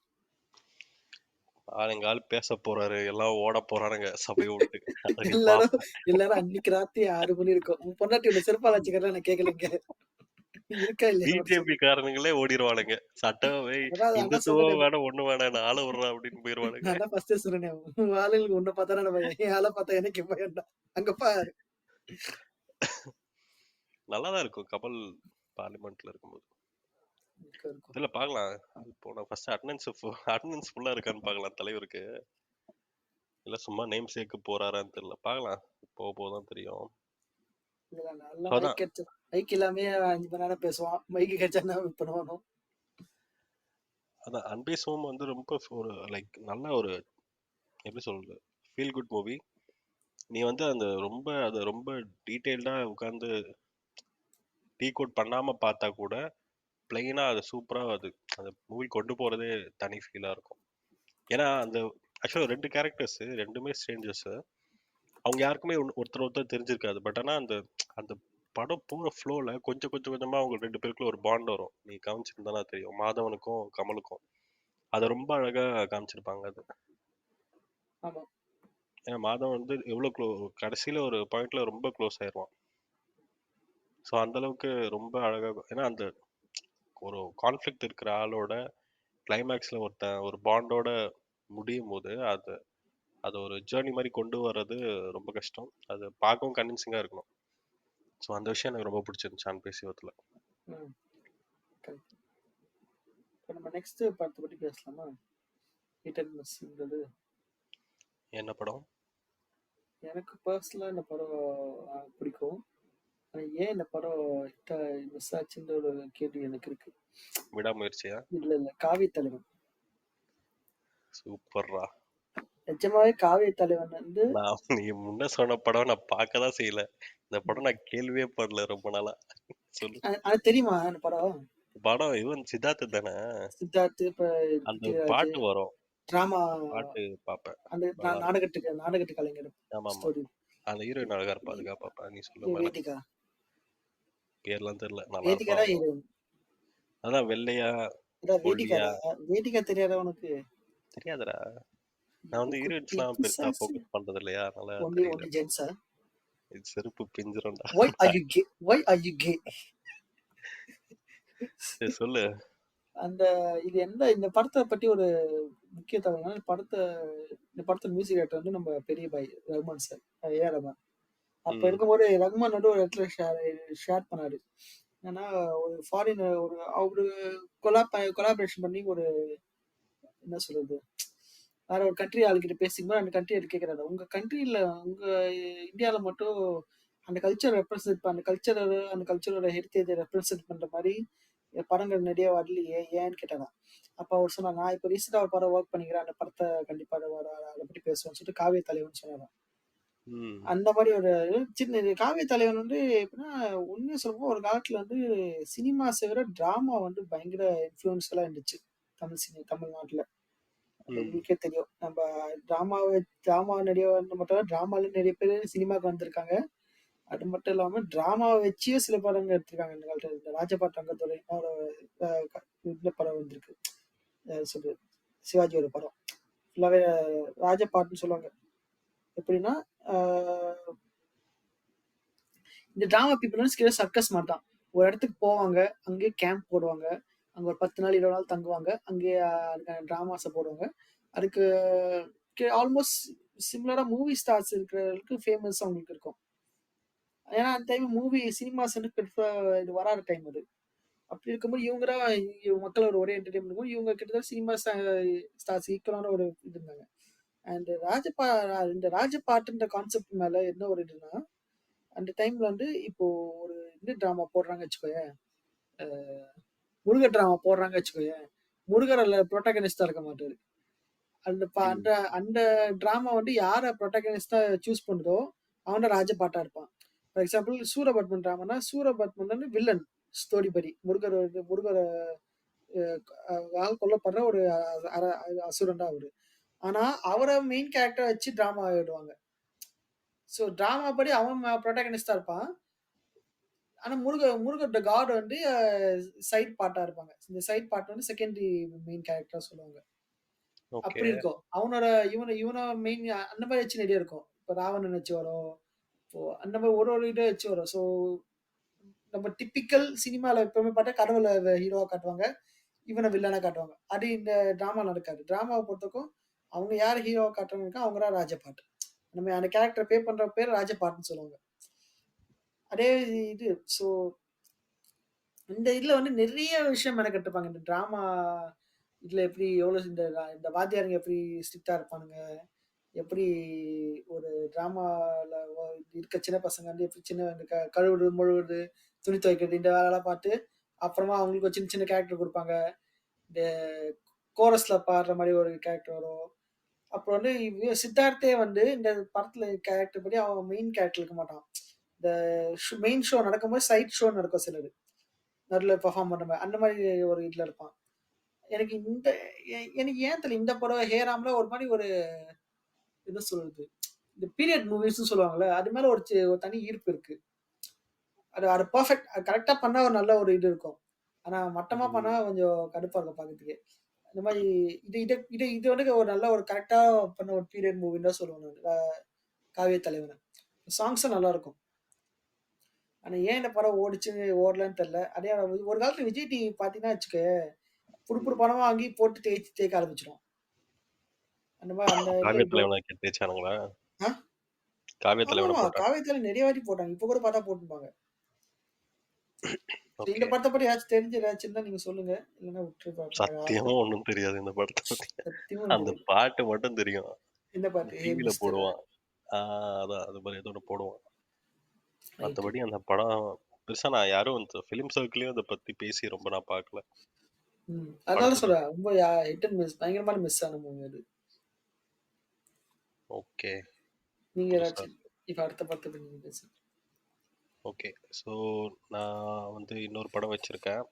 எங்க ஆள் பேச போறாரு, எல்லாம் ஓட போறானுங்க சபையை விட்டு. அதை நீ எல்லாரும் பாப்ப. எல்லாரும் அன்னைக்கு ராத்திரி 6 மணி இருக்கும். உன் பொண்டாட்டி உன்னை செருப்பால வச்சுக்கிறதா நான் கேட்கலைங்க. இருக்கா இல்லையா மட்டும் பிஜேபி சொல்லு. காரனுங்களே ஓடிடுவானுங்க. சட்டமே அதான் இந்துத்துவம் சொன்னேன். வேணாம் ஒண்ணு வேணாம், ஆள விடுறா அப்படின்னு போயிருவானுங்க. நான் தான் ஃபர்ஸ்டே சொன்னேன், உன் ஆளுங்களுக்கு உன்னை பார்த்தா நான் பயம், என் ஆளை பார்த்தா எனக்கு பயம்டா. அங்க பாரு. நல்லாதான் இருக்கும் கமல் பார்லிமெண்ட்ல இருக்கும்போது. இருக்கும். இதுல பார்க்கலாம். இப்போ நான் ஃபர்ஸ்ட் அட்டெண்டன்ஸ் ஃபுல்லா இருக்கான்னு பார்க்கலாம் தலைவருக்கு. இல்ல சும்மா நேம் சேக்கு போறாரான்னு தெரியல, பார்க்கலாம். போக போதான் தெரியும். நல்லா அதான் மைக் கிடைச்ச, மைக் இல்லாமே 5 மணி நேரம் பேசுவான். மைக் கிடைச்சா என்ன பண்ணுவானோ. அதான் அன்பே சோம் வந்து ரொம்ப ஒரு லைக் நல்ல ஒரு எப்படி சொல்றது, ஃபீல் குட் மூவி. நீ வந்து அந்த ரொம்ப டீடைல்டா உட்கார்ந்து டீகோட் பண்ணாம பார்த்தா கூட பிளெயினா அது சூப்பரா அந்த மூவி கொண்டு போறதே தனி ஃபீலா இருக்கும். ஏன்னா அந்த ஆக்சுவலா 2 கேரக்டர்ஸ், 2மே ஸ்ட்ரேஞ்சர்ஸ். அவங்க யாருக்குமே ஒருத்தர் தெரிஞ்சிருக்காது. பட் ஆனா அந்த அந்த படம் போற ஃப்ளோல கொஞ்சம் கொஞ்சம் கொஞ்சமா அவங்க 2 பேருக்குள்ள ஒரு பாண்ட் வரும். நீ கவனிச்சிருந்தா தெரியும். மாதவனுக்கும் கமலுக்கும். அத ரொம்ப அழகா காமிச்சிருப்பாங்க அது. ஆமா. ஏன்னா மாதவன் வந்து எவ்வளவு கடைசியில ஒரு பாயிண்ட்ல ரொம்ப க்ளோஸ் ஆயிருவான். ஸோ அந்த அளவுக்கு ரொம்ப அழகா ஏன்னா அந்த ஒரு கான்ஃப்ளிக்ட் இருக்கிற ஆளோட கிளைமேக்ஸ்ல ஒரு பாண்டோட முடியும் போது அது அது ஒரு ஜேர்னி மாதிரி கொண்டு வர்றது ரொம்ப கஷ்டம். அது பார்க்கவும் கன்வின்சிங்கா இருக்கணும். ஸோ அந்த விஷயம் எனக்கு ரொம்ப பிடிச்சிருந்துச்சு ஆண் பேசிவத்துல. ம். கரெக்ட். இப்போ நம்ம நெக்ஸ்ட் படத்தை பற்றி பேசலாமா? ஹிட் அண்ட் மிஸ்ன்றது. என்ன படம்? எனக்கு பர்சனலாக இந்த படம் பிடிக்கும். ஆனால் ஏன் இந்த படம் மிஸ் ஆச்சுன்ற ஒரு கேள்வி எனக்கு இருக்கு. விடாமுயற்சியா? இல்ல காவிய தலைவன். சூப்பர்ரா. நிஜமாவே காவிய தலைவன் வந்து நான் நீ முன்ன சொன்ன படம் நான் பார்க்க தான் செய்யல. இந்த படம் நான் கேள்வியே படல ரொம்ப நாளா. சொல்லு. அது தெரியுமா அந்த படம்? படம் இவன் சித்தார்த்து தானே? சித்தார்த்து, இப்ப அந்த பிருத்திவிராஜ், பாட்டு வரும். டிராமா, பாட்டு பார்ப்பேன். அந்த நல்லா இருக்கும். நாடகத்து கலைஞர் ஆமா ஆமா. ஸ்டோரி. அந்த ஹீரோயின் அழகா இருப்பா. அதுக்காக பார்ப்பேன். நீ சொல்லு மேல. வேதிகா. பேர்லாம் தெரியல. நல்லா வேதிகா இருப்பா தான் அவளும். ஹீரோயின். அதான் வெள்ளையா ஒல்லியா. வேதிகாடா. வேதிகா தெரியாத உனக்கு? தெரியாதுடா. நான் வந்து குட்டி ஹீரோயின்ஸ்லாம் பெருசா பிசாசு. ஃபோக்கஸ் பண்றது இல்லையா, அதனால ஒன்லி தெரியல. ஒன்லி ஜென்ஸா? இது செருப்பு பிஞ்சிரும்டா. Why are you gay? Why are you gay? சரி சொல்லு. அந்த இது இந்த படத்தை பற்றி ஒரு முக்கிய தகவல். இந்த படத்தோட மியூசிக் டைரக்டர் வந்து நம்ம பெரிய பாய் ரஹ்மான் சார், ஏஆர் ரஹ்மான். அப்ப ம். இருக்கும்போது ரஹ்மான் வந்து ஒரு இடத்துல ஷேர் பண்ணாரு. ஏன்னா ஒரு ஃபாரின் அவரு கொலாபரேஷன் பண்ணி ஒரு என்ன சொல்றது, வேற ஒரு கண்ட்ரி ஆளுகிட்ட பேசிக்கும்போது அந்த கண்ட்ரி எடுத்து கேட்கறாரு, உங்க கண்ட்ரியில உங்க இந்தியாவில மட்டும் அந்த கல்ச்சர் ரெப்ரசென்ட் அந்த கல்ச்சரோட ஹெரிட்டேஜ் ரெப்ரசென்ட் பண்ற மாதிரி படங்கள் நிறைய வரலையே ஏன்னு கேட்டாங்க. அப்ப அவர் சொன்னார், நான் இப்போ ரீசெண்டா ஒரு படம் ஒர்க் பண்ணிக்கிறேன், அந்த படத்தை கண்டிப்பா அதை பற்றி பேசுவோம்னு சொல்லிட்டு காவிய தலைவன் சொன்னாராம். ம். அந்த மாதிரி ஒரு சின்ன காவிய தலைவன் வந்து எப்படின்னா, உண்மையை சொல்லும்போது ஒரு காலத்துல வந்து சினிமாஸை விட டிராமா வந்து பயங்கர இன்ஃபுளுன்ஸ்ஃபுல்லா இருந்துச்சு தமிழ்நாட்டுல. அது ம். உங்களுக்கே தெரியும். நம்ம டிராமா நிறைய மட்டும் டிராமால நிறைய பேர் சினிமாக்கு வந்திருக்காங்க. அது மட்டும் இல்லாம டிராமாவை வச்சே சில படங்கள் எடுத்திருக்காங்க இந்த காலத்துல. இந்த ராஜபாட் ரங்கத்துறை ஒரு இந்த படம் வந்திருக்கு. சொல்றது சிவாஜியோட படம் ஃபுல்லாவே ராஜபாட்னு சொல்லுவாங்க. எப்படின்னா இந்த டிராமா பீப்புள் வந்து சர்க்கஸ் மாதிரி தான். ஒரு இடத்துக்கு போவாங்க, அங்கேயே கேம்ப் போடுவாங்க, அங்க ஒரு 10 நாள் 20 நாள் தங்குவாங்க, அங்கேயே அதுக்கான டிராமாஸை போடுவாங்க. அதுக்கு ஆல்மோஸ்ட் சிமிலரா மூவி ஸ்டார்ஸ் இருக்கிறவங்களுக்கு ஃபேமஸ் அவங்களுக்கு இருக்கும். ஏன்னா அந்த டைம் சினிமாஸ் வந்து பெருசா இது வராத டைம் அது. அப்படி இருக்கும்போது இவங்க தான் மக்களோட ஒரே என்டர்டைன்மெண்ட் இருக்கும். இவங்க கிட்டத்தட்ட சினிமா ஸ்டார்ஸ் ஈக்குவலான ஒரு இது இருந்தாங்க. அண்ட் இந்த ராஜபாட்டுன்ற கான்செப்ட் மேல என்ன ஒரு இதுன்னா, அந்த டைம்ல வந்து இப்போ ஒரு இந்த டிராமா போடுறாங்க வச்சுக்கோயேன், முருகர் டிராமா போடுறாங்க வச்சுக்கோயேன், முருகர் அல்ல ப்ரொட்டகனிஸ்டா இருக்க மாட்டாரு. அந்த ம். அந்த அந்த டிராமா வந்து யார ப்ரொட்டகனிஸ்டா சூஸ் பண்ணுதோ அவன் தான் ராஜபாட்டா இருப்பான். ஃபார் எக்ஸாம்பிள் சூரபத்மன் டிராமானா சூரபத்மன் வந்து வில்லன் ஸ்டோரி படி முருகர் கொல்லப்படுற ஒரு அசுரன் தான் அவரு. ஆனா அவரை மெயின் கேரக்டர் வச்சு டிராமா ஆயிடுவாங்க. ஸோ டிராமா படி அவன் ப்ரொட்டகனிஸ்டா இருப்பான். ஆனா முருகர் காட் வந்து சைட் பார்ட்டா இருப்பாங்க. இந்த சைட் பார்ட் வந்து செகண்டரி மெயின் கேரக்டரா சொல்லுவாங்க. ஓகே. அப்படி இருக்கும். இவன மெயின் அந்த மாதிரி வச்சு நிறைய இருக்கும். இப்போ ராவணன் வச்சு வரும். இப்போ அந்த மாதிரி ஒரு இதை வச்சு வரும். ஸோ நம்ம டிப்பிக்கல் சினிமால எப்பவுமே பார்த்தா கடவுளை ஹீரோவா காட்டுவாங்க, இவனை வில்லனா காட்டுவாங்க. அது இந்த டிராமா நடக்காது. டிராமாவை பொறுத்தவரைக்கும் அவங்க யார் ஹீரோவா காட்டுறாங்க அவங்க தான் ராஜபாட்டு. நம்ம அந்த கேரக்டர் பே பண்ற பேர் ராஜபாட்டுன்னு சொல்லுவாங்க. அதே இது. ஸோ இந்த இதுல வந்து நிறைய விஷயம் மெனக்கெட்டுருப்பாங்க. இந்த டிராமா இதுல எப்படி எவ்வளவு இந்த வாத்தியாருங்க எப்படி ஸ்ட்ரிக்டா இருப்பானுங்க, எப்படி ஒரு டிராமால இருக்க சின்ன பசங்க வந்து எப்படி சின்ன இந்த கழுவுறது, மொழுவுறது, துணி துவைக்கிறது இந்த வேலைலாம் பார்த்து, அப்புறமா அவங்களுக்கு ஒரு சின்ன சின்ன கேரக்டர் கொடுப்பாங்க. இந்த கோரஸ்ல பாடுற மாதிரி ஒரு கேரக்டர் வரும். அப்புறம் வந்து சித்தார்த்தே வந்து இந்த படத்துல கேரக்டர் படி அவன் மெயின் கேரக்டர் இருக்க மாட்டான். இந்த மெயின் ஷோ நடக்கும்போது சைட் ஷோ நடக்கும் சிலது. நடுவுல பெர்ஃபார்ம் பண்ற மாரி. அந்த மாரி ஒரு இதுல இருப்பான். எனக்கு இந்த எனக்கு ஏன் தெரியல இந்த படம் ஹேராம்ல ஒரு மாரி ஒரு என்ன சொல்றது? இந்த பீரியட் மூவிஸ்ன்னு சொல்லுவாங்கல்ல, அது மேல ஒரு தனி ஈர்ப்பு இருக்கு. அது அது பெர்ஃபெக்ட் கரெக்ட்டா பண்ணா ஒரு நல்ல ஒரு இது இருக்கும். ஆனா மட்டமா பண்ணா ம். கொஞ்சம் கடுப்பா இருக்கும் பாக்கறதுக்கே. இந்த மாரி இது இது இது இது வந்து ஒரு நல்ல ஒரு கரெக்ட்டா பண்ண ஒரு பீரியட் மூவின்னு தான் சொல்லுவேன் நானு. காவிய தலைவன. சாங்ஸும் நல்லாருக்கும். ஆனா ஏன் இந்த படம் ஓடுச்சு, ஓடலன்னு தெரியல. அதே ஒரு காலத்துல விஜய் டிவி பார்த்தீங்கன்னா வச்சுக்கோயேன், புது புது ம். படமா வாங்கி போட்டு தேய்க்க ஆரம்பிச்சுரும். அந்த மாரி அந்த இதுல காவிய இப்போ தலைவன தேய்ச்சானுங்களா? ஆ காவிய தலைவன ஆமாமா. போட்டான். காவிய தலைவன் நெறைய வாட்டி போட்டாங்க. இப்ப கூட பார்த்தா போட்டுருப்பாங்க. சரி இந்த ஓகே. படத்த பத்தி ஏதாச்சும் தெரிஞ்சு ஏதாச்சும் இருந்தா நீங்க சொல்லுங்க. இல்லன்னா விட்டுரு சத்தியமா ஒண்ணும் தெரியாது இந்த படத்த பத்தி. சத்தியமா அந்த தெரியாது. பாட்டு மட்டும் தெரியும். இந்த பாட்டு "ஹே டிவில மிஸ்டர்" போடுவான். ஆ அதான் அது மாரி ஏதோ ஒண்ணு போடுவான். ரைட்டு. மத்தபடி அந்த படம் பெருசா நான் யாரும் இந்த ஃபிலிம் சர்க்கிள்லயும் அத பத்தி பேசி ரொம்ப நான் பார்க்கல. அதனால படத்த பத்தி. சொல்றேன். ரொம்ப ஹிட் அண்ட் மிஸ் பயங்கரமான மிஸ் ஆன மூவி அது. ஓகே. நீங்க புதுசா ஏதாச்சும் இருக்கு. இப்ப அடுத்த படத்த பத்தி நீங்க பேசுங்க. ஓகே. ஸோ நான் இன்னொரு படம் வச்சிருக்கேன்.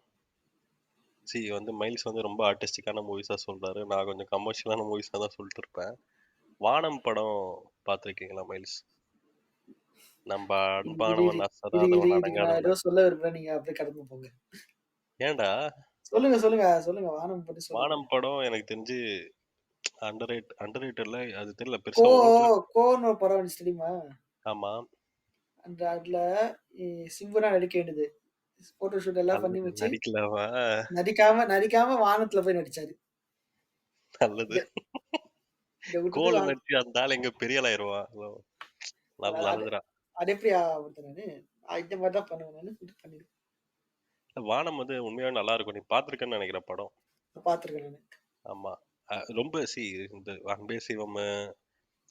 வந்து மைல்ஸ் ரொம்ப ஆர்டிஸ்டிக்கான மூவிஸா சொல்றாரு. நான் கொஞ்சம் கமர்ஷியலான மூவிஸா தான் சொல்லிட்டு இருப்பேன். வானம் படம் பார்த்துருக்கீங்களா மைல்ஸ்? நம்ப இரு இரு இரு அன்பானவன் இரு இரு அசராதவன் இதுக்கு நான் ஏதோ அடங்காதவன். சொல்ல விரும்புறேன். நீங்க அப்படியே கடந்து போங்க. ஏன்டா? சொல்லுங்க, சொல்லுங்க, சொல்லுங்க. வானம் பத்தி சொல்லுங்க. வானம் படம் எனக்கு தெரிஞ்சு அண்டர்ரேட்டட்ல அது தெரியல கோ பெருசா ஓடல. கோன்னு ஒரு படம் வந்துச்சு தெரியுமா? ஆமா. அந்த அதுல இ சிம்பு தான் நடிக்க வேண்டியது. போட்டோ ஷூட் எல்லாம் பண்ணி நல்லது. வச்சு, நடிக்கல அவன். நடிக்காம நடிக்காம வானத்துல போய் நடிச்சாரு. நல்லது. இத இத விட்டுட்டு கோல நடிச்சு அந்த ஆள் எங்க பெரிய ஆள் ஆயிருவான். அது நல்லதுடா. அது எப்படி ஆவுறது நானு? இந்த மாரி தான் பண்ணுவேன் நானு. இது பண்ணிருக்கேன். வானம் உண்மையாவே நல்லா இருக்கும். நீ பார்த்திருக்கன்னு நினைக்கிறேன் படம். பார்த்துருக்கேன் நானு. ஆமா. ரொம்ப இந்த அன்பே சிவம்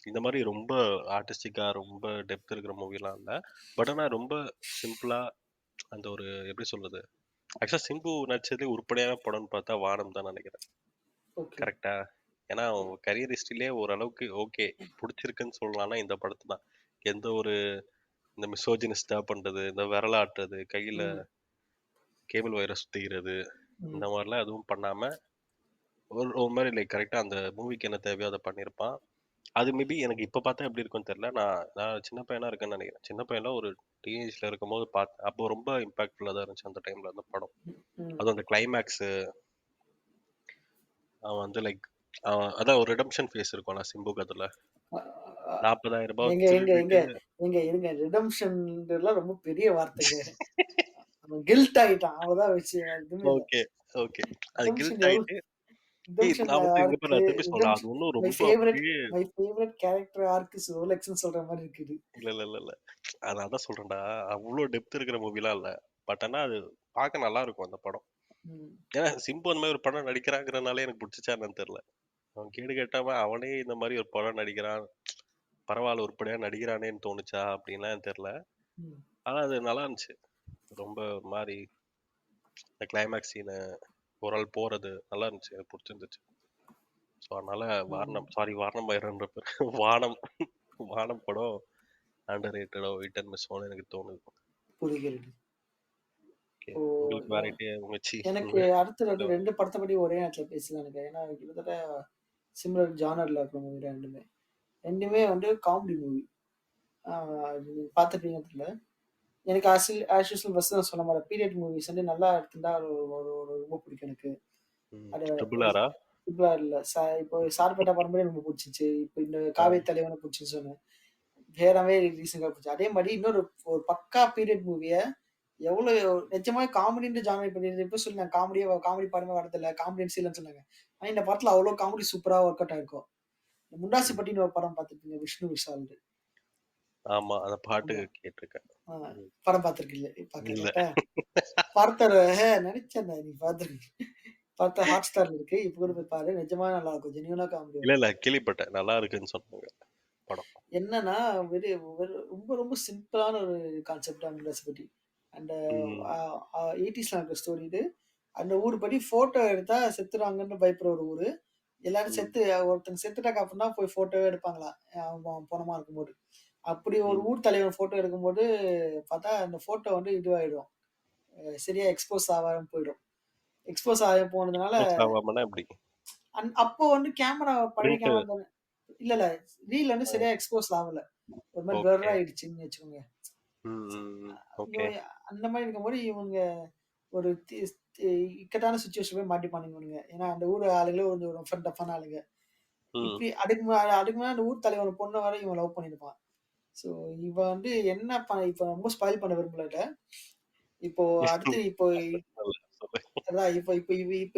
இந்த மாரி ரொம்ப ஆர்டிஸ்டிக்கா ரொம்ப டெப்த் இருக்கிற மூவிலாம் இல்ல. பட் ஆனா ரொம்ப சிம்பிளா அந்த ஒரு எப்படி சொல்றது? ஆக்சுவலா சிம்பு நடிச்சதுலயே உருப்படியான படம்ன்னு பார்த்தா வானம் தான் நினைக்கிறேன். ஓகே. கரெக்ட்டா? ஏன்னா அவங்க கரியர் ஹிஸ்டரியிலே ஓரளவுக்கு ஓகே. புடிச்சிருக்குன்னு சொல்லலாம்னா இந்த படத்த தான். எந்த ஒரு இந்த மிசோஜினிஸ்ட்டா பண்றது, இந்த விரல ஆட்டுறது, கையில ம். கேபிள் வயர சுத்திக்கிறது, ம். இந்த மாரிலாம் எதுவும் பண்ணாம, ஒரு ஒரு மாரி கரெக்ட்டா அந்த மூவிக்கு என்ன தேவையோ அத பண்ணியிருப்பான். அது மேபி எனக்கு இப்ப பார்த்தா எப்படி இருக்கும்னு தெரியல. நான் நான் சின்ன பையனா இருக்கேன்னு நெனைக்கிறேன். சின்ன பையன்ல ஒரு டீனேஜ்ல இருக்கும்போது பார்த்தேன். அப்போ ரொம்ப இம்பாக்ட்ஃபுல்லா தான் இருந்துச்சு அந்த டைம்ல அந்த படம். ம். அதுவும் அந்த கிளைமாக்ஸு அவன் அதான் ஒரு ரிடெம்ப்ஷன் ஃபேஸ் இருக்கும்ல சிம்புக்கு அதுல. அ அ ரூ. 40,000 எங்க எங்க எங்க திருடிட்டு எங்க இருங்க. ரிடெம்ப்ஷன்லாம் ரொம்ப பெரிய வார்த்தைங்க. அவன் கில்ட் ஆயிட்டான். அவ்வளோதான் விஷயம். வேற எதுவுமே இல்ல. Okay, okay. அது ரிடெம்ப்ஷன் கில்ட் எவ்வளோ ஆயிட்டு ரிடெம்ப்ஷன் நான் இங்க பாரு ஆர்க் நான் திருப்பி சொல்றேன். அது ரிடெம்ப்ஷன் ஒண்ணும் மை ரொம்ப ஃபேவரைட் அப்படியே my favourite character arc is ரோலெக்ஸ்ன்னு சொல்ற மாரி இருக்குது. இல்ல, இல்ல, இல்ல, இல்ல. நான் அதான் சொல்றேன்டா. அவ்ளோ டெப்த் இருக்கிற மூவிலாம் இல்ல. பட் ஆனா அது பார்க்க நல்லா இருக்கும் அந்த படம். ம். ஏன்னா சிம்பு அந்த மாரி ஒரு படம் நடிக்கிறாங்கிறனாலே எனக்கு புடிச்சுச்சா என்னன்னு தெரியல. அவன் கேடு கெட்டவன் அவனே இந்த மாரி ஒரு படம் நடிக்கிறான். பரவால்ல உருப்படியா நடிக்கிறானேன்னு தோணுச்சா அப்படின்லாம் எனக்கு தெரியல. ம். ஆனா அது நல்லா இருந்துச்சு. ரொம்ப ஒரு மாரி இந்த கிளைமாக்ஸ் சீனு ஒரு ஆள் போறது நல்லா இருந்துச்சு. எனக்கு புடிச்சிருந்துச்சு. ஸோ அதனால ம். வாரணம் ஆயிரம்ன்ற பேரு. வானம் வானம் படம் அண்டர் ரேட்டடோ ஹிட் அண்ட் மிஸ்ஸோன்னு எனக்கு தோணுது. புரிகிறது. ஓகே. இப்போ உங்களுக்கு வேற உங்க எனக்கு உங்க அடுத்து வந்து 2 படத்த பத்தி ஒரே நேரத்துல பேசலாம்னு இருக்கேன். ஏன்னா கிட்டத்தட்ட சிமிலர் ஜானர்ல இருக்கிற மூவி 2மே. 2மே வந்து காமெடி மூவி. ஆ நீங்க பார்த்துருப்பீங்கன்னு தெரியல. எனக்கு ஆஸ் யூசுவல் ஃபர்ஸ்ட் நான் சொன்ன மாரி பீரியட் மூவிஸ் வந்து நல்லா எடுத்திருந்தா அது ரொம்ப பிடிக்கும் எனக்கு. அது ட்ரிபிள் ஆரா? சிம்பிளா இல்ல. இப்போ சார்பேட்டா படமே ரொம்ப புடிச்சுச்சு. இப்போ இந்த ஆ. காவிய தலைவன புடிச்சுச்சுன்னு சொன்னேன். வேறவே ரீசென்ட்டா புடிச்சு. அதே மாரி இன்னொரு ஒரு பக்கா பீரியட் மூவிய எவ்வளோ நிஜமாவே காமெடின்ற ஜானர் இப்ப நீங்க எப்படி சொன்னீங்க காமெடி படமே வரதில்ல. காமெடி இல்லன்னு சொன்னாங்க. ஆனா இந்த படத்துல அவ்வளோ காமெடி சூப்பரா ஒர்க் அவுட் ஆயிருக்கும். இந்த ம். முண்டாசுப்பட்டின்னு ஒரு படம் பார்த்துருப்பீங்க. விஷ்ணு விஷால்து. ஆமா. அந்த பாட்டு அந்த கேட்டுருக்கேன். ஆ ம். படம் பார்த்துருக்கீங்க. இல்ல. கரெக்ட்டா? படத்தோட நெனச்சேன்டா நீ பார்த்துருக்க. படத்த Hotstarல இருக்கு. இப்ப கூட போய் பாரு. நிஜமா நல்லாருக்கும். ஜென்யூனா காமெடியா இல்ல, இருக்கும். இல்ல. கேள்விப்பட்டேன். நல்லா இருக்குன்னு சொன்னாங்க படம். என்னன்னா, வெறு வெறு ரொம்ப ரொம்ப சிம்பிளான ஒரு கான்செப்ட் தான் முண்டாசுப்பட்டி. அந்த ம். அ அ 80ஸ்ல நடக்கிற ஸ்டோரி இது. அந்த ஊர் படி ஃபோட்டோ எடுத்தா செத்துருவாங்கன்னு பயப்படுற ஒரு ஊரு. எல்லாரும் ம். செத்து ஒருத்தங்க செத்துட்டாங்க அப்டின்னா போய் ஃபோட்டோவே எடுப்பாங்களாம். அவன் பொணமா இருக்கும்போது. அப்படி ஒரு ம். ஊர் தலைவன் ஃபோட்டோ எடுக்கும்போது பார்த்தா, அந்த ஃபோட்டோ வந்து இதுவாயிடும். சரியா எக்ஸ்போஸ் ஆகாம போயிடும். எக்ஸ்போஸ் ஆகி போனதுனால, எக்ஸ்போஸ் ஆவாமன்னா எப்படி? அப்போ வந்து கேமரா பழைய பிரிண்ட். கேமரா தானே. இல்ல. ரீல் வந்து அ. சரியா எக்ஸ்போஸ் ஆகல. ஒரு மாரி பிளர் ஓகே. ஆயிடுச்சுன்னு வச்சுக்கோங்க. ம். ம். ம். ஐயோ! ஓகே. அந்த மாரி இருக்கும்போது இவனுங்க ஒரு இக்கட்டான சிச்சுவேஷன் போய் மாட்டிப்பானுங்க இவனுங்க. ஏன்னா அந்த ஊர் ஆளுங்களே கொஞ்சம் ரஃப் அண்ட் டஃப்பான ஆளுங்க. ம். இப்டி அதுக்கு முன்னாடி அந்த ஊர் தலைவன் பொண்ண வேற இவன் லவ் பண்ணியிருப்பான். ஸோ இவன் வந்து என்ன இப்ப ரொம்ப ஸ்பாயில் பண்ண விரும்பல இத. இப்போ அடுத்து இப்போ சொல்லு, சொல்லு. அதான் இப்ப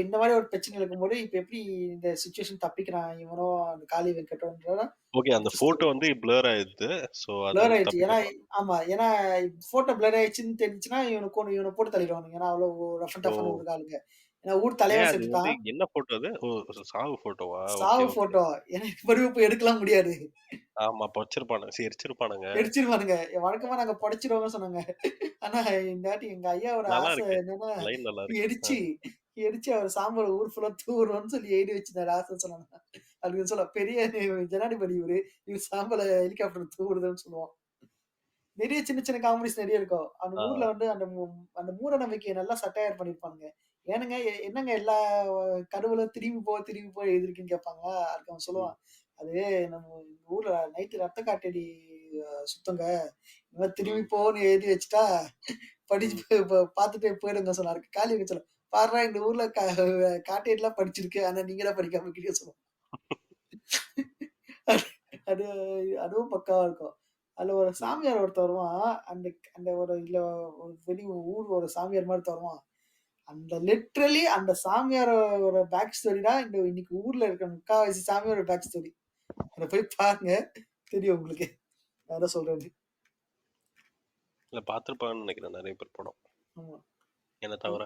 இந்த மாரி ஒரு பிரச்சனை இருக்கும்போது, இப்ப எப்படி இந்த சிச்சுவேஷன் தப்பிக்கிறான் இவனோ, அந்த காளி வெங்கட்ன்றத ஓகே. அந்த அடுத்த ஃபோட்டோ ஸ்டோரி. வந்து பிளர் ஆயிடுது. ஸோ பிளர் அதுலருந்து ஆயிடுச்சு. ஏன்னா தப்பிக்கிறான். ஆமா. ஏன்னா ஃபோட்டோ பிளர் ஆயிடுச்சுன்னு தெரிஞ்சுச்சுன்னா, இவன போட்டு தள்ளிடுவானுங்க. ஏன்னா அவ்ளோ ரஃப் அண்ட் ஓ! டஃப்ன்னு ஒரு ஆளுங்க. ஏன்னா ஊர் ஏன் தலைவன் அது வந்து செத்துட்டான். என்ன ஃபோட்டோ அது? ஓ! சாவு ஃபோட்டோவா? ஓகே, சாவு ஓகே. ஃபோட்டோ. ஏன்னா மறுபடியும் போய் எடுக்கலாம் முடியாது. ஆமா. அப்ப வச்சிருப்பானுங்க. எரிச்சிருப்பானுங்க. எரிச்சிருவானுங்க. வழக்கமா நாங்க புடைச்சிருவோம்னு சொன்னாங்க. ஆனா இந்த வாட்டி எங்க ஐயாவோட நல்லா ஆசை இருக்கு. என்னன்னா, லைன் நல்லா இருக்கு. எரிச்சு எரிச்சு அவர் சாம்பல ஊர் ஃபுல்லா தூவணும்னு சொல்லி எழுதி வச்சிருந்தாரு ஆசை சொன்னாங்க. அதுக்கு சொல்ல பெரிய ஜனாதிபதி இவரு. இவர் சாம்பல ஹெலிகாப்டர்ல தூவுறதுன்னு சொல்லுவோம். நெறைய சின்ன சின்ன காமெடிஸ் நெறைய இருக்கும். அந்த ஆ. ஊர்ல வந்து அந்த மூட நம்பிக்கைய நல்லா சட்டையர் பண்ணியிருப்பானுங்க. ஏனுங்க என்னங்க எல்லா கடவுளும் திரும்பி போ எழுதியிருக்குன்னு கேட்பாங்களா? அதுக்கு அவன் ம். சொல்லுவான். அது நம்ம எங்க ஊர்ல நைட்டு ரத்த காட்டடி சுத்தங்க. இந்த மாரி திரும்பி ம். போன்னு எழுதி வச்சுட்டா, படிச்சு ம். பார்த்துட்டு போயிடுங்க சொன்னாரு. காளி வைக்க சொல்ல. பார்றா இந்த ஊர்ல காட்டேரிலாம் படிச்சிருக்கு. ஆனா நீங்க தான் படிக்காம இருக்கீங்கன்னு சொல்லுவான். அது அது அதுவும் பக்காவா இருக்கும். அதுல ஒரு ம். சாமியார் ஒருத்தன் வருவான். அந்த அந்த ஒரு இதுல ஒரு பெரிய ஊர் ஒரு சாமியார் மாரி ஒருத்தன் வருவான். அந்த லிட்டரலி அந்த சாமியாரோட பேக் ஸ்டோரி தான் இன்னைக்கு ஊர்ல இருக்க முக்காவாசி சாமியாரோட பேக் ஸ்டோரி. அத போய் பாருங்க. தெரியும் உங்களுக்கு. நான் என்ன சொல்றேன்னு. இல்ல பார்த்துருப்பாங்கன்னு நெனைக்கிறேன் நெறைய பேர் படம். ஆமா. என்ன உன் தவிர.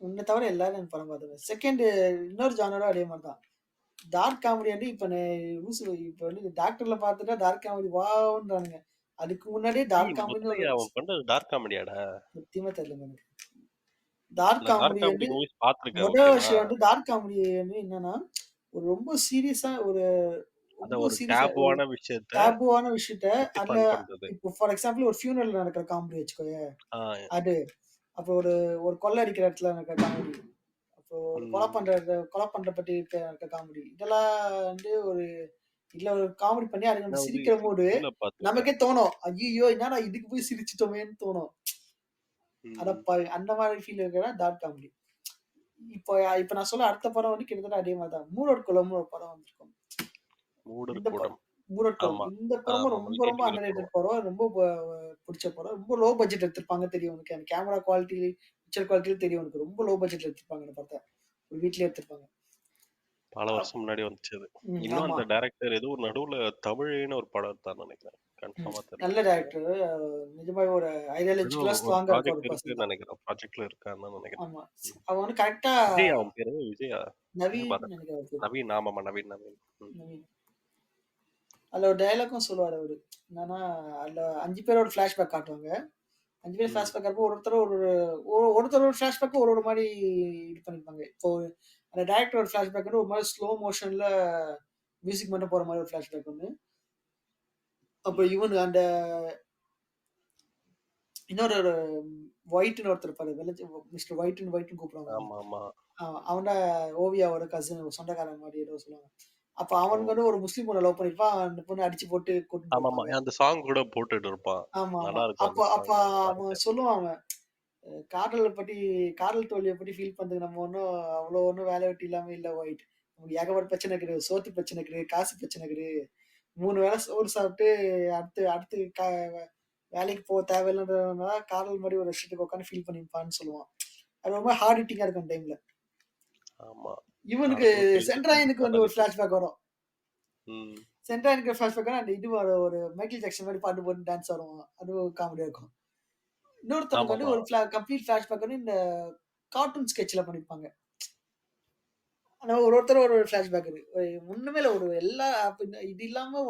உன்ன தவிர எல்லாரும் அந்த படம் பார்த்துருக்கேன். செகண்ட் இன்னொரு ஜானரும் அதே மாரி தான். டார்க் காமெடி வந்து இப்ப வந்து டாக்டர்ல பார்த்துட்டா டார்க் காமெடி வாவ்ன்றானுங்க. அதுக்கு முன்னாடியே டார்க் காமெடின்னு ஒரு முதல்லயே அவன் பண்றது டார்க் காமெடியாடா? சத்தியமா தெரியலங்க எனக்கு. டார்க் நான் டார்க் காமெடி காமெடி வந்து மூவிஸ் பார்த்துருக்கேன். மொத ஓகேவா? விஷயம் வந்து டார்க் காமெடி வந்து என்னன்னா, ஒரு ரொம்ப சீரியஸா அத ரொம்ப ஒரு சீரியஸா ஒரு டேபுவான விஷயத்த டேபூவான விஷயத்த வச்சு அதுல ஃபன் பண்றது. இப்போ ஃபார் எக்ஸாம்பிள் ஒரு ஃப்யூனரல்ல நடக்கிற காமெடி வச்சுக்கோயேன். ஆ. அது. அப்புறம் ஒரு ஒரு கொள்ள அடிக்கிற இடத்துல நடக்கிற காமெடி. அப்போ ஒரு ம். கொலை பண்ற பத்தி இருக்க காமெடி. இதெல்லாம் வந்து இதுல ஒரு காமெடி பண்ணி அதுக்கு நம்ம நான் வந்து சிரிக்கிறபோது, இதுல பார்த்துருக்கேன். நமக்கே தோணும். ஐய்யய்யோ! என்னடா இதுக்கு போய் சிரிச்சுட்டோமேன்னு தோணும். ம். அந்த மாரி ஃபீல் இருக்கிறது டார்க் காமெடி. இப்போ இப்ப நான் சொல்ல அடுத்த படம் வந்து கிட்டத்தட்ட அதே மாரி தான். மூரோட் குளம்னு ஒரு படம் வந்திருக்கும். மூடர் இந்த கூடம். படம் மூரோட் குளம். ஆமா. இந்த படமும் ஆமாமா. ரொம்ப ரொம்ப டிவில அண்டர் ரேட்டட் போடுவான். படம். ரொம்ப புடிச்ச படம். ரொம்ப லோ பட்ஜெட் எடுத்திருப்பாங்க தெரியும் உனக்கு. அந்த கேமரா குவாலிட்டி, பிக்சர் குவாலிட்டில தெரியும் உனக்கு. ரொம்ப லோ பட்ஜெட்ல எடுத்திருப்பாங்க அந்த படத்த. ஒரு வீட்லயே எடுத்திருப்பாங்க. பல அ வருஷம் முன்னாடி வந்துச்சு அது. ம். இன்னும் ஆமா. அந்த டைரக்டர் ஏதோ ஒரு நடுவுல தமிழ்ன்னு ஒரு படம் எடுத்தார்ன்னு நெனைக்கிறேன். ம். கன்ஃபார்மா தெரியல. நல்ல டைரக்டர். நிஜமாவே ஒரு ஏதோ ஐடியாலஜிக்கலா ஒரு ஸ்ட்ராங்கா இருக்க ஒரு ப்ராஜெக்ட் பர்சன் இருக்குன்னு தான். நெனைக்கிறேன். ப்ராஜெக்ட்ல இருக்காருன்னு தான் நெனைக்கிறேன். ஆமா. ம். அவன் வந்து கரெக்ட்டா விஜய் அவன் பேரு? விஜயா? என்னமோ நவீன் பார்த்தேன். நெனைக்கிறேன் அவரு பேரு. நவீன். ஆமாமா. நவீன், நவீன். ம். நவீன். அதுல ஒரு டயலாக்கும் சொல்லுவாரு அவரு. என்னன்னா, அதுல 5 பேரோட ஃபிளாஷ்பேக் காட்டுவாங்க. 5 பேர் ம். ஃபிளாஷ்பேக் காட்டும்போது ஒருத்தரோட ஃபிளாஷ்பேக் ஒரு மாரி இது பண்ணியிருப்பாங்க. இப்போ அந்த டைரக்டரோட ஃபிளாஷ்பேக் வந்து ஒரு மாரி ஸ்லோ மோஷன்ல மியூசிக் மட்டும் போற மாரி ஒரு ஃபிளாஷ்பேக் ஒண்ணு. ம். அப்புறம் இவனு அந்த இன்னொரு ஒரு ஒயிட்ன்னு ஒருத்தர் இருப்பாரு. மிஸ்டர் ஒயிட்ன்னு கூப்பிடுவாங்க அவன. ஆமாமா. அவன் தான் ஓவியாவோட கசின் சொந்தக்காரன் மாரி ஏதோ சொல்லுவாங்க. அப்ப ஓ! அவனுக்கு வந்து ஒரு முஸ்லீம் பொண்ண லவ் பண்ணியிருப்பான். அந்த பொண்ண அடிச்சு போட்டு கூட்டின்னு ஆமாமா. போயிருப்பாங்க. அந்த சாங் கூட போட்டுட்டு இருப்பான். ஆமா. நல்லா இருக்கும் அப்ப அந்த அப்ப சாங். அவன் மறந்துட்டேன். சொல்லுவான் அவன். காதல பத்தி காதல் தோல்விய பத்தி ஃபீல் பண்றதுக்கு நம்ம ஒண்ணும் வேலை வெட்டி இல்லாம இல்ல ஒயிட். நமக்கு ஏகப்பட்ட பிரச்சனை இருக்குது. சோத்து பிரச்சனை இருக்குது. காசு பிரச்சனை இருக்குது. 3 வேள சோறு சாப்பிட்டு அடுத்து அடுத்து வேலைக்கு தேவையில்லன்றதுனால காதல் மாரி ஒரு விஷயத்துக்கு உட்கார்ந்து ஃபீல் பண்ணியிருப்பான்னு சொல்லுவான். அது ரொம்ப ஹார்ட் ஹிட்டிங்கா இருக்கும் அந்த டைம்ல. ஆமா. இவனுக்கு நாளைக்கு ஒரு கேள்வி கேட்டு சென்ட்ராயனுக்கு வந்து ஒரு காதலிப்பேன். ஃபிளாஷ்பேக் வரும். ம். சென்ட்ராயனுக்கு ஃபிளாஷ்பேக் அந்த இது வரும். ஒரு மைக்கேல் ஜாக்சன் மாரி பாட்டு போட்டு டான்ஸ் ஆடுவான். அதுவும் காமெடியா இருக்கும். இன்னொருத்தனுக்கு வந்து ஆமாமா. ஒரு கம்ப்ளீட் ஃபிளாஷ்பேக் வந்து இந்த கார்ட்டூன் ஸ்கெட்ச்ல பண்ணியிருப்பாங்க. ஆனா ஒருத்தர் ஒரு ஃபிளாஷ்பேக் இருக்கு. ஒண்ணுமே இல்ல. இது இல்லாம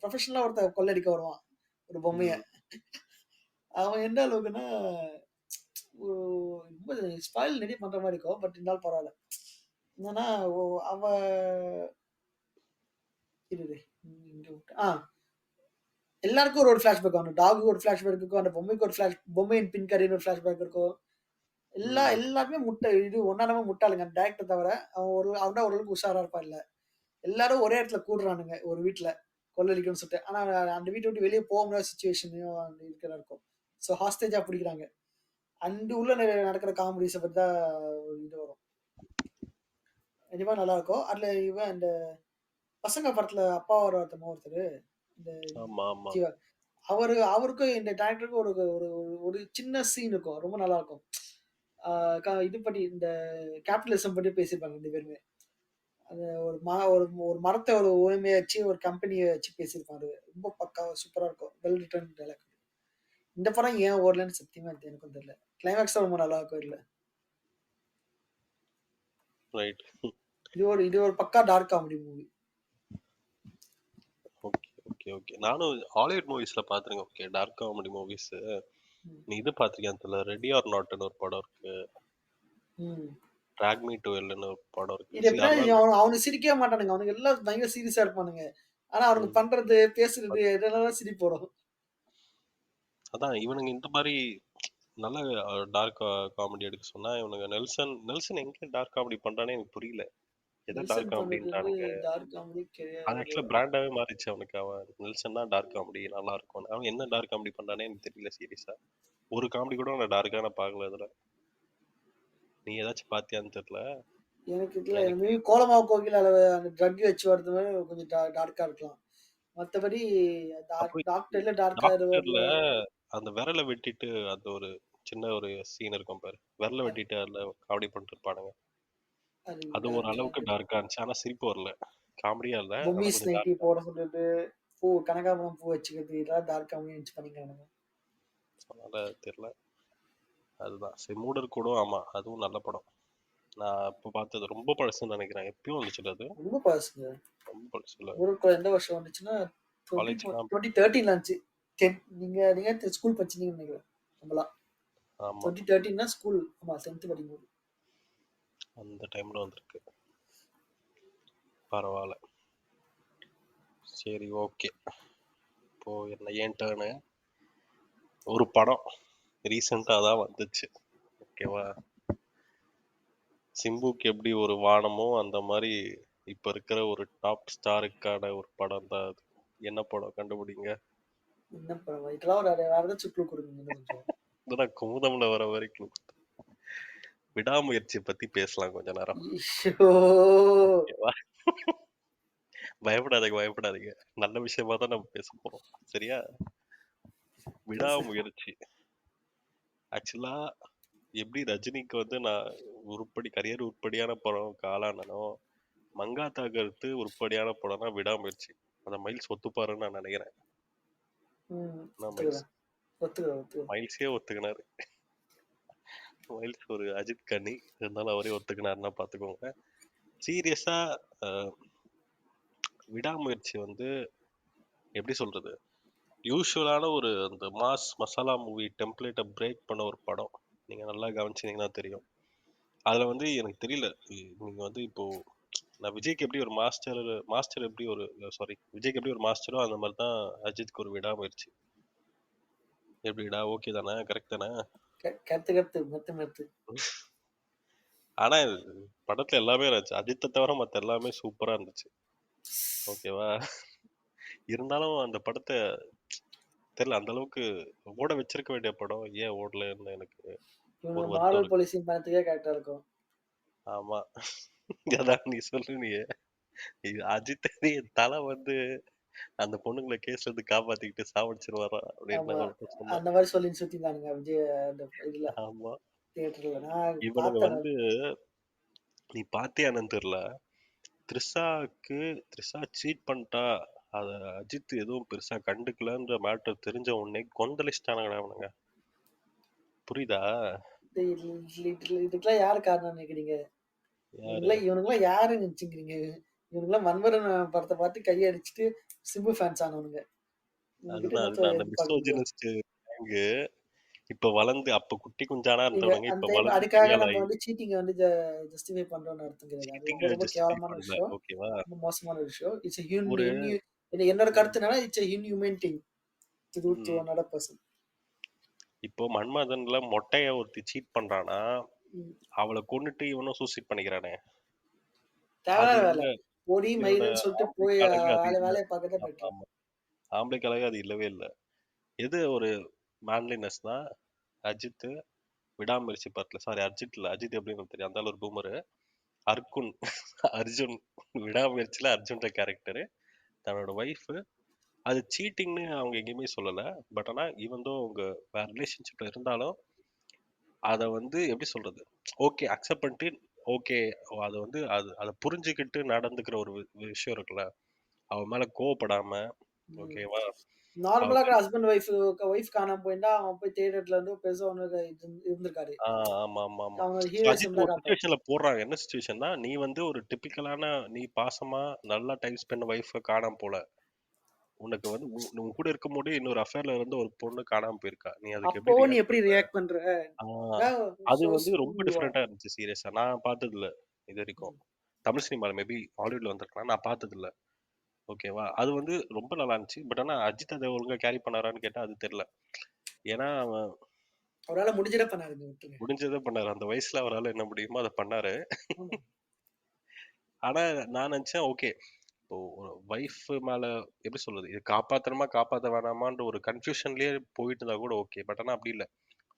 ப்ரொஃபஷனலா கொள்ளையடிக்க வருவான். ஒரு பொம்மைய. ம். அவன் எந்த அளவுக்குன்னா, ஒரு ரொம்ப ஸ்பாயில் நெறைய பண்ற மாரி இருக்கும். பட் இருந்தாலும் பரவால்ல. என்னன்னா, அவ இரு இங்க விட்டு எல்லாருக்கும் ஒரு ஃபிளாஷ்பேக் வரும். டாகுக்கு ஒரு ஃபிளாஷ்பேக் இருக்கும். அந்த பொம்மைக்கு ஒரு பொம்மையின் பின்கதைன்னு ஒரு ஃபிளாஷ்பேக் இருக்கும். ம். எல்லாருமே இது ஒண்ணானவன் முட்டாளுங்க. அந்த டைரக்டர் தவிர, அவன் தான் ஓரளவுக்கு உஷாரா இருப்பான்ல. எல்லாரும் ஒரே இடத்துல கூடுறானுங்க ஒரு வீட்ல. கொள்ளடிக்கணும்னு சொல்லிட்டு. ஆனா அந்த வீட்ட விட்டு வெளிய போ முடியாத சிச்சுவேஷன்லயும் இருக்கிறதா இருக்கும். ஸோ ஹாஸ்டேஜா பிடிக்கிறாங்க. அண்ட் உள்ள நடக்கிற காமெடிஸ பத்தி தான் ஒரு இது வரும். நிஜமா நல்லாருக்கும். அதுல இந்த பசங்க படத்துல அப்பாவா வருவாரு ஒருத்தரு. இந்த ஆமா, ஆமா. ஜீவா. அவருக்கும் இந்த டைரக்டருக்கும் ஒரு ஒரு ஒரு சின்ன சீன் இருக்கும். ரொம்ப நல்லாருக்கும். ஆ இது பத்தி இந்த கேபிட்டலிசம் பத்தி பேசியிருப்பாங்க 2 பேருமே. அந்த ஒரு மரத்த ஒரு உவமையா வச்சு ஒரு கம்பெனிய வச்சு பேசியிருப்பாரு. ரொம்ப பக்காவா சூப்பரா இருக்கும். Well written dialogue. இந்த படம் ஏன் ஓடலன்னு சத்தியமா எனக்கும் தெரியல. கிளைமாக்ஸ் தான் ரொம்ப நல்லா இருக்கும் இதுல. ரைட். இது ஒரு பக்கா dark comedy movie. Okay, okay, okay. நானும் ஹாலிவுட் மூவிஸ்ல பாத்துருக்கேன். ஓகே, டார்க் காமெடி மூவிஸ். ம். நீ இது பாத்திருக்கியான்னு தெரியல. ரெடி ஆர் நாட்னு ஒரு படம் இருக்கு. ம். டிராக் மீ டு ஹெல்ன்னு ஒரு படம் இது இருக்கு. எப்படின்னா அதெல்லாம் அவனுங்க சிரிக்கவே மாட்டானுங்க. அவனுங்க எல்லாம் பயங்கர சீரியஸா இருப்பானுங்க. ஆனா அவனுங்க ம். பண்றது, பேசுறது எதனால சிரிப்பு வரும். அதான் இவனுங்க இந்த மாதிரி நல்ல டார்க் காமெடி எடுக்க சொன்னா இவனுங்க நெல்சன் நெல்சன் எங்க டார்க் காமெடி பண்றானே எனக்கு புரியல. எதை டார்க் நெல்சன் பண்றது வந்து காமெடின்றானுங்க. டார்க் காமெடி அது ஆக்சுவலா பிராண்டாவே மாறிச்சு அவனுக்கு. அவன் நெல்சன் தான் டார்க் காமெடி நல்லா இருக்கும். அவன் என்ன டார்க் காமெடி பண்றானே எனக்கு தெரியல சீரியஸா. ஒரு காமெடி கூட நான் டார்க்கா நான் பார்க்கல இதுல. நீ ஏதாச்சும் பாத்தியான்னு தெரியல எனக்கு இதுல எனக்கு. மேபி கோலமாவு கோகிலால அந்த ட்ரக் வச்சு வரது மாதிரி கொஞ்சம் டார்க்கா இருக்கலாம். மத்தபடி அப்போ டாக்டர்ல டார்க்கா டாக்டர்ல இருவர்ல அந்த விரலை வெட்டிட்டு அந்த ஒரு சின்ன ஒரு சீன் இருக்கும் பாரு. விரலை வெட்டிட்டு அதுல காமெடி பண்ணிட்டு இருப்பானுங்க. அது அது ஒரு யாருன்னு அளவுக்கு தெரியல. டார்க்கா இருந்துச்சு. ஆனா சிரிப்பு வரல. காமெடியா இல்ல. ஆனா பொம்மிஸ் கொஞ்சம் நைட்டி டார்க்கா. போட சொல்றது, கனகாம்பரம் பூ வச்சுக்கிறது இதெல்லாம் டார்க் காமெடி வச்சு பண்ணிக்கிறானுங்க. அதனால தெரியல. அதுதான். சரி, மூடர் கூட ஆமா. அதுவும் நல்ல படம். நான் இப்ப பார்த்தது ரொம்ப பழசுன்னு நினைக்கிறேன். எப்பயும் வந்துச்சுல அது. ரொம்ப பழசுங்க. ரொம்ப பழசு இல்ல. ஊருக்கு எந்த வருஷம் வந்துச்சுன்னா காலேஜ்லாம். 2013 வந்துச்சு. நீங்க ஸ்கூல் படிச்சீங்கன்னு நினைக்கிறேன். நம்மலாம் ஆமா. 2013னா ஸ்கூல் ஆமா 10th படிக்கும்போது. அந்த டைம்ல வந்திருக்கு. பரவால்ல. சரி, ஓகே. இப்போ என்ன என் டர்னு. ஒரு படம் ரீசெண்டா தான் வந்துச்சு. ஓகேவா? சிம்புக்கு எப்படி ஒரு வானமோ அந்த மாதிரி இப்ப இருக்கிற ஒரு டாப் ஸ்டாருக்கான ஒரு படம் தான் அது. என்ன படம் கண்டுபிடிங்க. என்ன படம் இதெல்லாம் வேற ஏதாச்சும் க்ளூ கொடுங்க இன்னும் கொஞ்சம். இதுதான் குமுதம்ல வர வரைக்கும். விடாமுயற்சி பத்தி பேசலாம் கொஞ்ச நேரம். ஐயோ! ஓகேவா? பயப்படாதீங்க, பயப்படாதீங்க. நல்ல விஷயமா தான் நம்ம பேச போறோம். சரியா? பேசு. விடாமுயற்சி. ஆக்சுவலா எப்படி ரஜினிக்கு வந்து நான் கரியர் உருப்படியான படம் காலானனோ, மங்காத்தாக்கு அடுத்து உருப்படியான படம்னா விடாமுயற்சி. அந்த மைல்ஸ் ஒத்துப்பாருன்னு நான் நினைக்கிறேன். நான் மைல்ஸ் ஒத்துக்கிறேன். ஒத்துக்கிறேன். மைல்ஸே ஒத்துக்கினாரு. மைல்ஸ் ஒரு அஜித் கனி இருந்தாலும் அவரே ஒத்துக்கினாருன்னா பாத்துக்கோங்க. சீரியஸா விடாமுயற்சி வந்து எப்படி சொல்றது, யூஸ்வலான ஒரு அந்த மாஸ் மசாலா மூவி டெம்ப்ளேட்டை பிரேக் பண்ண ஒரு படம். நீங்க நல்லா கவனிச்சீங்கன்னா தெரியும். அதுல வந்து எனக்கு தெரியல. நீங்க வந்து இப்போ நான் விஜய்க்கு எப்படி ஒரு மாஸ்டர் எப்படி ஒரு சாரி விஜய்க்கு எப்படி ஒரு மாஸ்டரோ அந்த மாதிரி தான் அஜித்க்கு ஒரு விடாமுயற்சி. எப்படிடா? ஓகே தானே? கரெக்ட் தானே? மெத்து. ஆனா படத்துல எல்லாமே இருந்துச்சு. அஜித்தை தவிர மத்த எல்லாமே சூப்பரா இருந்துச்சு. ஓகேவா? இருந்தாலும் அந்த படத்தை தெரியல அந்த அளவுக்கு ஓட வச்சிருக்க வேண்டிய படம் ஏன் ஓடலன்னு எனக்கு இவனுங்க ஒரு வருத்தம் மாடல் இருக்கு. போலீசிங் பணத்துக்கே கரெக்டா இருக்கும். ஆமா. அதான் நீ சொல்லுனியே. இது அஜித் தலை வந்து அந்த பொண்ணுங்களை கேஸ்ல இருந்து காப்பாத்திக்கிட்டு சாவடிச்சிருவாரா அப்படின்னு ஆமா. நான் ஒருத்தன் சொன்னேன். அந்த மாரி சொல்லி சுத்திந்தானுங்க விஜய் அந்த இதுல ஆமா. தியேட்டர்ல. நான் இவனுங்க பார்த்தேன் வந்து நீ பாத்தியானு தெரியல. த்ரிஷா சீட் பண்ணிட்டா. அத அஜித் எதுவும் பெருசா கண்டுக்கலன்ற மேட்டர் தெரிஞ்ச உடனே கொந்தளிச்சிட்டானுங்கடா அவனுங்க. புரியுதா? இதுக்கெல்லாம் யாரு காரணம் நினைக்கிறீங்க? யாரு? இவனுங்களாம் யாருன்னு நினைச்சுக்கிறீங்க? இவனுங்களாம் மன்மதன் படத்த பார்த்து கையடிச்சுட்டு சிம்பு ஃபேன்ஸ் ஆனவனுங்க. இவனுங்ககிட்ட அதுதான் என்னத்த அதுதான் அந்த எதிர்பார்க்க முடியும்? மிசோஜினிஸ்ட் கேங்கு இப்ப வளர்ந்து அப்ப குட்டி குஞ்சானா நீங்க இருந்தவனுங்க அந்த இப்ப டைம் வளர்ந்து அதுக்காக நம்ம பெரியாளாகி வந்து சீட்டிங்க வந்து ஜஸ்டிஃபை பண்றோம்னு அர்த்தம் கிடையாது. அது ரொம்ப சீட்டிங்க ரொம்ப ஜஸ்டிஃபை கேவலமான பண்ணல. விஷயம். ஓகேவா? ரொம்ப மோசமான விஷயம். இட்ஸ் ஒரு என்னோட ம், கருத்து என்னன்னா, it's inhuman thing to do to ம். Another person. இப்போ மன்மதன்ல மொட்டைய ஒருத்தி சீட் பண்றானா, ம். அவள கொன்னுட்டு இவனும் சூசைட் பண்ணிக்கிறானே. அது தேவையில்லாத எங்க வேலை. பொடி இவனோட மயிருன்னு சொல்லிட்டு போய் ஆம்பளைக்கு அழகு அது இல்ல. வேலைய பார்க்கறது தான் ஆமா, பெட்டர். ஆமா. ஆம்பளைக்கு அழகு அது இல்லவே இல்ல. எது ஒரு மேன்லினஸ்னா, அஜித் விடாமுயற்சி படத்துல சாரி அஜித் இல்ல. அஜித் எப்படின்னு எனக்கு தெரியும். அந்த ஆளு ஒரு பூமரு. அர்க்குன் அர்ஜுன் விடாமுயற்சியில அர்ஜுன்ற கேரக்டரு. தன்னோட ஒய்ஃப் அது சீட்டிங்ன்னு அவங்க எங்கேயுமே சொல்லல. பட் ஆனா ஈவன் தோ அவங்க வேற ரிலேஷன்ஷிப்ல இருந்தாலும், அத வந்து எப்படி சொல்றது? ஓகே அக்செப்ட் பண்ணிட்டு, ஓகே அத வந்து அத புரிஞ்சுகிட்டு நடந்துக்கிற ஒரு விஷயம் இருக்குல்ல. அவ மேல கோவப்படாம, ம். ஓகேவா? அவ நார்மலா மேல ஹஸ்பண்ட் ஒய்ஃப் காணாம போயிருந்தா, அவன் போய் தேடுறதுல இருந்து பெருசா ஒண்ணும் இருந்திருக்காது. ஆ ஆமா, ஆமா, ஆமா. அவங்க ஸோ அஜித் ஹீரோயிசம் தான் ஒரு காட்டுறான். சிச்சுவேஷன்ல போடுறாங்க. என்ன சிச்சுவேஷன்னா, நீ வந்து ஒரு டிபிக்கலான நீ பாசமா நல்லா டைம் ஸ்பெண்ட் ஒய்ஃப காணாம போல. உனக்கு வந்து உன் கூட இருக்கும்போதே இன்னொரு அஃபேர்ல இருந்த ஒரு பொண்ணு காணாம போயிருக்கா. நீ அதுக்கு எப்படி அப்போ நீ ரியாக்ட் எப்படி பண்ற? ரியாக்ட் பண்ற? ஆ அது சோ வந்து ஸ்கூ ரொம்ப யூ ஆர். டிஃபரெண்ட்டா இருந்துச்சு சீரியஸா. நான் பார்த்ததில்ல இதுவரைக்கும். தமிழ் சினிமால மேபி ஹாலிவுட்ல வந்திருக்கலாம். நான் பார்த்ததில்ல. ஓகேவா? அது வந்து ரொம்ப நல்லா இருந்துச்சு. பட் ஆனா அஜித் அத ஒழுங்கா கேரி பண்ணாரான்னு கேட்டா அது தெரியல. ஏன்னா அவன் அவரால முடிஞ்சத பண்ணாருங்க விட்டுருங்க. முடிஞ்சத பண்ணாரு. அந்த வயசுல அவரால என்ன முடியுமோ அத பண்ணாரு. ஆமா. ஆனா நான் நினைச்சேன் ஓகே. இப்போ வைஃப் மேல எப்படி சொல்றது? இது காப்பாத்தணுமா, காப்பாத்த வேணாமான்ற ஒரு கன்ஃப்யூஷன்லயே போயிட்டு இருந்தா கூட ஓகே. பட் ஆனா அப்படி இல்ல.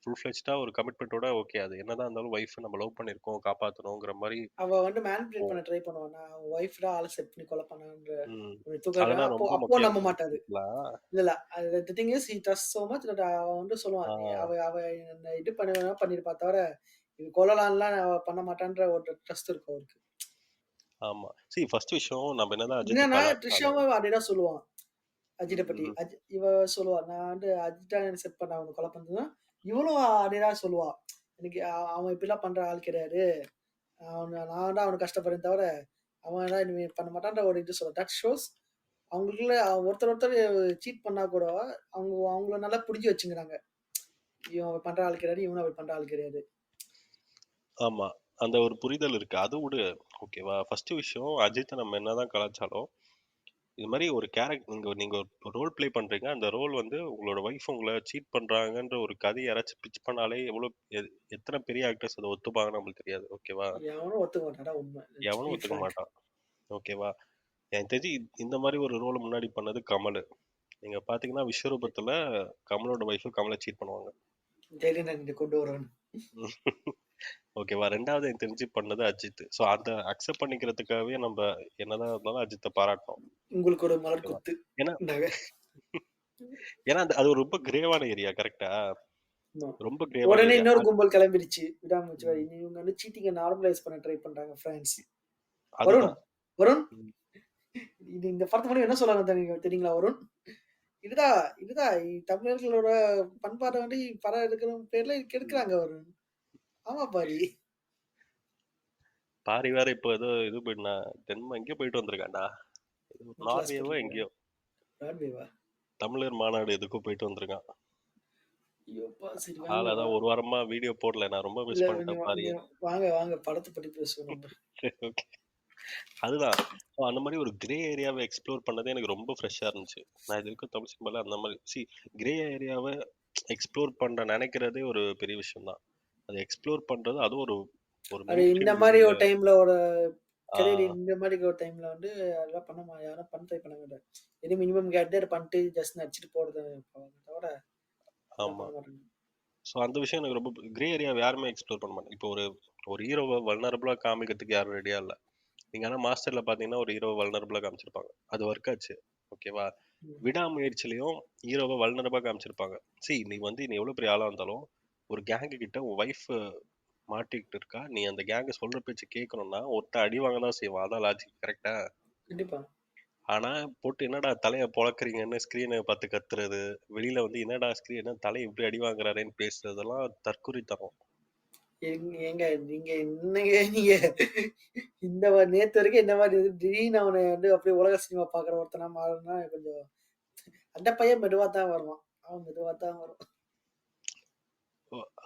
ஃபுல் ஃப்ளெட்ஜ்டா ஒரு கமிட்மென்ட்டோட ஓகே. அது என்னதான் இருந்தாலும் வைஃப் நம்ம லவ் பண்ணியிருக்கோம், காப்பாத்தணுங்கிற மாரி அவ வந்து மேனிபுலேட் பண்ண போகும். ட்ரை பண்ணுவா. நான் அவ தான் ஆள செட் பண்ணி கொலை பண்ணான்ற ம். ஒரு தூக்கம். அதெல்லாம் அப்போ ரொம்ப அப்போ மொக்கையா நம்ப இருக்கும் மாட்டாரு. படத்துலலாம். இல்ல, இல்ல. The thing is he trust so much that அவன் வந்து சொல்லுவான். ஆ, அவ அவ என்ன இது பண்ண வேணா பண்ணிருப்பா தவிர, இது கொல்லலாம்லாம் அவ பண்ண மாட்டான்ற ஒரு ட்ரஸ்ட் இருக்கும் அவருக்கு. ஆமா. ஃபர்ஸ்ட் விஷயம் நம்ம என்னதான் அஜித்த என்னன்னா பாராட்டுனாலும் த்ரிஷாவும் அதேதான் சொல்லுவான். அஜித்த பத்தி. ம். இவ சொல்லுவா. நான் வந்து அஜித்தா என்ன செட் பண்ண அவன கொலை பண்ணதுன்னா, இவளும் அதேதான் சொல்லுவா. எனக்கு அவன் இப்படிலாம் பண்ற ஆள் கிடையாது. நான் தான் அவன கஷ்டப்படுறேனே தவிர, அவன் எல்லாம் இனிமே பண்ண மாட்டான்ற ஒரு இது சொல்லுவா. தட் ஷோஸ் அவங்களுக்குள்ள ஒருத்தர் ஒருத்தர் சீட் பண்ணா கூட, அவங்கள நல்லா புரிஞ்சு வச்சுக்கிறாங்க. இவன் அப்படி பண்ற ஆள் கிடையாது. இவனும் அப்படி பண்ற ஆள் கிடையாது. ஆமா. அந்த ஒரு புரிதல் இருக்கு. அது விடு. ஓகேவா? ஃபர்ஸ்ட் விஷயம் அஜித்த நம்ம என்னதான் கலாய்ச்சாலும், இது மாரி ஒரு நீங்க நீங்க ஒரு ரோல் ப்ளே பண்றீங்க. அந்த ரோல் வந்து உங்களோட ஒய்ஃப் உங்கள சீட் பண்றாங்கன்ற ஒரு கதைய யாராச்சும் பிட்ச் பண்ணாலே எத்தன பெரிய ஆக்டர்ஸ் அத ஒத்துப்பாங்கன்னு நம்மளுக்கு தெரியாது. ஓகேவா? எவனும் ஒத்துக்க மாட்டான். அதான் உண்மை. லெட்ஸ் எவனும் பி ஒத்துக்க ஃபிராங்க். மாட்டான். ஓகேவா? எனக்கு தெரிஞ்சு இந்த மாரி ஒரு ரோல முன்னாடி பண்ணது கமலு. நீங்க பார்த்தீங்கன்னா, விஸ்வரூபத்துல கமலோட ஒய்ஃப் கமல சீட் பண்ணுவாங்க. தைரியம் தான் இங்க கொண்டு வரேன்னு. ஓகேவா? 2வது எனக்கு தெரிஞ்சு பண்ணது அஜித். ஸோ அத அக்செப்ட் பண்ணிக்கிறதுக்காகவே நம்ப என்னதான் இருந்தாலும் அஜித்த பாராட்டணும். உங்களுக்கு ஒரு மலர் ஓகேவா? கொத்து. ஏன்னா இந்தாங்க. ஏன்னா அது ஒரு ரொம்ப கிரேவான ஏரியா கரெக்ட்டா? ஆமா. ரொம்ப கிரேவான உடனே ஏரியா. இன்னொரு கும்பல் கிளம்பிருச்சு. விடாமுயற்சி ம். இவங்க வந்து சீட்டிங்க நார்மலைஸ் பண்ண ட்ரை பண்றாங்க ஃபிரான்ஸ். வருண், அதுதான். வருண் ம். இது இந்த படத்து மூலம் என்ன சொல்ல வந்தாங்க தெரியுங்களா வருண்? இதுதான், இதுதான் தமிழர்களோட பண்பாட வந்து படம் எடுக்கிற பேர்ல ம். கெடுக்குறாங்க வருண். ஆமா பாரி. பாரி வேற இப்போ ஏதோ இது எங்கேயோ போயிட்டு வந்திருக்கான்டா. மென்டல் நார்வேவோ ஹாஸ்பிட்டலுக்கு. எங்கேயோ. பிராட்வேவா? தமிழர் மாநாடு எதுக்கோ போயிட்டு வந்திருக்கான். ஐயோப்பா! சரி வாங்க ஆள் அதான் ஒரு வாரமா வீடியோ போடல. நான் ரொம்ப இல்ல மிஸ் பண்ணிட்டேன் நீ பாரிய. வாங்க, வாங்க படத்த பத்தி பேசுவோம் நம்ம. சரி ஓகே. அதுதான். ஸோ அந்த மாரி ஒரு கிரே ஏரியாவ எக்ஸ்ப்ளோர் பண்ணதே எனக்கு ரொம்ப ஃப்ரெஷ்ஷா இருந்துச்சு. நான் இதுவரைக்கும் தமிழ் சினிமால அந்த மாரி கிரே ஏரியாவ எக்ஸ்ப்ளோர் பண்ண நெனைக்கிறதே ஒரு பெரிய விஷயம் தான். அத எக்ஸ்ப்ளோர் பண்றது அதுவும் ஒரு ஒரு அது மெயின் இந்த ஸ்ட்ரீம் மாரி மீடியால ஒரு டைம்ல ஒரு ஆ கரியர் இந்த மாரி ஒரு டைம்ல வந்து அதெல்லாம் யாரும் பண்ண ட்ரை பண்ண மாட்டாங்க. எது மினிமம் கேரக்டர் பண்ணிட்டு ஜஸ்ட் நடிச்சுட்டு போறது தவிர அதெல்லாம் ஆமா. பண்ண மாட்டாங்க. ஸோ அந்த விஷயம் எனக்கு ரொம்ப கிரே ஏரியாவ யாருமே எக்ஸ்ப்ளோர் பண்ண மாட்டாங்க. இப்போ ஒரு ஒரு ஹீரோவ வல்னரபிளா காமிக்கிறதுக்கு யாரும் ரெடியா இல்ல. நீங்க ஆனா மாஸ்டர்ல பார்த்தீங்கன்னா, ஒரு ஹீரோவ வல்னரபிளா காமிச்சிருப்பாங்க. அது ஒர்க் ஆச்சு. ஓகேவா? ம். விடாமுயற்சியிலயும் ஹீரோவ வல்னரபா காமிச்சிருப்பாங்க. நீ எவ்வளவு பெரிய ஆளா இருந்தாலும், ஒரு கேங்கு கிட்ட உன் ஒய்ஃப் மாட்டிக்கிட்டு இருக்கா. நீ அந்த கேங் சொல்ற பேச்ச கேட்கணும்னா, ஒருத்தன் அடி வாங்க தான் செய்வான். அதான் லாஜிக் கரெக்ட்டா? கண்டிப்பா. ஆனா, போட்டு என்னடா தலைய பொளக்குறீங்கன்னு ஸ்க்ரீன பார்த்து கத்துறது, வெளியில வந்து என்னடா ஸ்க்ரீன் என்ன தலைய இப்படி அடி வாங்குறாரேன்னு பேசுறதெல்லாம் தற்குறித்தனம். ஏங்க நீங்க என்னங்க நீங்க நேத்து வரைக்கும் இந்த மாரி திடீர்னு அவன வந்து அப்படியே உலக சினிமா பார்க்குற ஒருத்தனா மாறுனா கொஞ்சம் அந்த பையன் மெதுவா தான் வருவான். அவன் மெதுவா தான் வருவான்.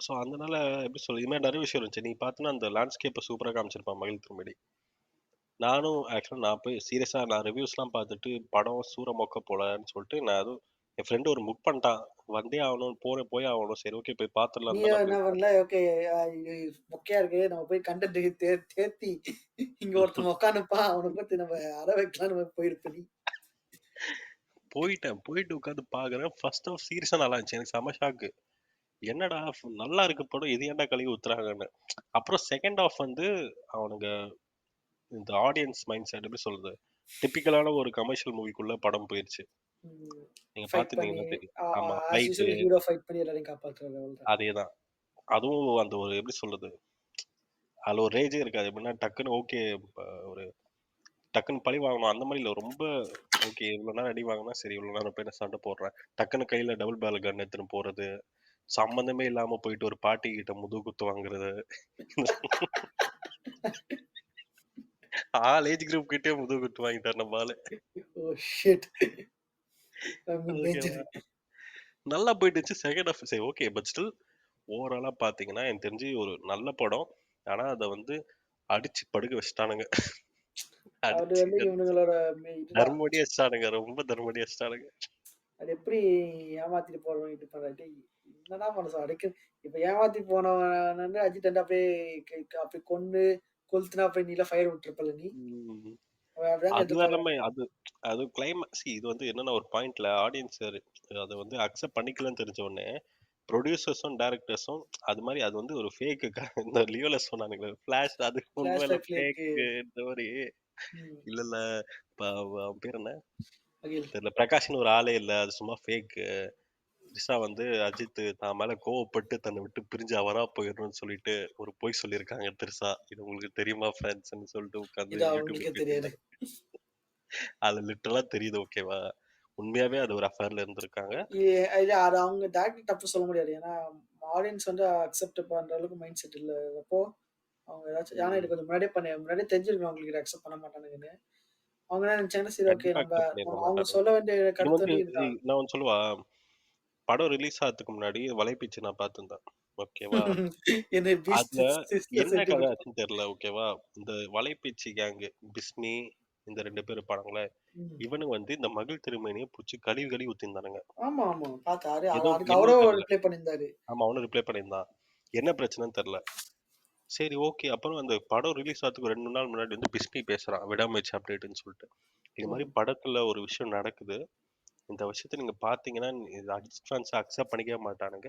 ஸோ அதனால எப்படி சொல்றது, இது மாதிரி நிறைய விஷயம் இருந்துச்சு. நீ பார்த்தீங்கன்னா அந்த லேண்ட்ஸ்கேப்பை சூப்பராக காமிச்சிருப்பான் மகிழ் திருமேடி. நானும் ஆக்சுவலாக நான் போய் சீரியஸாக நான் ரிவ்யூஸ்லாம் பார்த்துட்டு படம் சூற மொக்க போலன்னு சொல்லிட்டு நான் அதுவும் என் ஃப்ரெண்டு ஒரு புக் பண்ணிட்டான். வந்தே ஆகணும், போய் ஆகணும். சரி ஓகே போய் பார்த்துடலாம் நீயும் தானே என்ன அப்படின்னு. பண்ணல, ஓகே இது மொக்கையா இருக்கு, நம்ம போய் கண்டென்ட் தேத்தி இங்க ஒருத்தன் உட்காந்துப்பான், அவனை பத்தி நம்ம அற வைக்கலாம், நம்ம போயிருப்ப நீ. போயிட்டு உட்காந்து பார்க்குறேன். ஃபர்ஸ்ட் ஆஃப் சீரியஸாக நல்லா இருந்துச்சு. எனக்கு செம ஷாக்கு. என்னடா நல்லா இருக்கு படம், இது ஏன்டா கழுவி ஊத்துறாங்கன்னு. அப்புறம் செகண்ட் ஆஃப் வந்து அவனுங்க இந்த ஆடியன்ஸ் மைண்ட் செட் எப்படி சொல்றது, டிப்பிக்கலான ஒரு கமர்ஷியல் மூவிக்குள்ள படம் போயிருச்சு. நீங்க ஃபைட் பண்ணி பார்த்துருந்தீங்கன்னா தெரியும். ஆமா, as fight usual hero fight பண்ணி எல்லாரையும் காப்பாற்றுறது அவ்வளவுதான். அதேதான். அதுவும் அந்த ஒரு எப்படி சொல்றது, அதுல ஒரு ரேஜே இருக்காது. எப்படின்னா டக்குன்னு ஓகே, ஒரு டக்குன்னு பழி வாங்கணும் அந்த மாதிரி இல்ல. ரொம்ப ஓகே, இவ்வளவு நேரம் அடி வாங்கினா சரி, இவ்வளவு நேரம் போய் நான் சண்டை போடுறேன். டக்குன்னு கையில டபுள் பேரல் கன் எடுத்துன்னு போறது, சம்பந்தமே இல்லாம போயிட்டு ஒரு பாட்டி கிட்ட முதுகு குத்து வாங்குறது, ஆல் ஏஜ் குரூப் கிட்டே முதுகு குத்து வாங்கிட்டார் நம்ம ஆளு. Oh shit. ஓகேவா, நல்லா போயிட்டு இருந்துச்சு. செகண்ட் ஆஃப் சரி ஓகே, பட் ஸ்டில் ஓவராலா பாத்தீங்கன்னா எனக்கு தெரிஞ்சு ஒரு நல்ல படம். ஆனா அதை வந்து அடிச்சு படுக்க வச்சுட்டானுங்க. அது அடிச்சு வந்து இவனுங்களோட இதுதான். தர்மடி வச்சிட்டானுங்க, ரொம்ப தர்மடி வச்சிட்டானுங்க. அது எப்படி ஏமாத்திட்டு போறவன் இது பண்ற, டேய் என்னடா மனசு அடைக்க. இப்ப ஏமாத்தி போனவன் வந்து அஜித் அப்படியே அப்படி கொன்னு கொளுத்துனா போய் நீல ஃபயர் விட்டுருப்பல நீ. உம். அவன் அப்படிதாங்க அது வேற எதிர்பார்க்கறான். அது அது கிளைமேக்ஸ். இது வந்து என்னன்னா ஒரு பாயிண்ட்ல ஆடியன்ஸ் அதை வந்து அக்செப்ட் பண்ணிக்கலன்னு தெரிஞ்ச உடனே ப்ரொடியூசர்ஸும் டைரக்டர்ஸும் அது மாதிரி அது வந்து ஒரு ஃபேக்கு. இந்த லியோல சொன்னானுங்களே ஃபிளாஷ், அது உண்மையில ஃபிளாஷ்பேக்ல இருக்கு. ஃபேக்கு இந்த மாதிரி. ம். இல்ல இல்ல, அவன் பேர் என்ன அகில். தெரியல, பிரகாஷ்னு ஒரு ஆளே இல்ல, அது சும்மா ஃபேக்கு. த்ரிஷா வந்து அஜித் தான் மேல கோவப்பட்டு தன்னை விட்டு பிரிஞ்சு அவரா போயிடணும்னு சொல்லிட்டு ஒரு பொய் சொல்லியிருக்காங்க த்ரிஷா. இது உங்களுக்கு தெரியுமா ஃப்ரெண்ட்ஸ்ன்னு சொல்லிட்டு உட்காந்து இது யூடியூப்ல அவங்களுக்கே தெரியாது. பேசியிருந்தாங்க. அது லிட்டரலா தெரியுது ஓகேவா. உண்மையாவே அது ஒரு அஃபேர்ல இருந்திருக்காங்க. இது அது அவங்க டேரக்டர் தப்பு சொல்ல முடியாது. ஏன்னா ஆடியன்ஸ் வந்து அக்செப்ட் பண்ற அளவுக்கு மைண்ட் செட் இல்ல. அப்போ அவங்க ஏதாச்சும், ஏன்னா இது ம். கொஞ்சம் முன்னாடியே தெரிஞ்சிருக்கணும் அவங்களுக்கு இத அக்செப்ட் பண்ண மாட்டானுங்கன்னு. அவங்க என்ன நினைச்சாங்கன்னா, சரி ஓகே கண்டிப்பா நம்ம அக்செப்ட் பண்ணிருக்க அவங்க மாட்டானுங்க. சொல்ல வேண்டிய இது கருத்து வந்து வந்து இதுதான். நான் ஒண்ணு சொல்லவா, படம் ரிலீஸ் ஆகிறதுக்கு முன்னாடி வலைப்பீச்சு நான் பார்த்திருந்தேன். ஓகேவா. என்னை பீஸ்ட் அதுல என்ன செஞ்சு கதை விட்டுரும். ஆச்சுன்னு தெரியல. ஓகேவா. இந்த வலைப்பீச்சு கேங்கு பிஸ்மி, இந்த 2 பேர் பாருங்களே, ம். இவனுங்க வந்து இந்த மகிழ் திருமேனியை புடிச்சு கழுவி கழுவி ஊத்திருந்தானுங்க. ஆமா, ஆமா. பார்த்தேன். ஏதோ அதுக்கு என்னன்னு அவரும் தெரியல. ரிப்ளை பண்ணியிருந்தாரு. ஆமா, அவனும் ரிப்ளை பண்ணியிருந்தான். என்ன பிரச்சனைன்னு தெரியல. சரி ஓகே. அப்புறம் அந்த படம் ரிலீஸ் ஆகிறதுக்கு 2 நாள் முன்னாடி வந்து பிஸ்மி பேசுறான், விடாமுயற்சி அப்டேட்ன்னு சொல்லிட்டு. இது மாதிரி ம். படத்துல ஒரு விஷயம் நடக்குது. இந்த விஷயத்த நீங்க பாத்தீங்கன்னா இது அஜித் ஃபேன்ஸ் அக்செப்ட் பண்ணிக்கவே மாட்டானுங்க.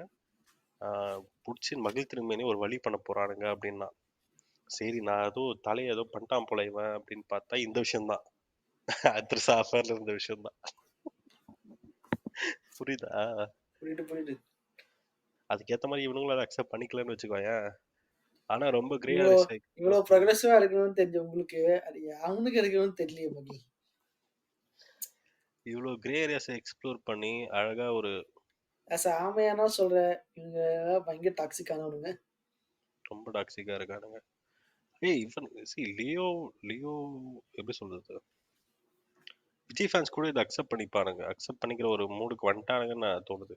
புடிச்சு மகிழ் திருமேனி ஒரு வழி பண்ண போறானுங்க அப்படின்னா. சரி நான் ஏதோ தலையை ஏதோ பண்ணிட்டான் போல இவன் அப்படின்னு பார்த்தா இந்த விஷயம் தான். த்ரிஷா அஃபேர்ல இருந்த விஷயம் தான். புரியுதா. புரியுது, புரியுது. அதுக்கேத்த மாதிரி இவனுங்களும் அதை அக்செப்ட் பண்ணிக்கலன்னு வச்சுக்கோயேன். ஆனா ரொம்ப கிரே இவ்ளோ ஆரிஸ் இவ்ளோ எக்ஸ்ப்ளோர் பண்ணி, ப்ரொக்ரெசிவா இருக்கணும்னு தெரிஞ்ச உங்களுக்கு, அது அவனுக்கு இருக்கணும்னு தெரியலையே மகி. இவ்வளோ கிரே ஏரியாஸை எக்ஸ்ப்ளோர் பண்ணி அழகா ஒரு ஆமையானா சொல்றேன். இவங்க பயங்கர டாக்ஸிக் ஆனவனுங்க. ரொம்ப டாக்ஸிக்கா இருக்கானுங்க. ஏய் இவன் லியோ லியோ எப்படி சொல்றது, விஜய் ஃபேன்ஸ் கூட இதை அக்செப்ட் பண்ணிப்பானுங்க. அக்செப்ட் பண்ணிக்கிற ஒரு மூடுக்கு வந்துட்டானுங்கன்னு நான் தோணுது.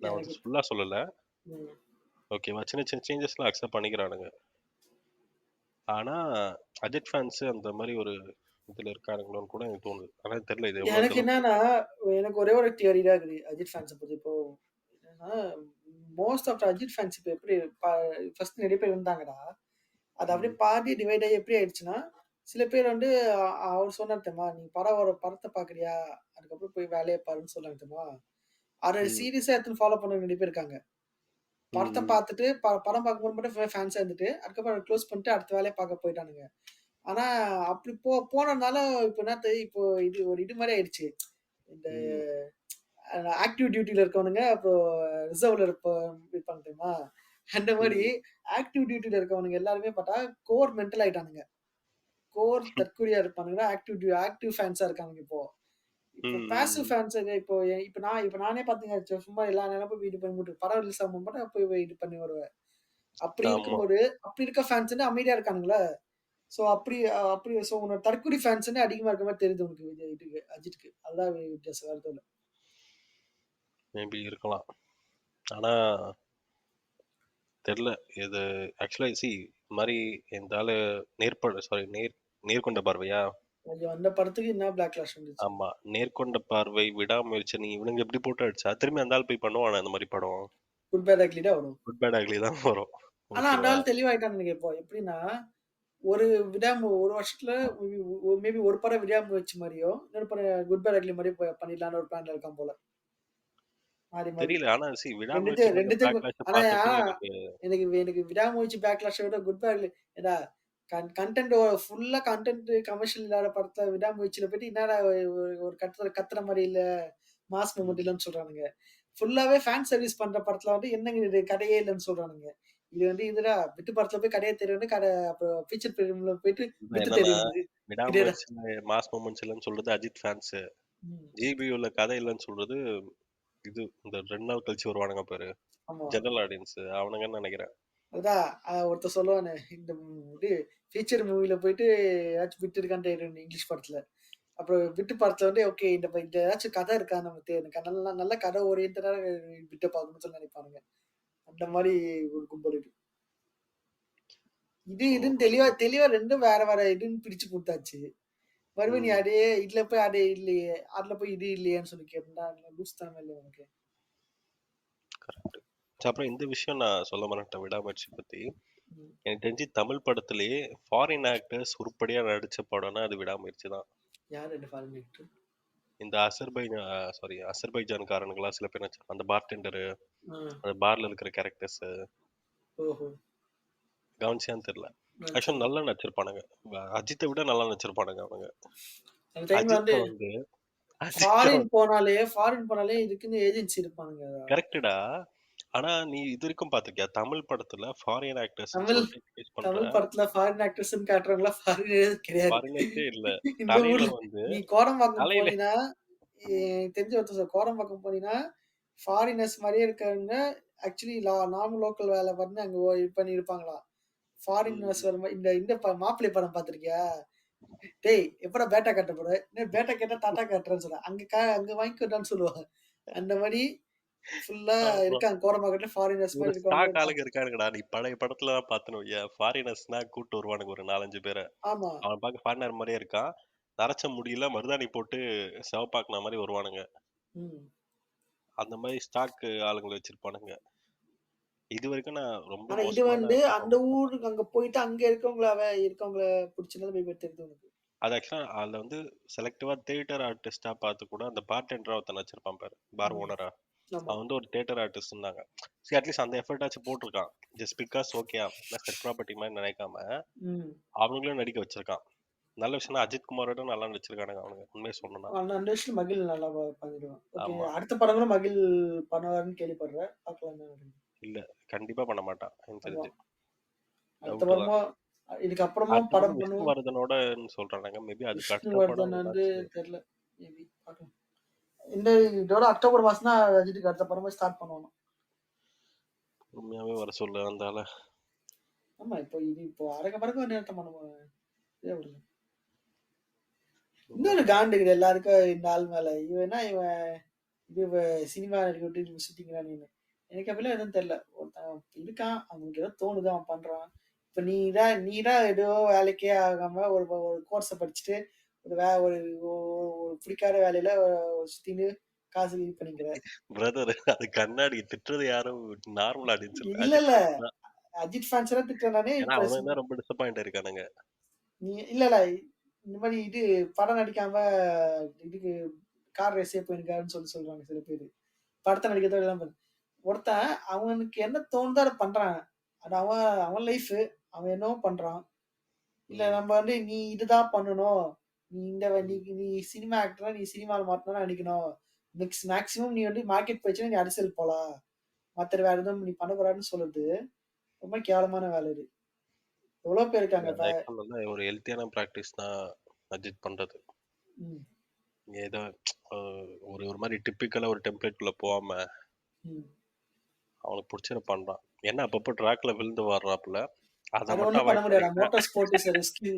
நான் வந்து எனக்கு ஃபுல்லா சொல்லல. ம். ஓகேவா, சின்ன சின்ன சேஞ்சஸ்லாம் அக்செப்ட் பண்ணிக்கிறானுங்க. ஆனா அஜித் ஃபேன்ஸ் அந்த மாதிரி ஒரு இதுல இருக்கானுங்களோன்னு கூட எனக்கு தோணுது. ஆனா தெரியல இது எவ்வளவு எனக்கு அளவுக்கு. என்னன்னா, எனக்கு ஒரே ஒரு தியரி தான் இருக்குது அஜித் ஃபேன்ஸ பத்தி. இப்போ என்னன்னா, most of the Ajith fans இப்ப எப்படி ஃபர்ஸ்ட் நெறைய பேர் இருந்தாங்கடா. அது அப்படியே ம். பாதி டிவைட் ஆகி எப்படி ஆயிடுச்சுன்னா, சில பேர் வந்து அவர் சொன்னாரு தெரியுமா? "நீ படத்த பார்க்குறியா? அதுக்கப்புறம் போய் வேலைய பாருன்னு" சொன்னாங்க தெரியுமா? அத ம். சீரியஸா எடுத்துன்னு ஃபாலோ பண்ண நெறைய பேர் இருக்காங்க. படத்த ம். பார்த்துட்டு படம் பார்க்கும்போது மட்டும் ஃபேன்ஸா இருந்துட்டு, அதுக்கப்புறம் அத க்ளோஸ் பண்ணிட்டு அடுத்த வேலைய பார்க்க போயிட்டானுங்க. ஆனா அப்படி போனனால இப்ப என்னாத்து, இப்போ இது ஒரு இது மாரி ஆயிடுச்சு. இந்த ம். ஆக்டிவ் டியூட்டில இருக்கவனுங்க, அப்புறம் ரிசர்வ்ல இருப்பாங்க தெரியுமா? அந்த மாரி ம். ஆக்டிவ் டியூட்டில இருக்கவனுங்க எல்லாருமே பார்த்தா கோர் மென்டல் ஆயிட்டானுங்க. கோர் தற்குறியா இருப்பானுங்க. ஆக்டிவ் ஃபேன்ஸா இருக்கானுங்க இப்போ. இப்போ பாசிவ் ம். ஃபேன்ஸ் இப்போ இப்ப நானே பார்த்தீங்க, சும்மா எல்லா நேரமும் வீடு போய் படம் ரிலீஸ் ஆகும்போது மட்டும் போய் இது பண்ணி வருவேன். அப்படி ஆமா. இருக்கும்போது, அப்படி இருக்க ஃபேன்ஸ் வந்து அமைதியா இருக்கானுங்களா? சோ உன்னோட தற்குறி ஃபேன்ஸ் வந்து அதிகமா இருக்க மாரி தெரியுது உனக்கு இதுக்கு அஜித்துக்கு. அதுதான் வித்தியாசம், வேற எதுவும் இல்ல. மேபி இருக்கலாம். ஆனா தெரியல. இது ஆக்சுவலா இந்த மாரி இந்த ஆளு நேர்கொண்ட பார்வையா? ஐயோ! அந்த படத்துக்கு என்ன பேக்லாஷ் வந்துச்சு. ஆமா. நேர்கொண்ட பார்வை, விடாமுயற்சி இவனுங்க எப்படி போட்டு அடிச்சா, திரும்பி அந்த ஆள் போய் பண்ணுவானா இந்த மாரி படம்? குட் பேட் அக்லி தான் வரும். குட் பேட் அக்லி தான் வரும். ஆனா அந்த ஓகேவா? ஆள் தெளிவாயிட்டான்னு நினைக்கிறேன் இப்போ. எப்படின்னா, ஒரு வருஷத்துல மேபி ஒரு படம் விடாமுயற்சி மாரியும், இன்னொரு படம் குட் பேட் அக்லி மாரியும் பண்ணிடலாம்னு ஒரு பிளான்ல இருக்கான் போல. மாறி மாறி. தெரியல. ஆனா 2த்தையும் விடாமுயற்சியில இந்த 2த்துக்கும் பேக்லாஷ ஆனா பார்த்துட்டு எனக்கு எனக்கு எனக்கு விடாமுயற்சி பேக்லாஷ விட குட் பேட் ஏடா கன்டென்ட் ஃபுல்லா கன்டென்ட் கமர்ஷியல் இல்லாத படத்த விடாமுயற்சியில போயிட்டு என்னடா ஒரு கத்துற மாரி இல்ல, மாஸ் மூவ்மெண்ட் ம். இல்லன்னு சொல்றானுங்க. ஃபுல்லாவே ஃபேன் சர்வீஸ் பண்ற படத்துல வந்து என்னங்க இது கதையே இல்லன்னு சொல்றானுங்க. இது வந்து இதுடா பிட்டு படத்துல போய் கதையே தெரியும்னு அப்புறம் ஃபீச்சர் ஃபிலிம்ல போயிட்டு பிட்டு என்னன்னா, தெரியும். இதேதான். விடாமுயற்சியில மாஸ் மொமெண்ட்ஸ் இல்லன்னு சொல்றது அஜித் ஃபேன்ஸு. ம். ஜிபியூல கதை இல்லன்னு சொல்றது இந்த 2 நாள் கழிச்சு வருவானுங்க பாரு. ஆமா. ஜெனரல் ஆடியன்ஸ் அவனுங்கன்னு நெனைக்கிறேன். அதான் ஒருத்தன் சொல்லுவானே, இந்த இது ஃபீச்சர் மூவில போயிட்டு ஏதாச்சும் பிட் இருக்கான்னு தேடுறேன் இங்கிலீஷ் படத்துல. அப்புறம் விட்டு படத்துல வந்து ஓகே இந்த ஏதாச்சும் கதை இருக்கா நம்ம எனக்கு நல்ல நல்ல கதை ஓரியன்டடா விட்ட பார்க்கணும்னு சொல்லி நினைப்பானுங்க. அந்த மாரி ஒரு கும்பல் இது. இதுன்னு ம். தெளிவா தெளிவா 2ம் வேற வேற இதுன்னு பிரிச்சு குடுத்தாச்சு. மறுபடியும் நீ ம். அடே இதுல போய் அடே இல்லையே, அதுல போய் இது இல்லையேன்னு சொல்லி கேட்டா லூஸ் தனமா இல்லையா உனக்கு? கரெக்ட். அப்புறம் இந்த விஷயம் நான் சொல்ல மறந்துட்டேன் விடாமுயற்சி பத்தி. ம். எனக்கு தெரிஞ்சு தமிழ் படத்திலேயே ஃபாரின் ஆக்டர்ஸ் உருப்படியா நடிச்ச படம்னா அது விடாமுயற்சி தான். யார் 2 ஃபாரின் ஆக்டர்? இந்த அசர்பைஜான்காரனுங்கலாம் சில பேர் நடிச்சிருப்பாங்க. அந்த பார்டெண்டரு, ஆ. அந்த பார்ல இருக்கிற கேரக்டர்ஸ் ஓஹோ! கவனிச்சியான்னு தெரியல. ஆக்சுவலா நடிச்சது. நல்லா நடிச்சிருப்பானுங்க. அஜித்தை விட நல்லா நடிச்சிருப்பானுங்க அவனுங்க. அந்த டைம்ல வந்து அஜித்தை வந்து அஜித்தை வந்து ஃபாரின் போனாலே இதுக்குன்னு ஏஜென்சி இருப்பானுங்க. கரெக்டுடா. ஆனா நீ இது வரைக்கும் பார்த்திருக்கியா? தமிழ் படத்துல ஃபாரின் ஆக்டர்ஸ்ன்னு தமிழ் சொல்லிட்டு இன்ட்ரோடியூஸ் பண்ற தமிழ் படத்துல ஃபாரின் ஆக்டர்ஸ்ன்னு காட்டுறவங்கலாம் ஃபாரினரே கிடையாது. ஃபாரினர்ஸே இல்ல. இந்த தலையில ஊர்ல வந்து நீ கோடம்பாக்கம் தலையில போனீன்னா, எனக்கு தெரிஞ்ச ஒருத்தன் கோடம்பாக்கம் போனீன்னா, ஃபாரினர்ஸ் மாரியே இருக்கிறவங்க ஆக்சுவலி நார்மல் லோக்கல் வேல பண்ணி அங்க இது பண்ணி இருப்பாங்களாம். ஃபாரினர்ஸ் ம். வர மாரி இந்த மாப்பிள்ளை படம் பார்த்திருக்கியா? "டேய் எப்படா பேட்டா காட்ட போற?" "என்ன பேட்டா கேட்டா டாட்டா காட்டுறேன்னு" சொன்னேன். அங்க வாங்கிக்கோடான்னு சொல்லுவாங்க. அந்த மாரி ஃபுல்லா ஆமா. இருக்காங்க. கோடம்பாக்கத்துல ஃபாரினர்ஸ் ஒரு மாரி இருக்கவங்க ஸ்டாக் இருப்பாங்க. ஆளுங்க இருக்கானுங்கடா. நீ பழைய படத்துலலாம் பார்த்தன்னு வையேன், ஃபாரினர்ஸ்னா கூட்டு வருவானுங்க ஒரு 4, 5 பேர. ஆமா. அவன் பார்க்க ஃபாரினர் மாரியே இருக்கான். நரைச்ச முடியில மருதாணி போட்டு சிவப்பாக்குன மாரி வருவானுங்க. ம். அந்த மாரி ஸ்டாக் ஆளுங்கள வச்சிருப்பானுங்க. இதுவரைக்கும் நான் ரொம்ப ஆனா இது மோசமான வந்து அந்த படம். ஊருக்கு அங்க போயிட்டு அங்க இருக்கவங்கள புடிச்சிருந்தா போய் எடுத்து உனக்கு. அது ஆக்சுவலா அதுல வந்து செலக்டிவா தியேட்டர் ஆர்டிஸ்ட்டா பார்த்து கூட அந்த பார்டெண்டரா ஒருத்தன் வச்சிருப்பான் பாரு. பார் ம். ஓனரா. ஆமா. அவன் வந்து ஒரு தியேட்டர் ஆர்டிஸ்ட்ன்னாங்க. அட்லீஸ்ட் அந்த எஃபர்ட்டாச்சும் போட்டுருக்கான். ஜஸ்ட் பிகாஸ் ஓகே நான் செட் ப்ராப்பர்ட்டி மாரி நினைக்காம, ம். அவனுங்களும் நடிக்க வச்சிருக்கான். நல்ல விஷயம் தான். அஜித் குமாரோட நல்லா நடிச்சிருக்கானுங்க அவனுங்க. உண்மைய சொல்லணும்னா. அந்த அந்த விஷயம் மகிழ் நல்லா பண்ணிடுவான். ஓகே. ஆமா. அடுத்த படங்களும் மகிழ் பண்ணுவாருன்னு கேள்விப்படுறேன். பார்க்கலாம் என்ன நடக்குது. இல்ல. கண்டிப்பா பண்ண மாட்டான். எனக்கு ஆமா. தெரிஞ்சு. அடுத்த டவுட்டு தான். படமும் இதுக்கப்புறமும் அடுத்த படம் படம் பண்ணுவோம். விஷ்ணுவர்தனோடன்னு சொல்றானுங்க. மேபி அதுக்கு அடுத்த விஷ்ணுவர்தன் படம் வந்து ஏதாச்சு தெரியல. மேபி பார்க்கலாம். இதோட அக்டோபர் மாசம் தான் அஜித்துக்கு அடுத்த படமே ஸ்டார்ட் பண்ணுவாங்க. உண்மையாவே வர சொல்லு அந்த ஆள. ஆமா. இப்போ அரக்க பறக்க ஒரு நேரத்த பண்ணுவாங்க. இதே விடுங்க. இன்னொரு உண்மதான். காண்டு இருக்குது எல்லாருக்கும் இந்த ஆள் மேல. இவன் இது சினிமா நடிக்க விட்டு சுத்திக்கிறான்னு. எனக்கு அப்படிலாம் எதுவும் தெரியல. ஒருத்தன் இருக்கான். அவனுக்கு ஏதோ தோணுது அவன் பண்றான். இப்ப நீ தான் ஏதோ வேலைக்கே ஆகாம ஒரு கோர்ஸ படிச்சுட்டு ஒரு வே ஒரு ஒரு பிடிக்காத வேலையில சுத்தின்னு காசு இது பண்ணிக்கிற. பிரதர் அது கண்ணாடி திட்டுறது யாரும் நார்மல் ஆடியன்ஸ் இல்ல. இல்ல, அஜித் இல்ல. ஃபேன்ஸ் தான். அஜித் ஃபேன்ஸ் எல்லாம் திட்டுறேன் நானு. ஏன்னா இப்ப அவனுங்க தான் ரொம்ப டிசப்பாயிண்ட் இருக்கானுங்க. நீ இல்ல, இல்ல. இந்த மாரி படம் நடிக்காம இதுக்கு கார் ரேஸே போயிருக்காருன்னு சொல்றாங்க சில பேரு. படத்த நடிக்கிறதோட இல்லாம ஒருத்தன் அவனுக்கு என்ன தோணுதோ அத பண்றான். அது அவன் அவன் லைஃபு. அவன் என்னவோ பண்றான். இல்ல ம். நம்ம வந்து நீ இதுதான் பண்ணணும். நீ இந்த நீ ம். நீ சினிமா ஆக்டரா நீ சினிமால மாட்டணும்னு நடிக்கணும். மேக்ஸிமம் நீ வந்து மார்க்கெட் போயிடுச்சுன்னா நீ அரசியல் போலாம். மத்த வேற எதுவும் நீ பண்ணக்கூடாதுன்னு சொல்றது ரொம்ப கேவலமான வேலை இது. எவ்வளோ பேர் இருக்காங்க. அது ஆக்சுவலா வந்து ஒரு ஹெல்த்தியான பிராக்டிஸ் தான் அஜித் பண்றது. ம், ஏதோ ஒரு ஒரு மாரி டிப்பிக்கலா ஒரு டெம்ப்ளேட்குள்ள போகாம ம். அவனுக்கு புடிச்சத பண்றான். என்ன அப்பப்போ ட்ராக்ல விழுந்து வர்றாப்புல. அத அது மட்டும் ஒண்ணும் பண்ண அவாய்ட் முடியாதுடா. பண்ணிக்கிட்டா motor sport is risky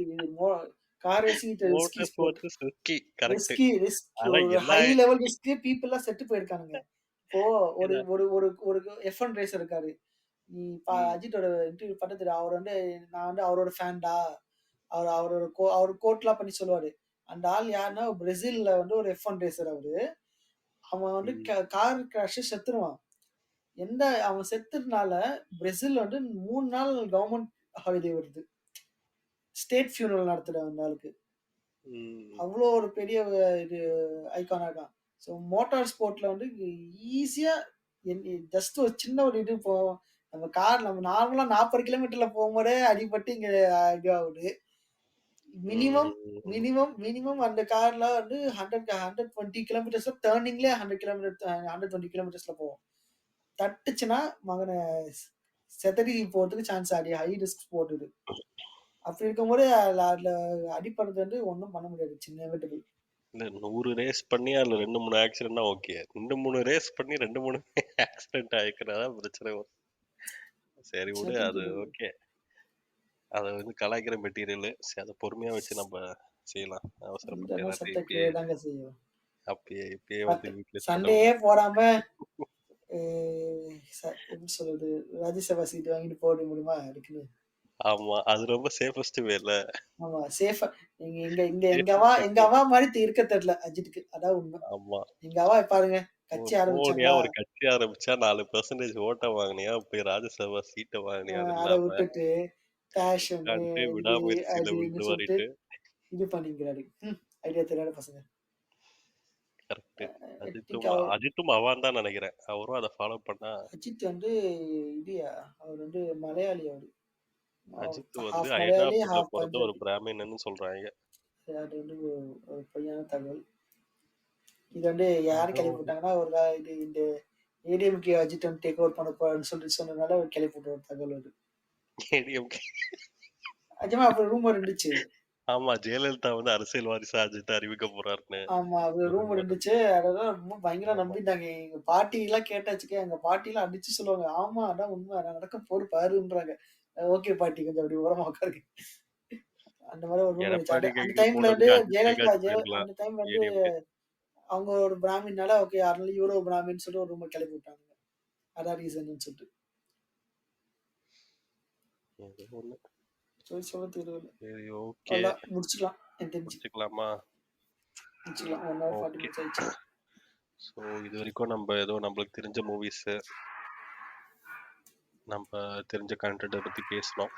car racing is risky motor sport. Sports risky correct. Risk ஆனா ஒரு எல்லா ஹை லெவல் ரிஸ்க் பீப்பிள்லாம் செத்து போயிருக்கானுங்க. இப்போ ஒரு எல்லா ஒரு ஒரு ஒரு F1 ரேசர் இருக்காரு. நீ ம். அஜித்தோட இன்டர்வியூ பார்த்தா தெரியும். அவர் வந்து நான் வந்து அவரோட ஃபேன்டா. அவரோட அவர் கோட்லாம் பண்ணி சொல்லுவாரு. அந்த ஆள் யாருன்னா பிரேசில்ல வந்து ஒரு F1 ரேசர் அவரு. அவன் வந்து ம். கார் கிராஷ்ல செத்துருவான். அவன் செத்ததுனால பிரேசில் வந்து 3 நாள் கவர்ன்மெண்ட் ஹாலிடே வருது. ஸ்டேட் ஃபியூனரல் நடத்துறாங்க அந்த ஆளுக்கு. ம். அவ்ளோ ஒரு பெரிய இது ஐகானா இருக்கான். ஸோ மோட்டார் ஸ்போர்ட்ல வந்து ஈஸியா ஜஸ்ட் ஒரு சின்ன ஒரு இது நம்ம நார்மலா 40 கிலோமீட்டர்ல போகும்போதே அடிபட்டு இங்க இதுவாகுது. மினிமம் ம். மினிமம் மினிமம் அந்த கார்ல வந்து 120 கிலோமீட்டர்ஸ்ல டர்னிங்லயே 120 கிலோமீட்டர்ஸ்ல போகும். தட்டுச்சுன்னா மகனை செதறி போறதுக்கு சான்ஸ் ஹை ரிஸ்க் ஸ்போர்ட் இது. அப்படி இருக்கும்போது அதுல அடிபடுறது வந்து ஒண்ணும் பண்ண முடியாது. சின்ன இன்எவிட்டபிள். இல்ல 100 ரேஸ் பண்ணி அதுல 2, 3 ஆக்சிடென்ட்னா ஓகே. 2, 3 ரேஸ் பண்ணி 2, 3 ஆக்சிடென்ட் ஆயிக்கிறதா தான் பிரச்சனை வரும். சரி விடு, அது ஓகே. அத வந்து கலாய்க்கிற மெட்டீரியலு. சரி, அத பொறுமையா வச்சு நம்ம செய்யலாம். அவசரப்பட்டு இருந்தாலும் எல்லாத்தையும் சத்த தாங்க செய்யும். இப்பயே வந்து வீட்ல சொல்ல சண்டையே முடியாது. போடாம எப்படி சொல்றது, ராஜ்யசபா சீட் வாங்கிட்டு போட முடியுமா அதுக்குன்னு? ஆமா. அது ரொம்ப சேஃபஸ்ட் வேல. ஆமா சேஃபா. நீங்க இங்க இங்க எங்க சேஃபஸ்ட். அவா மாதிரி இருக்க தெரியல அஜித்துக்கு. அதான் உண்மை. ஆமா. எங்க அவா பாருங்க கட்சி போனியா ஆரம்பிச்சாங்களா, ஒரு கட்சி ஆரம்பிச்சா 4% ஓட்ட வாங்குனியா, போய் ராஜ்யசபா சீட்ட வாங்குனியா, அது அதை இல்லாம விட்டுட்டு பேஷனு உட்காந்துட்டு இது விடாமுயற்சியில அதுன்னு விழுந்து சொல்லிட்டு வாரிட்டு. இது பண்ணிக்கிறாரு. ஐடியா தெரியாத பசங்க. கரெக்ட். ஐ திங்க் அஜித்தும் அவான் தான் நினைக்கிறேன். அவரும் அதை ஃபாலோ பண்ணா. அஜித் வந்து இதுயா, அவர் வந்து மலையாளி அவரு. அஜித் வந்து ஹாஃப் மலையாளி ஹைதராபாத்ல ஹாஃப் பிறந்த ஒரு பஞ்சாபி. பிராமின்னு சொல்றாங்க. அது வந்து ஒரு பொய்யான தகவல். இது வந்து யாரு ஏதோ கிளப்பி ஒரு விட்டாங்கன்னா, இது இந்த ஏடிஎம்கே அஜித் வந்து டேக் ஓவர் பண்ண போறான்னு சொல்லி சொன்னதுனால கிளப்பி விட்ட ஒரு தகவல் அது. ADMK. நிஜமா அப்படி ரூமர் இருந்துச்சு. ஆமா, ஜெயலலிதா வந்து அரசியல் வாரிசா அஜித் அறிவிக்க போறாருன்னு ஆமா அப்படி ஒரு ரூமர் rumor இருந்துச்சு. அதெல்லாம் ரொம்ப பயங்கர ஆமா. நம்பிட்டாங்க. எங்க பாட்டி எல்லாம் கேட்டாச்சுக்க, எங்க பாட்டி எல்லாம் அடிச்சு சொல்லுவாங்க. ஆமா அதான் உண்மை, அதான் நடக்க போரு பாருன்றாங்க. ஓகே பாட்டி கொஞ்சம் அப்படி ஓரமா உட்காருங்க. அந்த மாதிரி ஒரு ரூமர் இருந்துச்சு. எடப்பாடி அந்த கைக்கு டைம்ல வந்து போனதுக்கு அஜித் ஜெயலலிதா கைக்காச்சும் போயிருக்கலாம். அந்த டைம்ல வந்து ஏடிஎம்கே. அவங்க ஒரு பிராமின்னால ஓகே அதனால இவரோ பிராமின்னு சொல்லி ஒரு ரூமர் கிளப்பி விட்டாங்க. அதான் ரீசன் சொல்லிட்டு. ஏதோ ஒண்ணு. சொல்ல தெரியல. சரி, ஓகே. அவ்வளோதான் முடிச்சுக்கலாம். எனக்கு தெரிஞ்சு முடிச்சுக்கலாமா? முடிச்சுக்கலாம். 1 hour 40 ஓகே. minutes ஆயிடுச்சு. ஸோ இது வரைக்கும் நம்ம ஏதோ நம்மளுக்கு தெரிஞ்ச மூவிஸு, நம்ம தெரிஞ்ச கண்டென்ட்டை பற்றி பேசினோம்.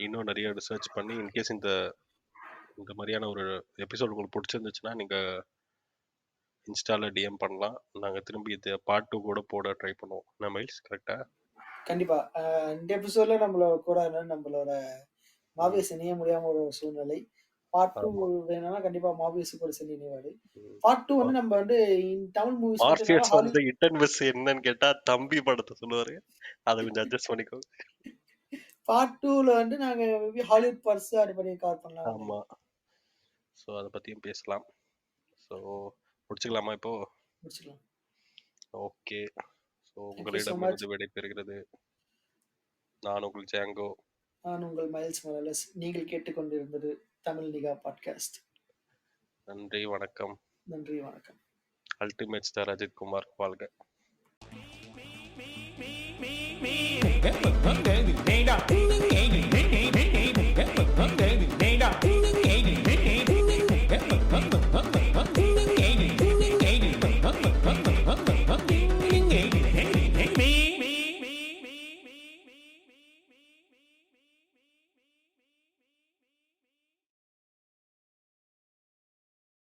இன்னும் நிறைய ரிசர்ச் பண்ணி இன்கேஸ் இந்த இந்த மாதிரியான ஒரு எபிசோட் உங்களுக்கு பிடிச்சிருந்துச்சுன்னா நீங்கள் இன்ஸ்டாவில் டிஎம் பண்ணலாம். நாங்கள் திரும்பி இது பார்ட் 2 கூட போட ட்ரை பண்ணுவோம். நான் மைல்ஸ் கரெக்டா? கண்டிப்பா. இந்த எபிசோட்ல நம்மளோட மாவியஸ் இணைய முடியாம ஒரு சூழ்நிலை. பார்ட் 2 ஆமாம். வேணும்னா கண்டிப்பா மாவியஸ் கூட சேர்ந்து இணைவாரு. பார்ட் 2 வந்து நம்ம வந்து தமிழ் மூவிஸ் மட்டும் இல்லாம மார்ஃபியஸ் வந்து இட் அண்ட் மிஸ் என்னன்னு கேட்டா தம்பி படத்தை சொல்லுவாரு. அதை கொஞ்சம் அட்ஜஸ்ட் பண்ணிக்கோங்க. பார்ட் 2ல வந்து நாங்க ஹாலிவுட் பர்ஸ் அது பண்ணி கவர் பண்ணலாம். ஆமா. ஸோ அதை பற்றியும் பேசலாம். ஸோ முடிச்சுக்கலாமா இப்போ? முடிச்சுக்கலாம். Okay. So Thank you so much. உங்களிடமிருந்து விடைபெறுகிறது நான் உங்கள் ஜாங்கோ. நான் உங்கள் மைல்ஸ் மொரலஸ். நீங்கள் கேட்டுக்கொண்டிருந்தது தமிழ் நிகா பாட்காஸ்ட். நன்றி, வணக்கம். நன்றி, வணக்கம். அல்டிமேட் ஸ்டார் அஜித் குமார் வாழ்க.